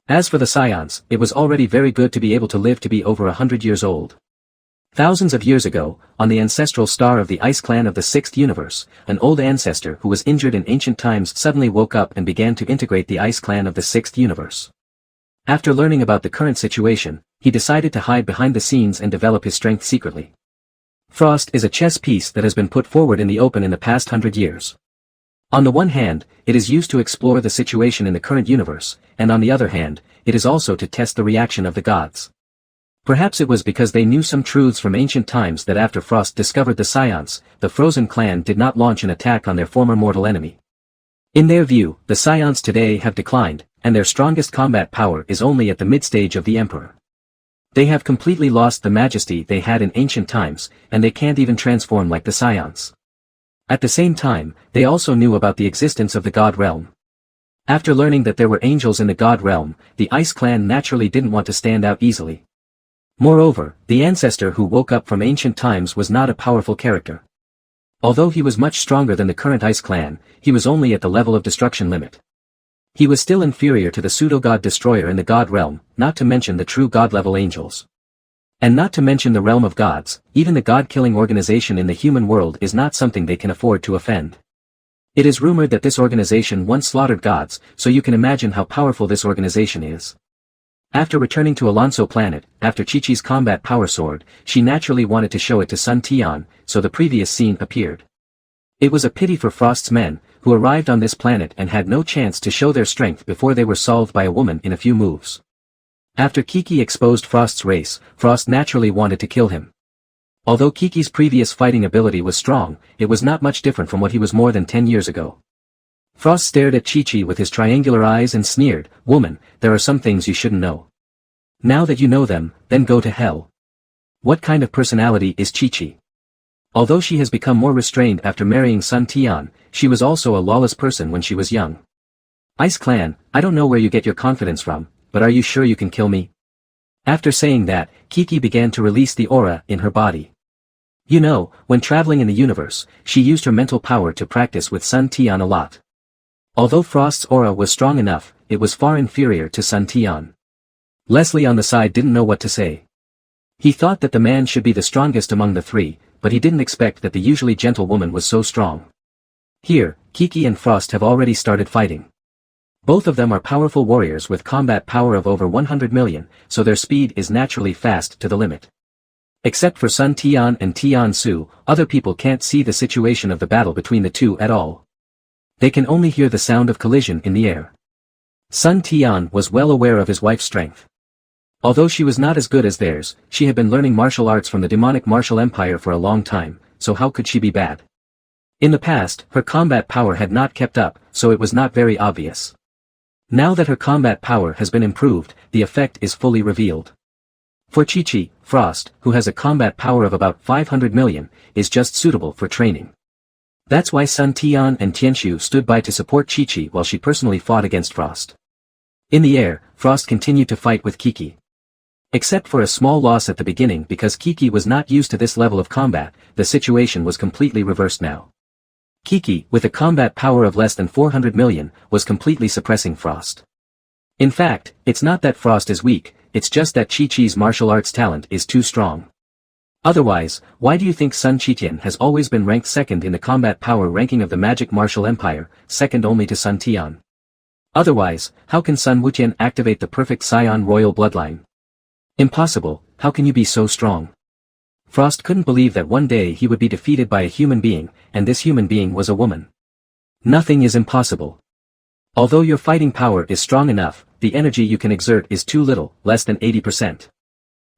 As for the Scions, it was already very good to be able to live to be over 100 years old. Thousands of years ago, on the ancestral star of the Ice Clan of the 6th universe, an old ancestor who was injured in ancient times suddenly woke up and began to integrate the Ice Clan of the 6th universe. After learning about the current situation, he decided to hide behind the scenes and develop his strength secretly. Frost is a chess piece that has been put forward in the open in the past 100 years. On the one hand, it is used to explore the situation in the current universe, and on the other hand, it is also to test the reaction of the gods. Perhaps it was because they knew some truths from ancient times that after Frost discovered the Scions, the Frozen clan did not launch an attack on their former mortal enemy. In their view, the Scions today have declined, and their strongest combat power is only at the mid-stage of the Emperor. They have completely lost the majesty they had in ancient times, and they can't even transform like the Scions. At the same time, they also knew about the existence of the God Realm. After learning that there were angels in the God Realm, the Ice Clan naturally didn't want to stand out easily. Moreover, the ancestor who woke up from ancient times was not a powerful character. Although he was much stronger than the current Ice Clan, he was only at the level of destruction limit. He was still inferior to the pseudo-god destroyer in the God Realm, not to mention the true god-level angels. And not to mention the realm of gods, even the god-killing organization in the human world is not something they can afford to offend. It is rumored that this organization once slaughtered gods, so you can imagine how powerful this organization is. After returning to Alonso planet, after Chi-Chi's combat power sword, she naturally wanted to show it to Sun Tian, so the previous scene appeared. It was a pity for Frost's men, who arrived on this planet and had no chance to show their strength before they were solved by a woman in a few moves. After Kiki exposed Frost's race, Frost naturally wanted to kill him. Although Kiki's previous fighting ability was strong, it was not much different from what he was more than 10 years ago. Frost stared at Chi-Chi with his triangular eyes and sneered, "Woman, there are some things you shouldn't know. Now that you know them, then go to hell." What kind of personality is Chi-Chi? Although she has become more restrained after marrying Sun Tian, she was also a lawless person when she was young. Ice Clan, I don't know where you get your confidence from, but are you sure you can kill me? After saying that, Kiki began to release the aura in her body. You know, when traveling in the universe, she used her mental power to practice with Sun Tian a lot. Although Frost's aura was strong enough, it was far inferior to Sun Tian. Leslie on the side didn't know what to say. He thought that the man should be the strongest among the three, but he didn't expect that the usually gentle woman was so strong. Here, Kiki and Frost have already started fighting. Both of them are powerful warriors with combat power of over 100 million, so their speed is naturally fast to the limit. Except for Sun Tian and Tian Su, other people can't see the situation of the battle between the two at all. They can only hear the sound of collision in the air. Sun Tian was well aware of his wife's strength. Although she was not as good as theirs, she had been learning martial arts from the demonic martial empire for a long time, so how could she be bad? In the past, her combat power had not kept up, so it was not very obvious. Now that her combat power has been improved, the effect is fully revealed. For Chi-Chi, Frost, who has a combat power of about 500 million, is just suitable for training. That's why Sun Tian and Tianshu stood by to support Chi-Chi while she personally fought against Frost. In the air, Frost continued to fight with Kiki. Except for a small loss at the beginning because Kiki was not used to this level of combat, the situation was completely reversed now. Kiki, with a combat power of less than 400 million, was completely suppressing Frost. In fact, it's not that Frost is weak, it's just that Chi-Chi's martial arts talent is too strong. Otherwise, why do you think Sun Chitian has always been ranked second in the combat power ranking of the magic martial empire, second only to Sun Tian? Otherwise, how can Sun Wutian activate the perfect Scion royal bloodline? Impossible, how can you be so strong? Frost couldn't believe that one day he would be defeated by a human being, and this human being was a woman. Nothing is impossible. Although your fighting power is strong enough, the energy you can exert is too little, less than 80%.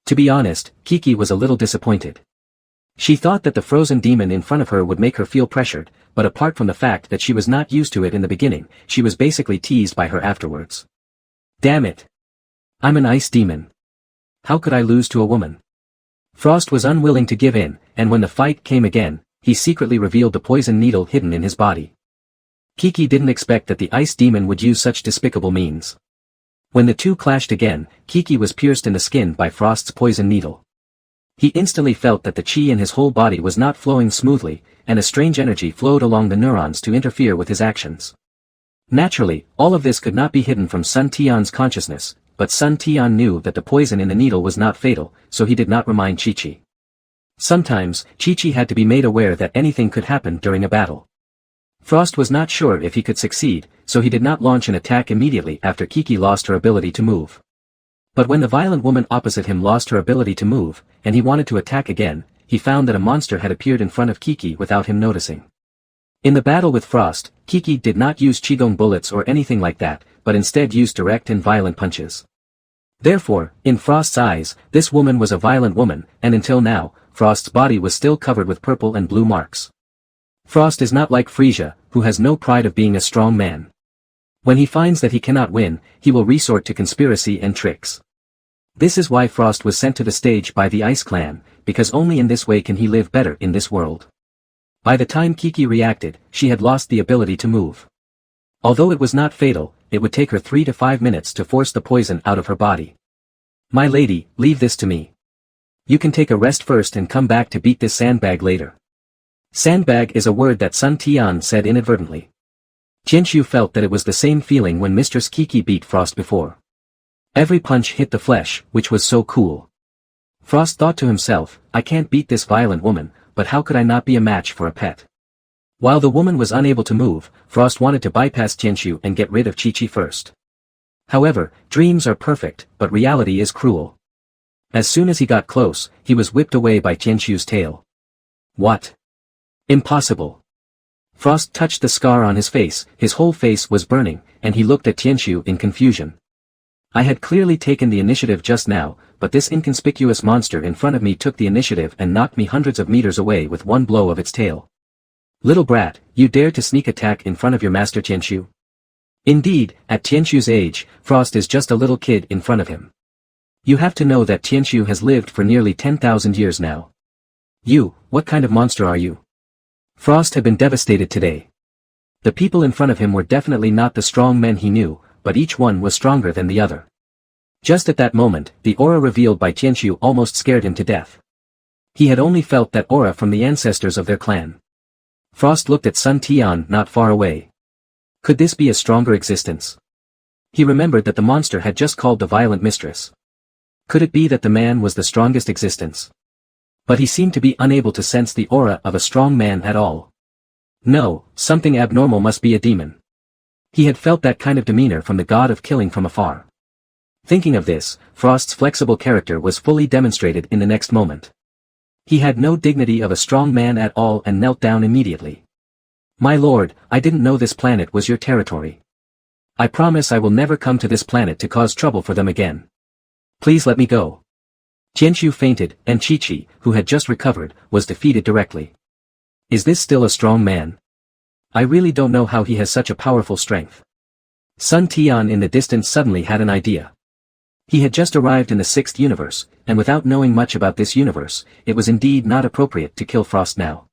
To be honest, Kiki was a little disappointed. She thought that the frozen demon in front of her would make her feel pressured, but apart from the fact that she was not used to it in the beginning, she was basically teased by her afterwards. Damn it! I'm an ice demon. How could I lose to a woman? Frost was unwilling to give in, and when the fight came again, he secretly revealed the poison needle hidden in his body. Kiki didn't expect that the ice demon would use such despicable means. When the two clashed again, Kiki was pierced in the skin by Frost's poison needle. He instantly felt that the chi in his whole body was not flowing smoothly, and a strange energy flowed along the neurons to interfere with his actions. Naturally, all of this could not be hidden from Sun Tian's consciousness, but Sun Tian knew that the poison in the needle was not fatal, so he did not remind Chi-Chi. Sometimes, Chi-Chi had to be made aware that anything could happen during a battle. Frost was not sure if he could succeed, so he did not launch an attack immediately after Kiki lost her ability to move. But when the violent woman opposite him lost her ability to move, and he wanted to attack again, he found that a monster had appeared in front of Kiki without him noticing. In the battle with Frost, Kiki did not use Qigong bullets or anything like that, but instead used direct and violent punches. Therefore, in Frost's eyes, this woman was a violent woman, and until now, Frost's body was still covered with purple and blue marks. Frost is not like Frisia, who has no pride of being a strong man. When he finds that he cannot win, he will resort to conspiracy and tricks. This is why Frost was sent to the stage by the Ice Clan, because only in this way can he live better in this world. By the time Kiki reacted, she had lost the ability to move. Although it was not fatal, it would take her 3 to 5 minutes to force the poison out of her body. My lady, leave this to me. You can take a rest first and come back to beat this sandbag later. Sandbag is a word that Sun Tian said inadvertently. Jinshu felt that it was the same feeling when Mistress Kiki beat Frost before. Every punch hit the flesh, which was so cool. Frost thought to himself, I can't beat this violent woman, but how could I not be a match for a pet? While the woman was unable to move, Frost wanted to bypass Jinshu and get rid of Chi-Chi first. However, dreams are perfect, but reality is cruel. As soon as he got close, he was whipped away by Jinshu's tail. What? Impossible. Frost touched the scar on his face, his whole face was burning, and he looked at Tianqiu in confusion. I had clearly taken the initiative just now, but this inconspicuous monster in front of me took the initiative and knocked me hundreds of meters away with one blow of its tail. Little brat, you dare to sneak attack in front of your master Tianqiu? Indeed, at Tianqiu's age, Frost is just a little kid in front of him. You have to know that Tianqiu has lived for nearly 10,000 years now. You, what kind of monster are you? Frost had been devastated today. The people in front of him were definitely not the strong men he knew, but each one was stronger than the other. Just at that moment, the aura revealed by Tianqiu almost scared him to death. He had only felt that aura from the ancestors of their clan. Frost looked at Sun Tian not far away. Could this be a stronger existence? He remembered that the monster had just called the violent mistress. Could it be that the man was the strongest existence? But he seemed to be unable to sense the aura of a strong man at all. No, something abnormal must be a demon. He had felt that kind of demeanor from the god of killing from afar. Thinking of this, Frost's flexible character was fully demonstrated in the next moment. He had no dignity of a strong man at all and knelt down immediately. My lord, I didn't know this planet was your territory. I promise I will never come to this planet to cause trouble for them again. Please let me go. Tianqiu fainted, and Chi-Chi, who had just recovered, was defeated directly. Is this still a strong man? I really don't know how he has such a powerful strength. Sun Tian in the distance suddenly had an idea. He had just arrived in the 6th universe, and without knowing much about this universe, it was indeed not appropriate to kill Frost now.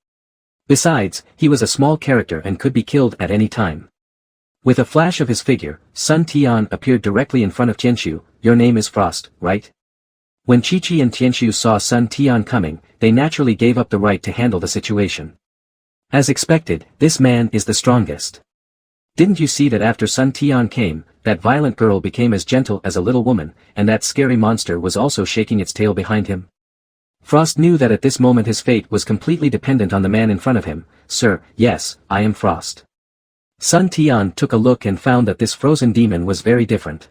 Besides, he was a small character and could be killed at any time. With a flash of his figure, Sun Tian appeared directly in front of Tianqiu. Your name is Frost, right? When Chi-Chi and Tianqiu saw Sun Tian coming, they naturally gave up the right to handle the situation. As expected, this man is the strongest. Didn't you see that after Sun Tian came, that violent girl became as gentle as a little woman, and that scary monster was also shaking its tail behind him? Frost knew that at this moment his fate was completely dependent on the man in front of him. Sir, yes, I am Frost. Sun Tian took a look and found that this frozen demon was very different.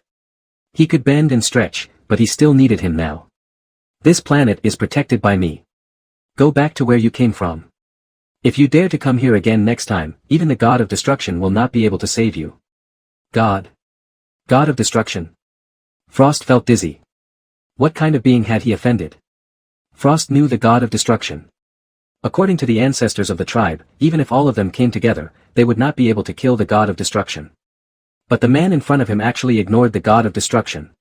He could bend and stretch, but he still needed him now. This planet is protected by me. Go back to where you came from. If you dare to come here again next time, even the god of destruction will not be able to save you. God? God of destruction? Frost felt dizzy. What kind of being had he offended? Frost knew the god of destruction. According to the ancestors of the tribe, even if all of them came together, they would not be able to kill the god of destruction. But the man in front of him actually ignored the god of destruction.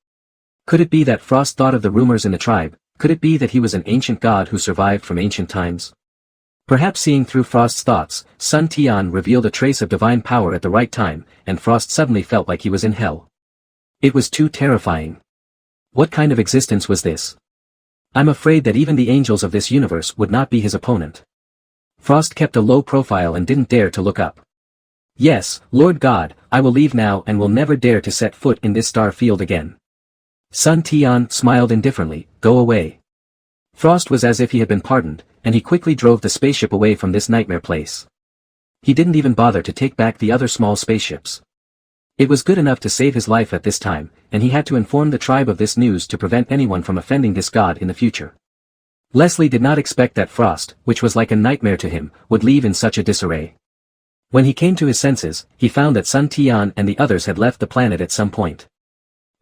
Could it be that Frost thought of the rumors in the tribe? Could it be that he was an ancient god who survived from ancient times? Perhaps seeing through Frost's thoughts, Sun Tian revealed a trace of divine power at the right time, and Frost suddenly felt like he was in hell. It was too terrifying. What kind of existence was this? I'm afraid that even the angels of this universe would not be his opponent. Frost kept a low profile and didn't dare to look up. Yes, Lord God, I will leave now and will never dare to set foot in this star field again. Sun Tian smiled indifferently. Go away. Frost was as if he had been pardoned, and he quickly drove the spaceship away from this nightmare place. He didn't even bother to take back the other small spaceships. It was good enough to save his life at this time, and he had to inform the tribe of this news to prevent anyone from offending this god in the future. Leslie did not expect that Frost, which was like a nightmare to him, would leave in such a disarray. When he came to his senses, he found that Sun Tian and the others had left the planet at some point.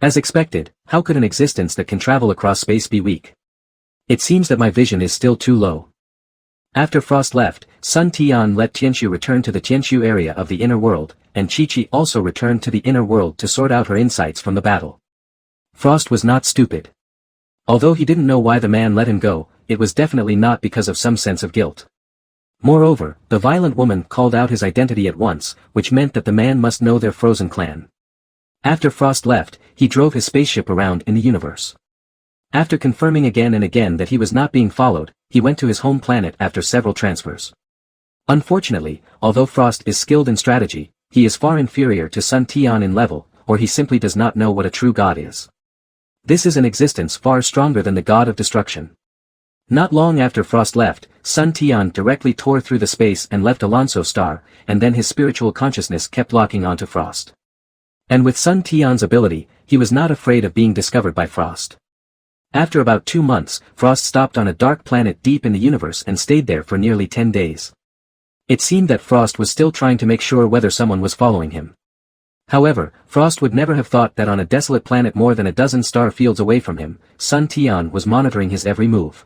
As expected, how could an existence that can travel across space be weak? It seems that my vision is still too low. After Frost left, Sun Tian let Tianqiu return to the Tianqiu area of the inner world, and Chi-Chi also returned to the inner world to sort out her insights from the battle. Frost was not stupid. Although he didn't know why the man let him go, it was definitely not because of some sense of guilt. Moreover, the violent woman called out his identity at once, which meant that the man must know their frozen clan. After Frost left, he drove his spaceship around in the universe. After confirming again and again that he was not being followed, he went to his home planet after several transfers. Unfortunately, although Frost is skilled in strategy, he is far inferior to Sun Tian in level, or he simply does not know what a true god is. This is an existence far stronger than the god of destruction. Not long after Frost left, Sun Tian directly tore through the space and left Alonso Star, and then his spiritual consciousness kept locking onto Frost. And with Sun Tian's ability, he was not afraid of being discovered by Frost. After about 2 months, Frost stopped on a dark planet deep in the universe and stayed there for nearly 10 days. It seemed that Frost was still trying to make sure whether someone was following him. However, Frost would never have thought that on a desolate planet more than a dozen star fields away from him, Sun Tian was monitoring his every move.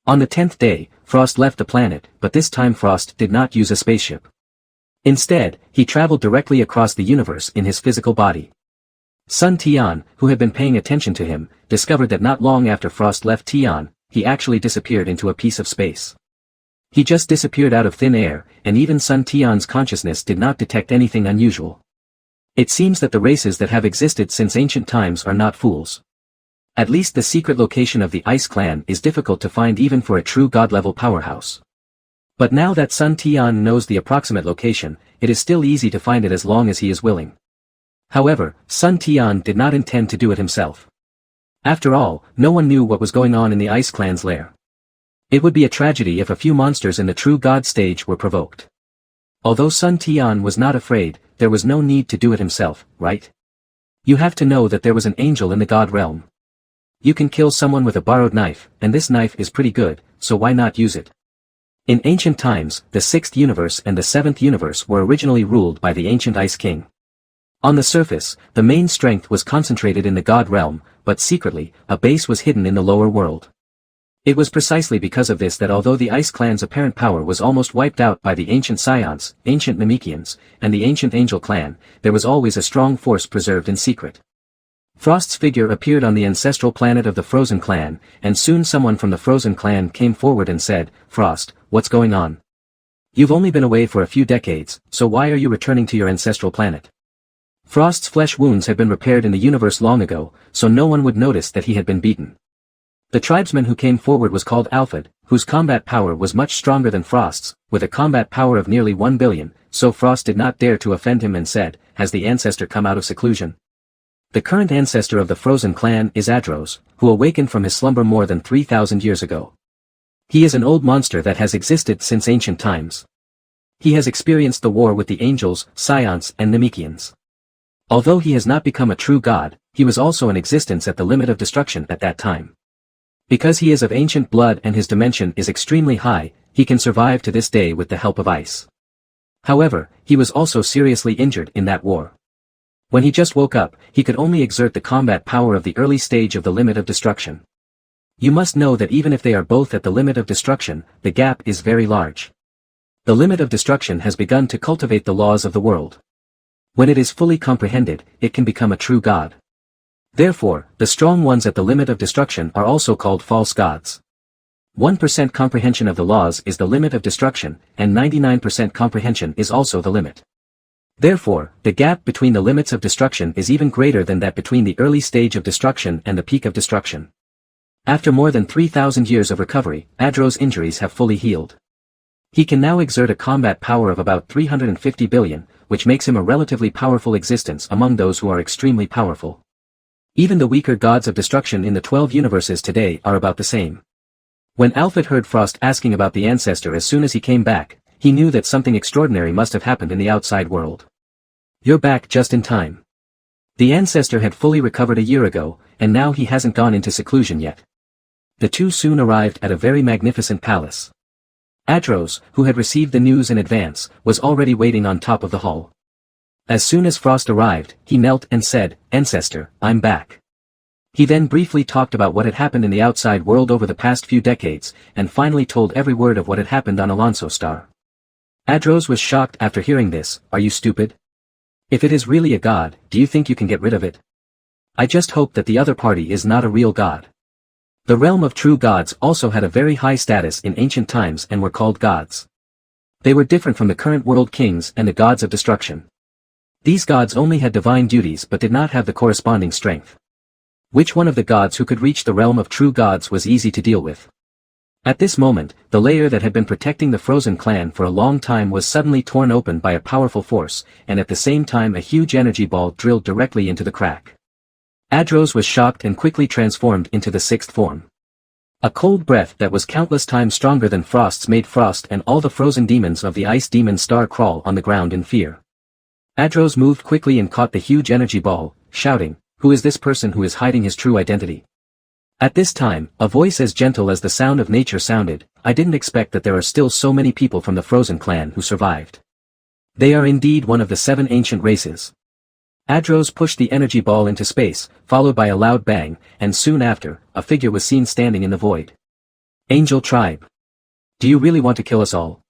On the 10th day, Frost left the planet, but this time Frost did not use a spaceship. Instead, he traveled directly across the universe in his physical body. Sun Tian, who had been paying attention to him, discovered that not long after Frost left Tian, he actually disappeared into a piece of space. He just disappeared out of thin air, and even Sun Tian's consciousness did not detect anything unusual. It seems that the races that have existed since ancient times are not fools. At least the secret location of the Ice Clan is difficult to find even for a true god-level powerhouse. But now that Sun Tian knows the approximate location, it is still easy to find it as long as he is willing. However, Sun Tian did not intend to do it himself. After all, no one knew what was going on in the Ice Clan's lair. It would be a tragedy if a few monsters in the true god stage were provoked. Although Sun Tian was not afraid, there was no need to do it himself, right? You have to know that there was an angel in the god realm. You can kill someone with a borrowed knife, and this knife is pretty good, so why not use it? In ancient times, the 6th universe and the 7th universe were originally ruled by the ancient Ice King. On the surface, the main strength was concentrated in the god realm, but secretly, a base was hidden in the lower world. It was precisely because of this that although the Ice Clan's apparent power was almost wiped out by the ancient Scions, ancient Namekians, and the ancient Angel Clan, there was always a strong force preserved in secret. Frost's figure appeared on the ancestral planet of the Frozen Clan, and soon someone from the Frozen Clan came forward and said, "Frost, what's going on? You've only been away for a few decades, so why are you returning to your ancestral planet?" Frost's flesh wounds had been repaired in the universe long ago, so no one would notice that he had been beaten. The tribesman who came forward was called Alfred, whose combat power was much stronger than Frost's, with a combat power of nearly 1 billion, so Frost did not dare to offend him and said, "Has the ancestor come out of seclusion?" The current ancestor of the Frozen Clan is Adros, who awakened from his slumber more than 3,000 years ago. He is an old monster that has existed since ancient times. He has experienced the war with the angels, Scions and Namekians. Although he has not become a true god, he was also in existence at the limit of destruction at that time. Because he is of ancient blood and his dimension is extremely high, he can survive to this day with the help of ice. However, he was also seriously injured in that war. When he just woke up, he could only exert the combat power of the early stage of the limit of destruction. You must know that even if they are both at the limit of destruction, the gap is very large. The limit of destruction has begun to cultivate the laws of the world. When it is fully comprehended, it can become a true god. Therefore, the strong ones at the limit of destruction are also called false gods. 1% comprehension of the laws is the limit of destruction, and 99% comprehension is also the limit. Therefore, the gap between the limits of destruction is even greater than that between the early stage of destruction and the peak of destruction. After more than 3,000 years of recovery, Adros' injuries have fully healed. He can now exert a combat power of about 350 billion, which makes him a relatively powerful existence among those who are extremely powerful. Even the weaker gods of destruction in the 12 universes today are about the same. When Alfred heard Frost asking about the ancestor as soon as he came back, he knew that something extraordinary must have happened in the outside world. "You're back just in time." The ancestor had fully recovered a year ago, and now he hasn't gone into seclusion yet. The two soon arrived at a very magnificent palace. Adros, who had received the news in advance, was already waiting on top of the hall. As soon as Frost arrived, he knelt and said, "Ancestor, I'm back." He then briefly talked about what had happened in the outside world over the past few decades, and finally told every word of what had happened on Alonso Star. Adros was shocked after hearing this. "Are you stupid? If it is really a god, do you think you can get rid of it? I just hope that the other party is not a real god." The realm of true gods also had a very high status in ancient times and were called gods. They were different from the current world kings and the gods of destruction. These gods only had divine duties but did not have the corresponding strength. Which one of the gods who could reach the realm of true gods was easy to deal with? At this moment, the layer that had been protecting the Frozen Clan for a long time was suddenly torn open by a powerful force, and at the same time a huge energy ball drilled directly into the crack. Adros was shocked and quickly transformed into the sixth form. A cold breath that was countless times stronger than Frost's made Frost and all the frozen demons of the Ice Demon Star crawl on the ground in fear. Adros moved quickly and caught the huge energy ball, shouting, "Who is this person who is hiding his true identity? At this time, a voice as gentle as the sound of nature sounded, "I didn't expect that there are still so many people from the Frozen clan who survived. They are indeed one of the 7 ancient races." Adros pushed the energy ball into space, followed by a loud bang, and soon after, a figure was seen standing in the void. "Angel tribe. Do you really want to kill us all?"